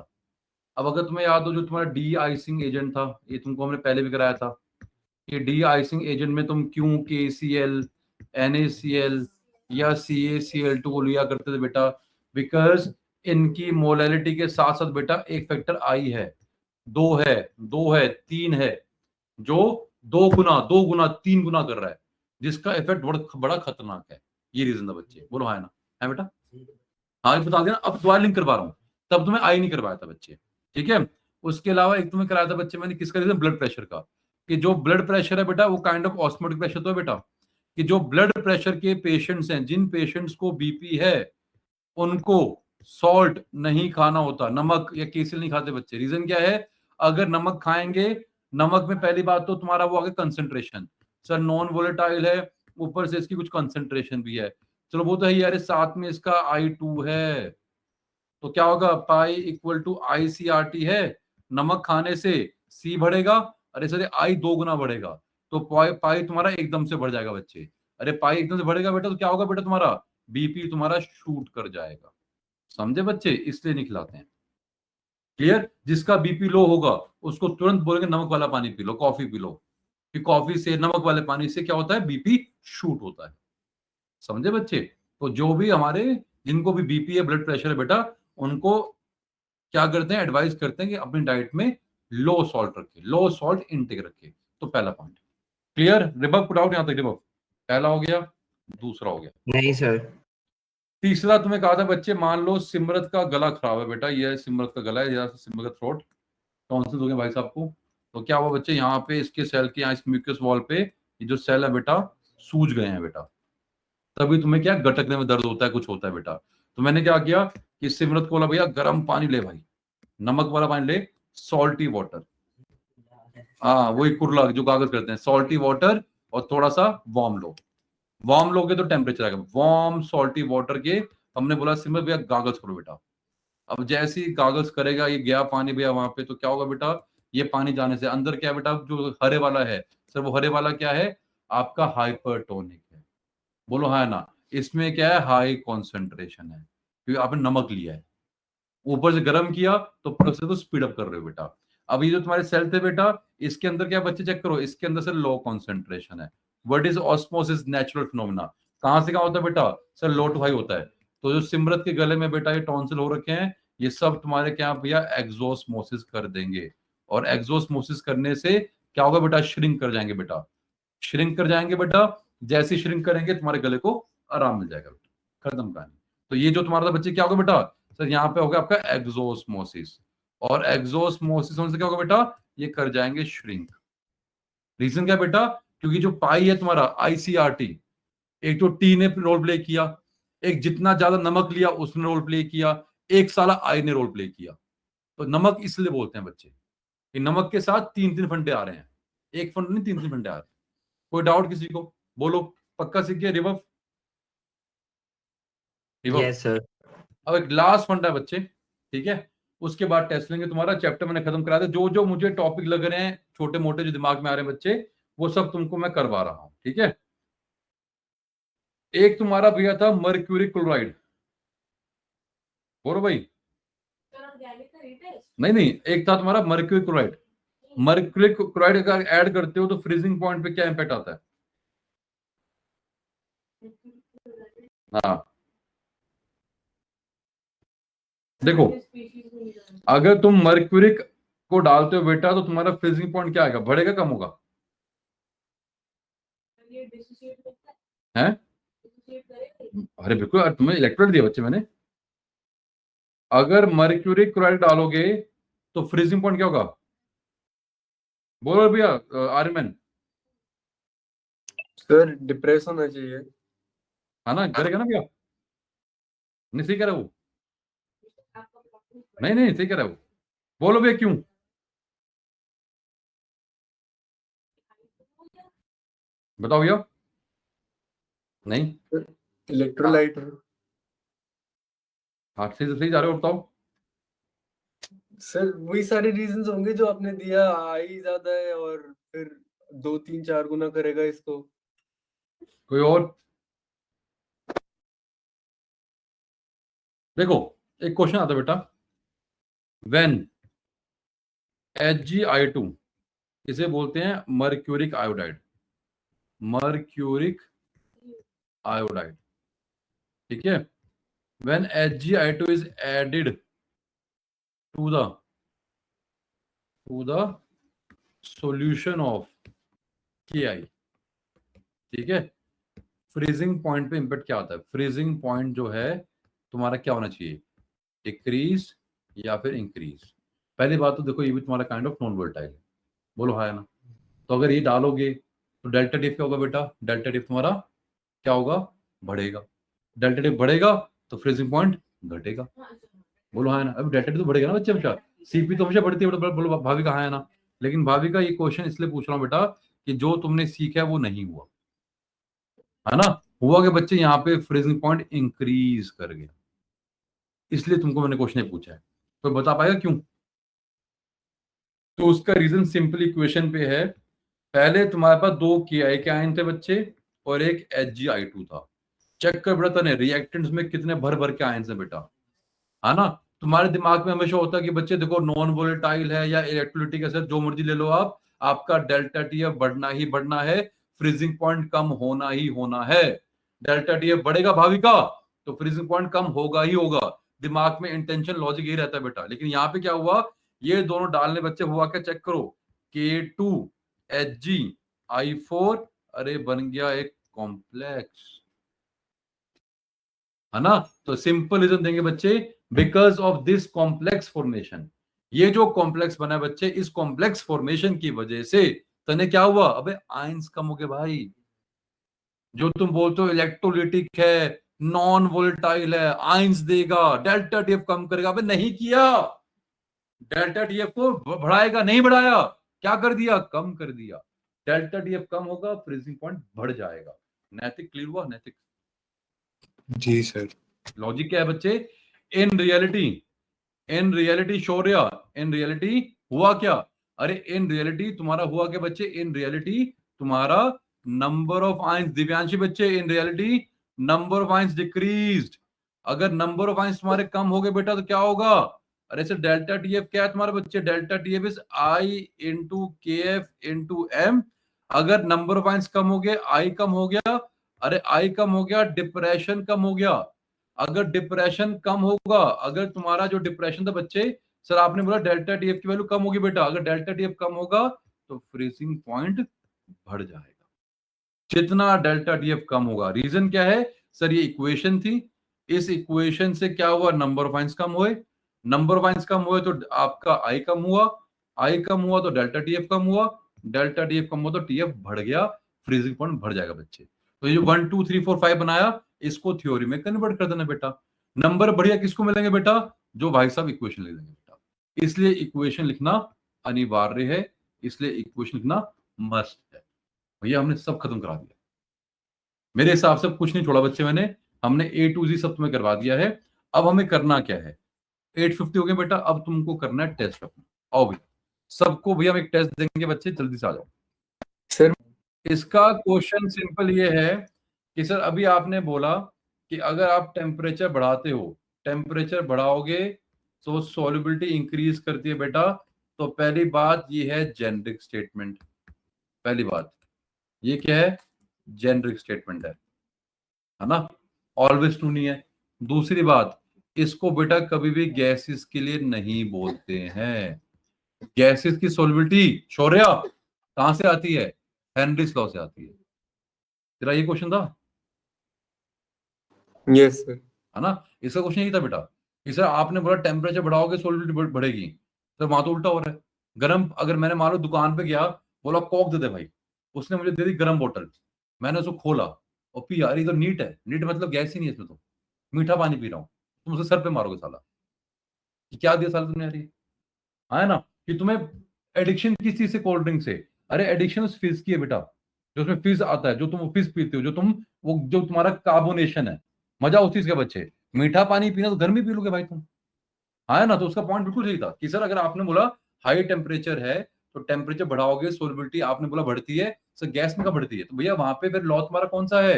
अब अगर तुम्हें याद हो जो तुम्हारा डी आइसिंग एजेंट था, ये तुमको हमने पहले भी कराया था कि डी आइसिंग एजेंट में तुम क्यों KCl NaCl या CaCl2 लिया करते थे बेटा, बिकॉज इनकी मोलैलिटी के साथ साथ बेटा एक फैक्टर आई है, दो है 3 है, जो 2 गुना 3 गुना कर रहा है, जिसका इफेक्ट बड़ा खतरनाक है। ये रीजन था बच्चे, बोलो हाँ ना, है बेटा? हाँ बता देना, अब दोबारा लिंक करवा रहा हूँ, तब तुम्हें आई नहीं करवाया था बच्चे, ठीक है। उसके अलावा एक तुम्हें कराया था बच्चे मैंने किसका रीजन, ब्लड प्रेशर का, कि जो ब्लड प्रेशर है बेटा वो काइंड ऑफ ऑस्मोटिक प्रेशर तो है बेटा, कि जो ब्लड प्रेशर के पेशेंट्स हैं, जिन पेशेंट्स को बीपी है उनको सॉल्ट नहीं खाना होता, नमक या केसिल नहीं खाते बच्चे। रीजन क्या है, अगर नमक खाएंगे, नमक में पहली बात तो तुम्हारा वो आगे कंसंट्रेशन, सर नॉन वोलेटाइल है, ऊपर से इसकी कुछ कंसंट्रेशन भी है, चलो वो तो है यार, साथ में इसका I2 है, तो क्या होगा पाई इक्वल टू ICRT है, नमक खाने से C बढ़ेगा, अरे सर I 2 गुना बढ़ेगा, तो पाई तुम्हारा एकदम से बढ़ जाएगा बच्चे। अरे पाई एकदम से बढ़ेगा बेटा तो क्या होगा बेटा, तुम्हारा बीपी तुम्हारा शूट कर जाएगा, समझे बच्चे, इसलिए नहीं खिलाते हैं। क्लियर? जिसका बीपी लो होगा उसको तुरंत बोलेंगे नमक वाला पानी P low, coffee P low, कि कॉफी से, नमक वाले पानी से क्या होता है, बीपी शूट होता है। समझे बच्चे? तो जो भी हमारे, जिनको भी बीपी है, ब्लड प्रेशर है बेटा, उनको क्या करते हैं, एडवाइस करते हैं कि अपनी डाइट में लो सॉल्ट रखें, लो सॉल्ट इनटेक रखें। तो पहला पॉइंट क्लियर। रिबक पुट आउट, यहां तक रिबक पहला हो गया, दूसरा हो गया। नहीं सर। तीसरा तुम्हें कहा था बच्चे, मान लो सिमरत का गला खराब है बेटा, ये सिमरत का गला है, या सिमरत का थ्रोट, टॉन्सिल्स हो गए भाई साहब को। तो क्या हुआ बच्चे, यहाँ पे इसके सेल के, यहाँ इस म्यूकस वॉल पे ये जो सेल है बेटा सूज गए हैं बेटा, तभी तुम्हें क्या गटकने में दर्द होता है, कुछ होता है बेटा। तो मैंने क्या किया कि सिमरत को बोला भैया गर्म पानी ले भाई, नमक वाला पानी ले, सॉल्टी वाटर, हाँ वही कुरला जो कागज करते हैं, सॉल्टी वाटर और थोड़ा सा वार्म लो। वार्म लोगे तो टेम्परेचर आएगा, वार्म सॉल्टी वाटर के। हमने बोला सिमरत भैया गागल्स करो बेटा। अब जैसे ही गागल्स करेगा, ये गया पानी भैया वहां पे, तो क्या होगा बेटा, ये पानी जाने से अंदर क्या है बेटा, जो हरे वाला है सर, वो हरे वाला क्या है आपका, हाइपरटोनिक है। बोलो हाँ ना, इसमें क्या है, हाई कॉन्सेंट्रेशन है, क्योंकि आपने नमक लिया है, ऊपर से गर्म किया तो प्रोसेस को स्पीड अप कर रहे हो बेटा। अब ये जो तुम्हारे सेल थे बेटा, इसके अंदर क्या बच्चे चेक करो, इसके अंदर से लो कॉन्सेंट्रेशन है। What is osmosis, natural phenomena. कहां से कहां होता है बेटा सर, लो टू हाई होता है। तो जो सिमरत के गले में बेटा ये टॉन्सिल हो रखे हैं, ये सब तुम्हारे क्या भैया एग्जोस्मोसिस कर देंगे। और एग्जोस्मोसिस करने से क्या होगा बेटा, श्रिंक कर जाएंगे बेटा, श्रिंक कर जाएंगे बेटा। जैसे श्रिंक करेंगे तुम्हारे गले को आराम मिल जाएगा बेटा, खत्म कहानी। तो ये जो तुम्हारा बच्चे क्या होगा बेटा सर, यहाँ पे होगा आपका एग्जोस्मोसिस, और एग्जोस्मोसिस होने से क्या होगा बेटा, ये कर जाएंगे श्रिंक। रीजन क्या बेटा, क्योंकि जो पाई है तुम्हारा आईसीआरटी, एक तो टी ने रोल प्ले किया, एक जितना ज्यादा नमक लिया उसने रोल प्ले किया, एक साला आई ने रोल प्ले किया। तो नमक इसलिए बोलते हैं बच्चे कि नमक के साथ तीन तीन फंडे आ रहे हैं, एक फंड नहीं, तीन तीन फंडे आ रहे हैं। कोई डाउट किसी को, बोलो पक्का सीख गया। रिवर्फ, यस सर। अब एक लास्ट फंडा है बच्चे, ठीक है, उसके बाद टेस्ट लेंगे। तुम्हारा चैप्टर मैंने खत्म करा दिया, जो जो मुझे टॉपिक लग रहे हैं छोटे मोटे जो दिमाग में आ रहे हैं बच्चे, वो सब तुमको मैं करवा रहा हूं, ठीक है। एक तुम्हारा भैया था मर्क्यूरी क्लोराइड, बोलो भाई। नहीं नहीं, एक था तुम्हारा मर्क्यूरी क्लोराइड। मर्क्यूरी क्लोराइड का ऐड करते हो तो फ्रीजिंग पॉइंट पे क्या इंपैक्ट आता है? हाँ देखो, अगर तुम मर्क्यूरिक को डालते हो बेटा, तो तुम्हारा फ्रीजिंग पॉइंट क्या आएगा, बढ़ेगा कम होगा? हैं? अरे बिल्कुल, तुम्हें इलेक्ट्रोलाइट दिया बच्चे मैंने। अगर मर्क्यूरिक क्लोराइड डालोगे तो फ्रीजिंग पॉइंट क्या होगा, बोलो भैया आर्यमैन। सर डिप्रेस होना चाहिए। है ना, करेगा ना भैया? नहीं सही कह रहा वो, नहीं नहीं सही कह रहा वो, बोलो भैया क्यों? बताओ भैया। नहीं इलेक्ट्रोलाइट है हाँ, सही सही जा रहे हो, बताओ। सर, वही सारे रीजंस होंगे जो आपने दिया, आई ज्यादा है और फिर 2-3-4 गुना करेगा इसको। कोई और? देखो एक क्वेश्चन आता है बेटा, व्हेन HgI2, इसे बोलते हैं मर्क्यूरिक आयोडाइड, मर्क्यूरिक आयोडाइड, ठीक है। When HgI2 is added to the solution of Ki, ठीक है, फ्रीजिंग पॉइंट पे इंपैक्ट क्या आता है? फ्रीजिंग पॉइंट जो है तुम्हारा क्या होना चाहिए, डिक्रीज या फिर इंक्रीज। पहली बात तो देखो, ये भी तुम्हारा काइंड ऑफ नॉन वोलेटाइल है, बोलो हाँ ना। तो अगर ये डालोगे तो डेल्टा टिप क्या होगा बेटा, डेल्टा टिप तुम्हारा क्या होगा, बढ़ेगा। डेल्टा टिप बढ़ेगा तो फ्रीजिंग पॉइंट घटेगा, बोलो हाँ ना। अब डेल्टा टिप तो बढ़ेगा ना बच्चे, हमेशा सीपी तो हमेशा बढ़ती है, बोलो भाभी का हाँ है ना। लेकिन भाभी का ये क्वेश्चन इसलिए पूछ रहा हूँ बेटा कि जो तुमने सीखा है वो नहीं हुआ, है ना। हुआ कि बच्चे यहाँ पे फ्रीजिंग पॉइंट इंक्रीज कर गया, इसलिए तुमको मैंने क्वेश्चन पूछा है। तो बता पाएगा क्यों? तो उसका रीजन सिंपल इक्वेशन पे है। पहले तुम्हारे पास 2 Ki के आयन थे बच्चे और एक HgI2 था। चेक कर बेटा तने रिएक्टेंट्स में कितने भर भर के आयन है बेटा, है ना। तुम्हारे दिमाग में हमेशा होता है कि बच्चे देखो नॉन वोलेटाइल है या इलेक्ट्रोलिटिक एसिड, जो मर्जी ले लो आप, आपका डेल्टा टीएफ बढ़ना ही बढ़ना है, फ्रीजिंग पॉइंट कम होना ही होना है। डेल्टा टीएफ बढ़ेगा भाविका तो फ्रीजिंग पॉइंट कम होगा ही होगा। दिमाग में इंटेंशन लॉजिक यही रहता है बेटा। लेकिन यहाँ पे क्या हुआ, ये दोनों डालने बच्चे हुआ क्या, चेक करो, K2HgI4, अरे बन गया एक कॉम्प्लेक्स, है ना। तो सिंपल रीजन देंगे बच्चे, because of this complex formation. ये जो कॉम्प्लेक्स बना है बच्चे, इस कॉम्प्लेक्स फॉर्मेशन की वजह से तने क्या हुआ, अबे आयंस कम हो गए भाई। जो तुम बोलते हो इलेक्ट्रोलिटिक है, नॉन वोलेटाइल है, आयंस देगा, डेल्टा टीएफ कम करेगा, अबे नहीं किया। डेल्टा टीएफ को बढ़ाएगा, नहीं बढ़ाया, क्या कर दिया, कम कर दिया। डेल्टा टीएफ कम होगा, फ्रीजिंग पॉइंट बढ़ जाएगा। नैतिक क्लियर हुआ, नैतिक? जी सर। लॉजिक क्या है बच्चे, in reality Shaurya, in reality हुआ क्या, अरे इन रियलिटी तुम्हारा हुआ क्या बच्चे, इन रियलिटी तुम्हारा नंबर ऑफ आयंस, दिव्यांशी बच्चे, in reality number of ions decreased. अगर नंबर ऑफ आयंस तुम्हारे कम हो गए बेटा तो क्या होगा, अरे सर डेल्टा टीएफ क्या है तुम्हारे बच्चे, delta TF is I into के एफ इंटू एम। अगर नंबर ऑफ आयंस कम हो गए, आई कम हो गया, अरे आई कम हो गया, डिप्रेशन कम हो गया। अगर डिप्रेशन कम होगा, अगर तुम्हारा जो डिप्रेशन था बच्चे, सर आपने बोला डेल्टा टीएफ की वैल्यू कम होगी बेटा, अगर डेल्टा टीएफ कम होगा तो फ्रीजिंग पॉइंट बढ़ जाएगा। जितना डेल्टा टीएफ कम होगा, रीजन क्या है सर, ये इक्वेशन थी, इस इक्वेशन से क्या हुआ, नंबर ऑफ आयंस कम हुए, नंबर ऑफ आयंस कम हुए तो आपका आई कम हुआ, आई कम हुआ तो डेल्टा टीएफ कम हुआ, डेल्टा टीएफ कम हुआ तो टीएफ बढ़ गया, फ्रीजिंग पॉइंट बढ़ जाएगा बच्चे। तो ये जो 1 2 3 4 5 बनाया, इसको थ्योरी में कन्वर्ट कर देना बेटा। नंबर बढ़िया किसको मिलेंगे बेटा, जो भाई साहब इक्वेशन लिख देंगे बेटा। इसलिए इक्वेशन लिखना अनिवार्य है, इसलिए इक्वेशन लिखना मस्ट है। भैया हमने सब खत्म करा दिया, मेरे हिसाब से कुछ नहीं छोड़ा बच्चे, हमने A to Z सब तुम्हें करवा दिया है। अब हमें करना क्या है, 850 हो गए बेटा, अब तुमको करना है टेस्ट अपना। आओ भैया, सबको भैया हम एक टेस्ट देंगे बच्चे, जल्दी से आ जाओ। सर इसका क्वेश्चन सिंपल ये है कि सर अभी आपने बोला कि अगर आप टेम्परेचर बढ़ाते हो, टेम्परेचर बढ़ाओगे तो सॉल्युबिलिटी इंक्रीज करती है बेटा। तो पहली बात ये है जेनरिक स्टेटमेंट, पहली बात ये क्या है, जेनरिक स्टेटमेंट है ना, ऑलवेज ट्रू नहीं है। दूसरी बात, इसको बेटा कभी भी गैसेस के लिए नहीं बोलते हैं। गैसेस की सॉल्युबिलिटी शौर्य कहां से आती है, हेनरीज लॉ से आती है। तेरा ये क्वेश्चन था, यस सर। है ना। इसका क्वेश्चन यही था बेटा कि सर आपने बोला टेम्परेचर बढ़ाओगे सॉल्युबिलिटी बढ़ेगी, सर वहां तो उल्टा हो रहा है। गर्म, अगर मैंने मान लो दुकान पे गया, बोला कोक दे दे भाई, उसने मुझे दे दी गर्म बोतल, मैंने उसको खोला और पी, यार ये तो नीट है, नीट मतलब गैस ही नहीं है इसमें, तो मीठा पानी पी रहा हूँ, तुम उसे सर पे मारोगे साला कि क्या दिया साला तुमने यार ये, है ना। कि तुम्हें एडिक्शन किस चीज से, कोल्ड ड्रिंक से, अरे एडिक्शन उस फिज की है बेटा, जो उसमें फिज आता है, जो तुम फिज पीते हो, जो तुम वो जो तुम्हारा कार्बोनेशन है, मजा उस चीज का बच्चे। मीठा पानी पीना तो गर्मी पी लोगे भाई तुम, है ना। तो उसका पॉइंट बिल्कुल सही था कि सर अगर आपने बोला हाई टेम्परेचर है तो टेम्परेचर बढ़ाओगे सोलबिलिटी, आपने बोला बढ़ती है, सर गैस में कब बढ़ती है, तो भैया वहां पे फिर लॉ तुम्हारा कौन सा है,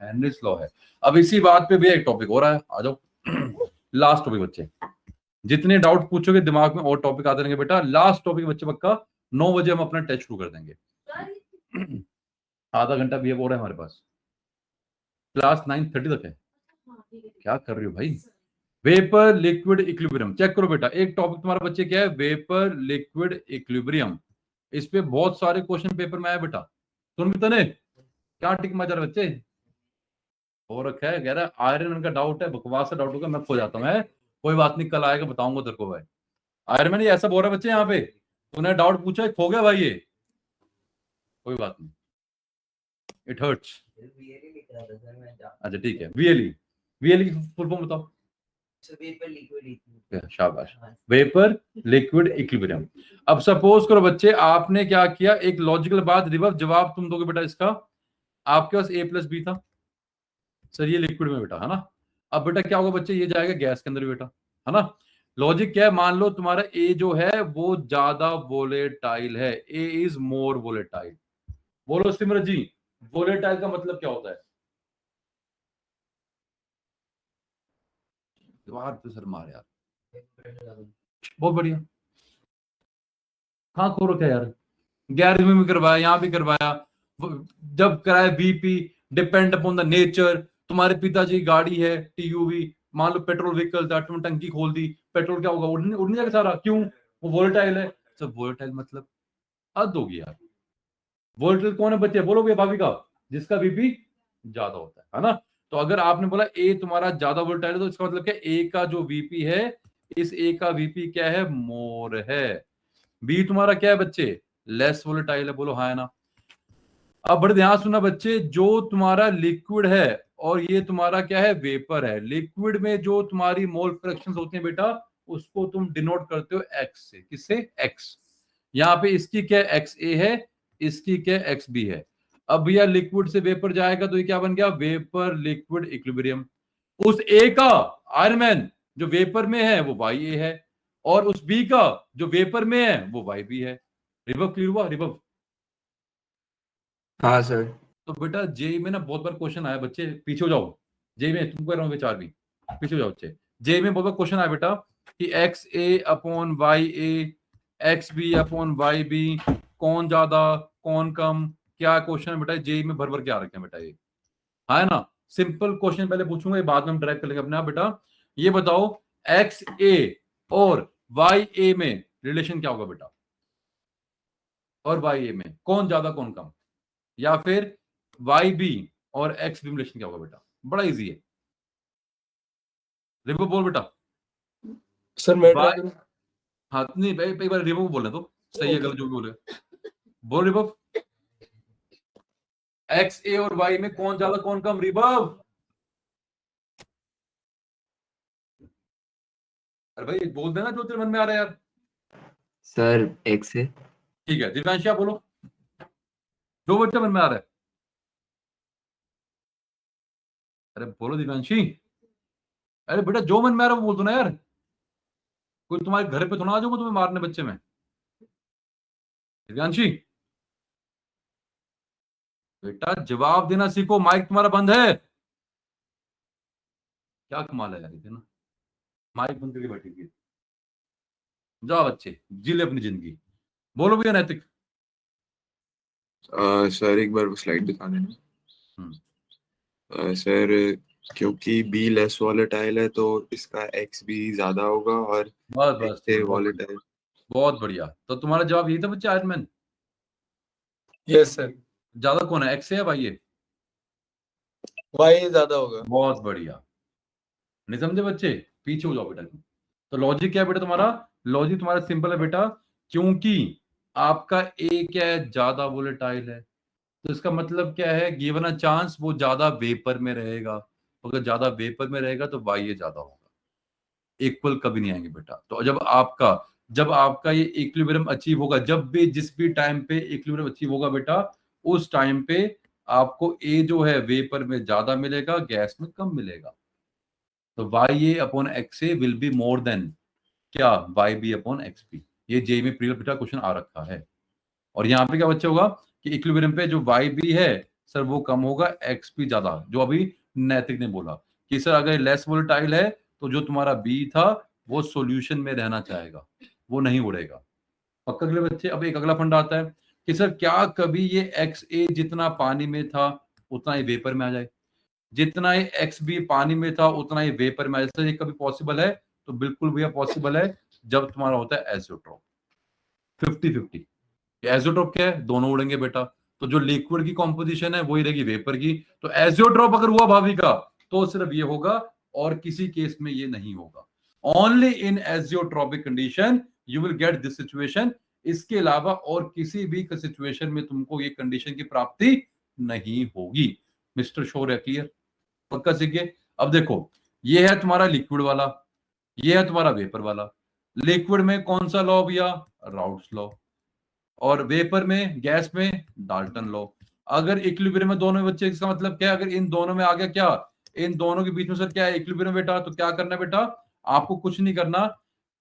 हेनरीज लॉ है। अब इसी बात पे भैया एक टॉपिक हो रहा है, आ जाओ लास्ट टॉपिक बच्चे, जितने डाउट पूछोगे दिमाग में और टॉपिक आते रहेंगे बेटा। लास्ट टॉपिक बच्चे पक्का 9 बजे हम अपना टेस्ट शुरू कर देंगे। आधा घंटा भी हो रहा है हमारे पास, क्लास 9:30 तक है। क्या कर रही हो भाई, वेपर लिक्विड इक्विलिब्रियम चेक करो बेटा। एक टॉपिक तुम्हारे बच्चे क्या है, वेपर लिक्विड इक्विलिब्रियम। इस पे बहुत सारे क्वेश्चन पेपर में आया बेटा। सुन भी तने क्या टिक मार रहे बच्चे, हो रखा है, कह रहा है आयरन का डाउट है, बकवास का डाउट होगा, मैं खो जाता हूँ। है कोई बात नहीं, कल आएगा बताऊंगा तेरे को भाई। आयरन मैंने ऐसा बोल रहा है बच्चे, यहाँ पे तूने डाउट पूछा है, खो गया भाई ये, कोई बात नहीं, इट हर्ट्स। अच्छा ठीक है, वीएलई, वीएलई की फुल फॉर्म बताओ। शाबाश, वेपर लिक्विड इक्विलिब्रियम। अब सपोज करो बच्चे आपने क्या किया, एक लॉजिकल बात, रिवर्स जवाब तुम दोगे बेटा इसका। आपके पास A+B था, सर ये लिक्विड में बेटा, है ना। अब बेटा क्या होगा बच्चे, ये जाएगा गैस के अंदर बेटा, है ना। लॉजिक क्या है, मान लो तुम्हारा A जो है वो ज्यादा वोलेटाइल है, A इज मोर वोलेटाइल। बोलो सिमरत जी, वोलेटाइल का मतलब क्या होता है, दीवार पे सर मार यार, बहुत बढ़िया, कहाँ खो रखा है यार, 11वीं में करवाया, यहाँ भी करवाया। जब कराया BP depend upon the nature. तुम्हारे पिताजी की गाड़ी है टीयूवी, मान लो पेट्रोल व्हीकल था, तुमने टंकी खोल दी, पेट्रोल क्या होगा, उड़ने जाएगा सारा। क्यों? वो वोलेटाइल है। सब वोलेटाइल मतलब हद होगी यार। वोलेटाइल कौन है बच्चे, बोलो भैया भाभी का? जिसका बीपी ज्यादा होता है ना। तो अगर आपने बोला ए तुम्हारा ज्यादा वोलेटाइल है, तो इसका मतलब क्या, ए का जो वीपी है, इस ए का वीपी क्या है, मोर है। बी तुम्हारा क्या है बच्चे, लेस वोलेटाइल है। बोलो हाँ है ना। अब बड़े ध्यान सुनना बच्चे, जो तुम्हारा लिक्विड है और ये तुम्हारा क्या है, वेपर है। लिक्विड में जो तुम्हारी मोल फ्रैक्शंस होते हैं बेटा, उसको तुम डिनोट करते हो एक्स से। किससे? एक्स। यहाँ पे इसकी क्या एक्स ए है, इसकी क्या एक्स बी है। अब भैया लिक्विड से वेपर जाएगा तो ये क्या बन गया, वेपर लिक्विड इक्विलिब्रियम। उस ए का आयरन मैन जो वेपर में है वो वाई ए है, और उस बी का जो वेपर में है वो वाई बी है। रिवर्व क्लियर हुआ? रिवर्व। हाँ सर। तो बेटा जेई में ना बहुत बार क्वेश्चन आया बच्चे, पीछे हो जाओ। जेई में तुमको कह रहा हूँ विचार भी, पीछे हो जाओ बच्चे। जेई में बहुत बार क्वेश्चन आया बेटा कि x A upon y A, x B upon y B, कौन ज्यादा कौन कम। क्या क्वेश्चन है बेटा जेई में, भर भर के आ रखे हैं बेटा ये। हाँ है ना। सिंपल क्वेश्चन पहले पूछूंगा, ये बाद में हम डायरेक्ट कर लेंगे अपने आप। बेटा ये बताओ एक्स ए और वाई ए में रिलेशन क्या होगा बेटा, और वाई ए में कौन ज्यादा कौन कम, या फिर वाई बी और एक्स बी रिलेशन क्या होगा बेटा। बड़ा इजी है। रिवो बोल बेटा। सर मैं ट्राई वाई, करूं? हाँ नहीं भाई एक बार रिवो बोलने तो सही है, गलत जो भी बोले बोल। रिवो, एक्स ए और वाई में कौन ज्यादा कौन कम। रिवो, अरे भाई बोल देना जो तेरे मन में आ रहा है यार। सर एक्स है। ठीक है दिव्यांशी आप बोलो, जो बच्चा मन में आ रहा है। अरे बोलो दिव्यांशी। अरे बेटा जो मन में आ रहा है वो बोल दो ना यार। कोई तुम्हारे घर पे थोड़ा आ जाऊंगा तुम्हें मारने बच्चे में। दिव्यांशी बेटा जवाब देना सीखो, माइक तुम्हारा बंद है। क्या कमाल है यार ये ना, माइक बंद करके बैठी थी। जाओ बच्चे जी ले अपनी जिंदगी। बोलो भैया नैतिक। सर एक बार स्लाइड दिखा देना। सर क्योंकि बी लेस वॉलेटाइल है तो इसका एक्स भी ज्यादा होगा, और बस बस एक्स से बहुत बढ़िया, वॉलेटाइल। बहुत बढ़िया। तो तुम्हारा जवाब यही था बच्चे, आयरन मैन। Yes sir. ज्यादा कौन है, एक्स है या वाई है? वाई ज्यादा होगा। बहुत बढ़िया। नहीं समझे बच्चे, पीछे हो जाओ बेटा। तो लॉजिक क्या है बेटा तुम्हारा, लॉजिक तुम्हारा सिंपल है बेटा। क्योंकि आपका ए क्या है, ज्यादा वोलेटाइल है, तो इसका मतलब क्या है, गिवन अ चांस वो ज्यादा वेपर में रहेगा। अगर ज्यादा वेपर में रहेगा तो वाई ए ज्यादा होगा। इक्वल कभी नहीं आएंगे बेटा। तो जब आपका ये इक्विलिब्रियम अचीव होगा, जब भी जिस भी टाइम पे इक्विलिब्रियम अचीव होगा बेटा, उस टाइम पे आपको ए जो है वेपर में ज्यादा मिलेगा, गैस में कम मिलेगा। तो y A upon x A will be more than क्या, y B upon x B. ये जे में प्रीवियस बेटा क्वेश्चन आ रखा है। और यहाँ पे क्या बच्चा होगा कि इक्विलिब्रियम पे जो वाई बी है सर वो कम होगा, एक्स पी ज्यादा। जो अभी नैतिक ने बोला कि सर अगर लेस वोलेटाइल है तो जो तुम्हारा बी था वो सॉल्यूशन में रहना चाहेगा, वो नहीं उड़ेगा। पक्का अगले बच्चे। अब एक अगला फंडा आता है कि सर क्या कभी ये एक्स ए जितना पानी में था उतना ही वेपर में आ जाए, जितना ही एक्स बी पानी में था उतना ही वेपर में आ जाए। सर ये कभी पॉसिबल है? तो बिल्कुल भैया पॉसिबल है, जब तुम्हारा होता है एज़ोट्रोप 50-50। एज़ोट्रोप क्या है, दोनों उड़ेंगे बेटा। तो जो लिक्विड की कॉम्पोजिशन है वही रहेगी वेपर की। तो एज़ोट्रोप अगर हुआ भाभी का तो सिर्फ ये होगा, और किसी केस में ये नहीं होगा। Only in azeotropic condition you will get this situation. इसके अलावा और किसी भी सिचुएशन में तुमको ये कंडीशन की प्राप्ति नहीं होगी। मिस्टर शोर है, क्लियर? पक्का सीखिए। अब देखो ये है तुम्हारा लिक्विड वाला, ये है तुम्हारा वेपर वाला। लिक्विड में कौन सा लॉ भैया, राउट्स लॉ। और वेपर में, गैस में डाल्टन लॉ। अगर इक्विलिब्रियम में दोनों बच्चे, इसका मतलब क्या है, अगर इन दोनों में आ गया क्या, इन दोनों के बीच में सर क्या है, इक्विलिब्रियम बेटा। तो क्या करना है बेटा, आपको कुछ नहीं करना,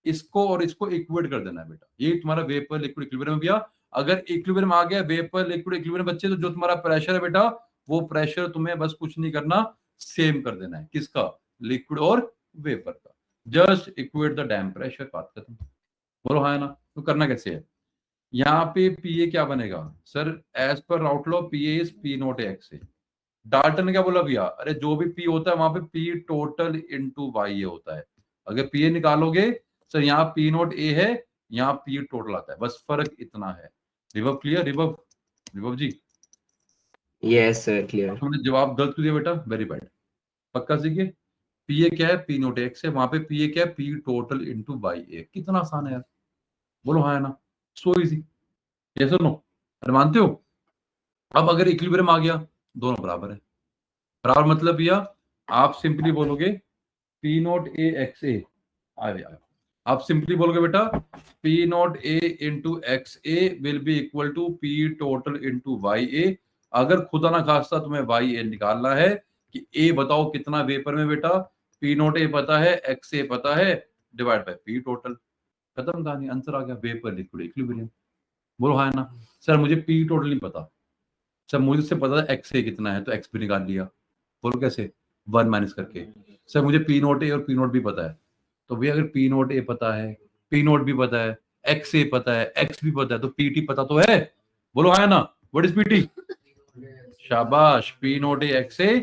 इसको और इसको इक्वेट कर देना है बेटा। ये तुम्हारा वेपर लिक्विड इक्विलिब्रियम भैया। अगर इक्विलिब्रियम आ गया, वेपर लिक्विड इक्विलिब्रियम बच्चे, तो जो तुम्हारा प्रेशर है बेटा, वो प्रेशर तुम्हें बस कुछ नहीं करना, सेम कर देना है। किसका, लिक्विड और वेपर का। Just equate the dam pressure, बात खत्म। बोलो हाँ है ना। तो करना कैसे है, यहाँ पे पी ए क्या बनेगा सर, एज पर आउटलॉ P A is P naught X A. Dalton ने क्या बोला भैया, अरे जो भी पी होता है वहां पे पी टोटल इंटू वाई ए होता है। अगर पी ए निकालोगे सर यहाँ पी नोट ए है, यहाँ पी टोटल आता है, बस फर्क इतना है। Reverb clear? रिवर्ब जी यस सर क्लियर। तुमने जवाब गलत दिया बेटा, वेरी बैड। पक्का सीखिए, पी ए क्या है, पी नोट एक्स है, वहां पे पी ए क्या है, पी टोटल इंटू वाई ए। कितना आसान है यार, बोलो हाँ है ना, सो इजी। यस और नो, अरे मानते हो? अब अगर इक्विलिब्रियम आ गया, दोनों बराबर है। बराबर मतलब भैया आप सिंपली बोलोगे P naught A x A, आप सिंपली बोलोगे बेटा P naught A into x A will be equal to P total into y A. अगर खुदा ना खास्ता तुम्हें वाई ए निकालना है कि ए बताओ कितना वेपर में बेटा, पी नोट ए पता है, एक्स ए पता है, डिवाइड बाय पी टोटल, खत्म कहानी, आंसर आ गया, वेपर लिक्विड इक्विलिब्रियम। बोलो हाँ है ना? सर मुझे पी टोटल नहीं पता, सर मुझे से पता है एक्स ए कितना है तो एक्स भी निकाल लिया। बोलो कैसे? 1 माइनस करके। सर मुझे पी नोट ए और पी नोट भी पता है, तो भैया अगर पी नोट ए पता है, पी नोट भी पता है, एक्स ए पता है, एक्स भी पता है, तो पी टी पता तो है। बोलो हाँ है ना? What is P T? शाबाश, P naught A x A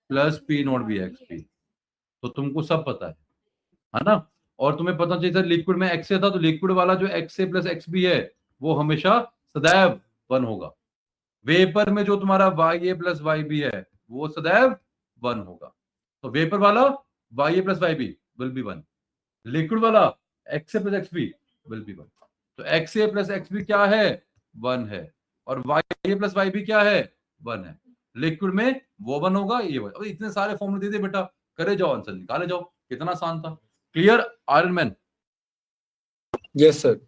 plus P naught B x P, तो तुमको सब पता है ना? और तुम्हें पता चाहिए सर लिक्विड में एक्स ए था, तो लिक्विड वाला जो x A plus x B है वो हमेशा सदैव 1 होगा। वेपर में जो तुम्हारा y A plus y B है वो सदैव 1 होगा। तो वेपर वाला y A plus y B will be 1, liquid वाला x A plus x B will be 1। तो x A plus x B क्या है? 1 है, और y A plus y B क्या है? 1 है। लिक्विड में वो 1 होगा, ये 1। अब इतने सारे फॉर्मूले दे दे बेटा, करे जाओ, आंसर निकाले जाओ, कितना आसान था। Clear iron man? Yes sir.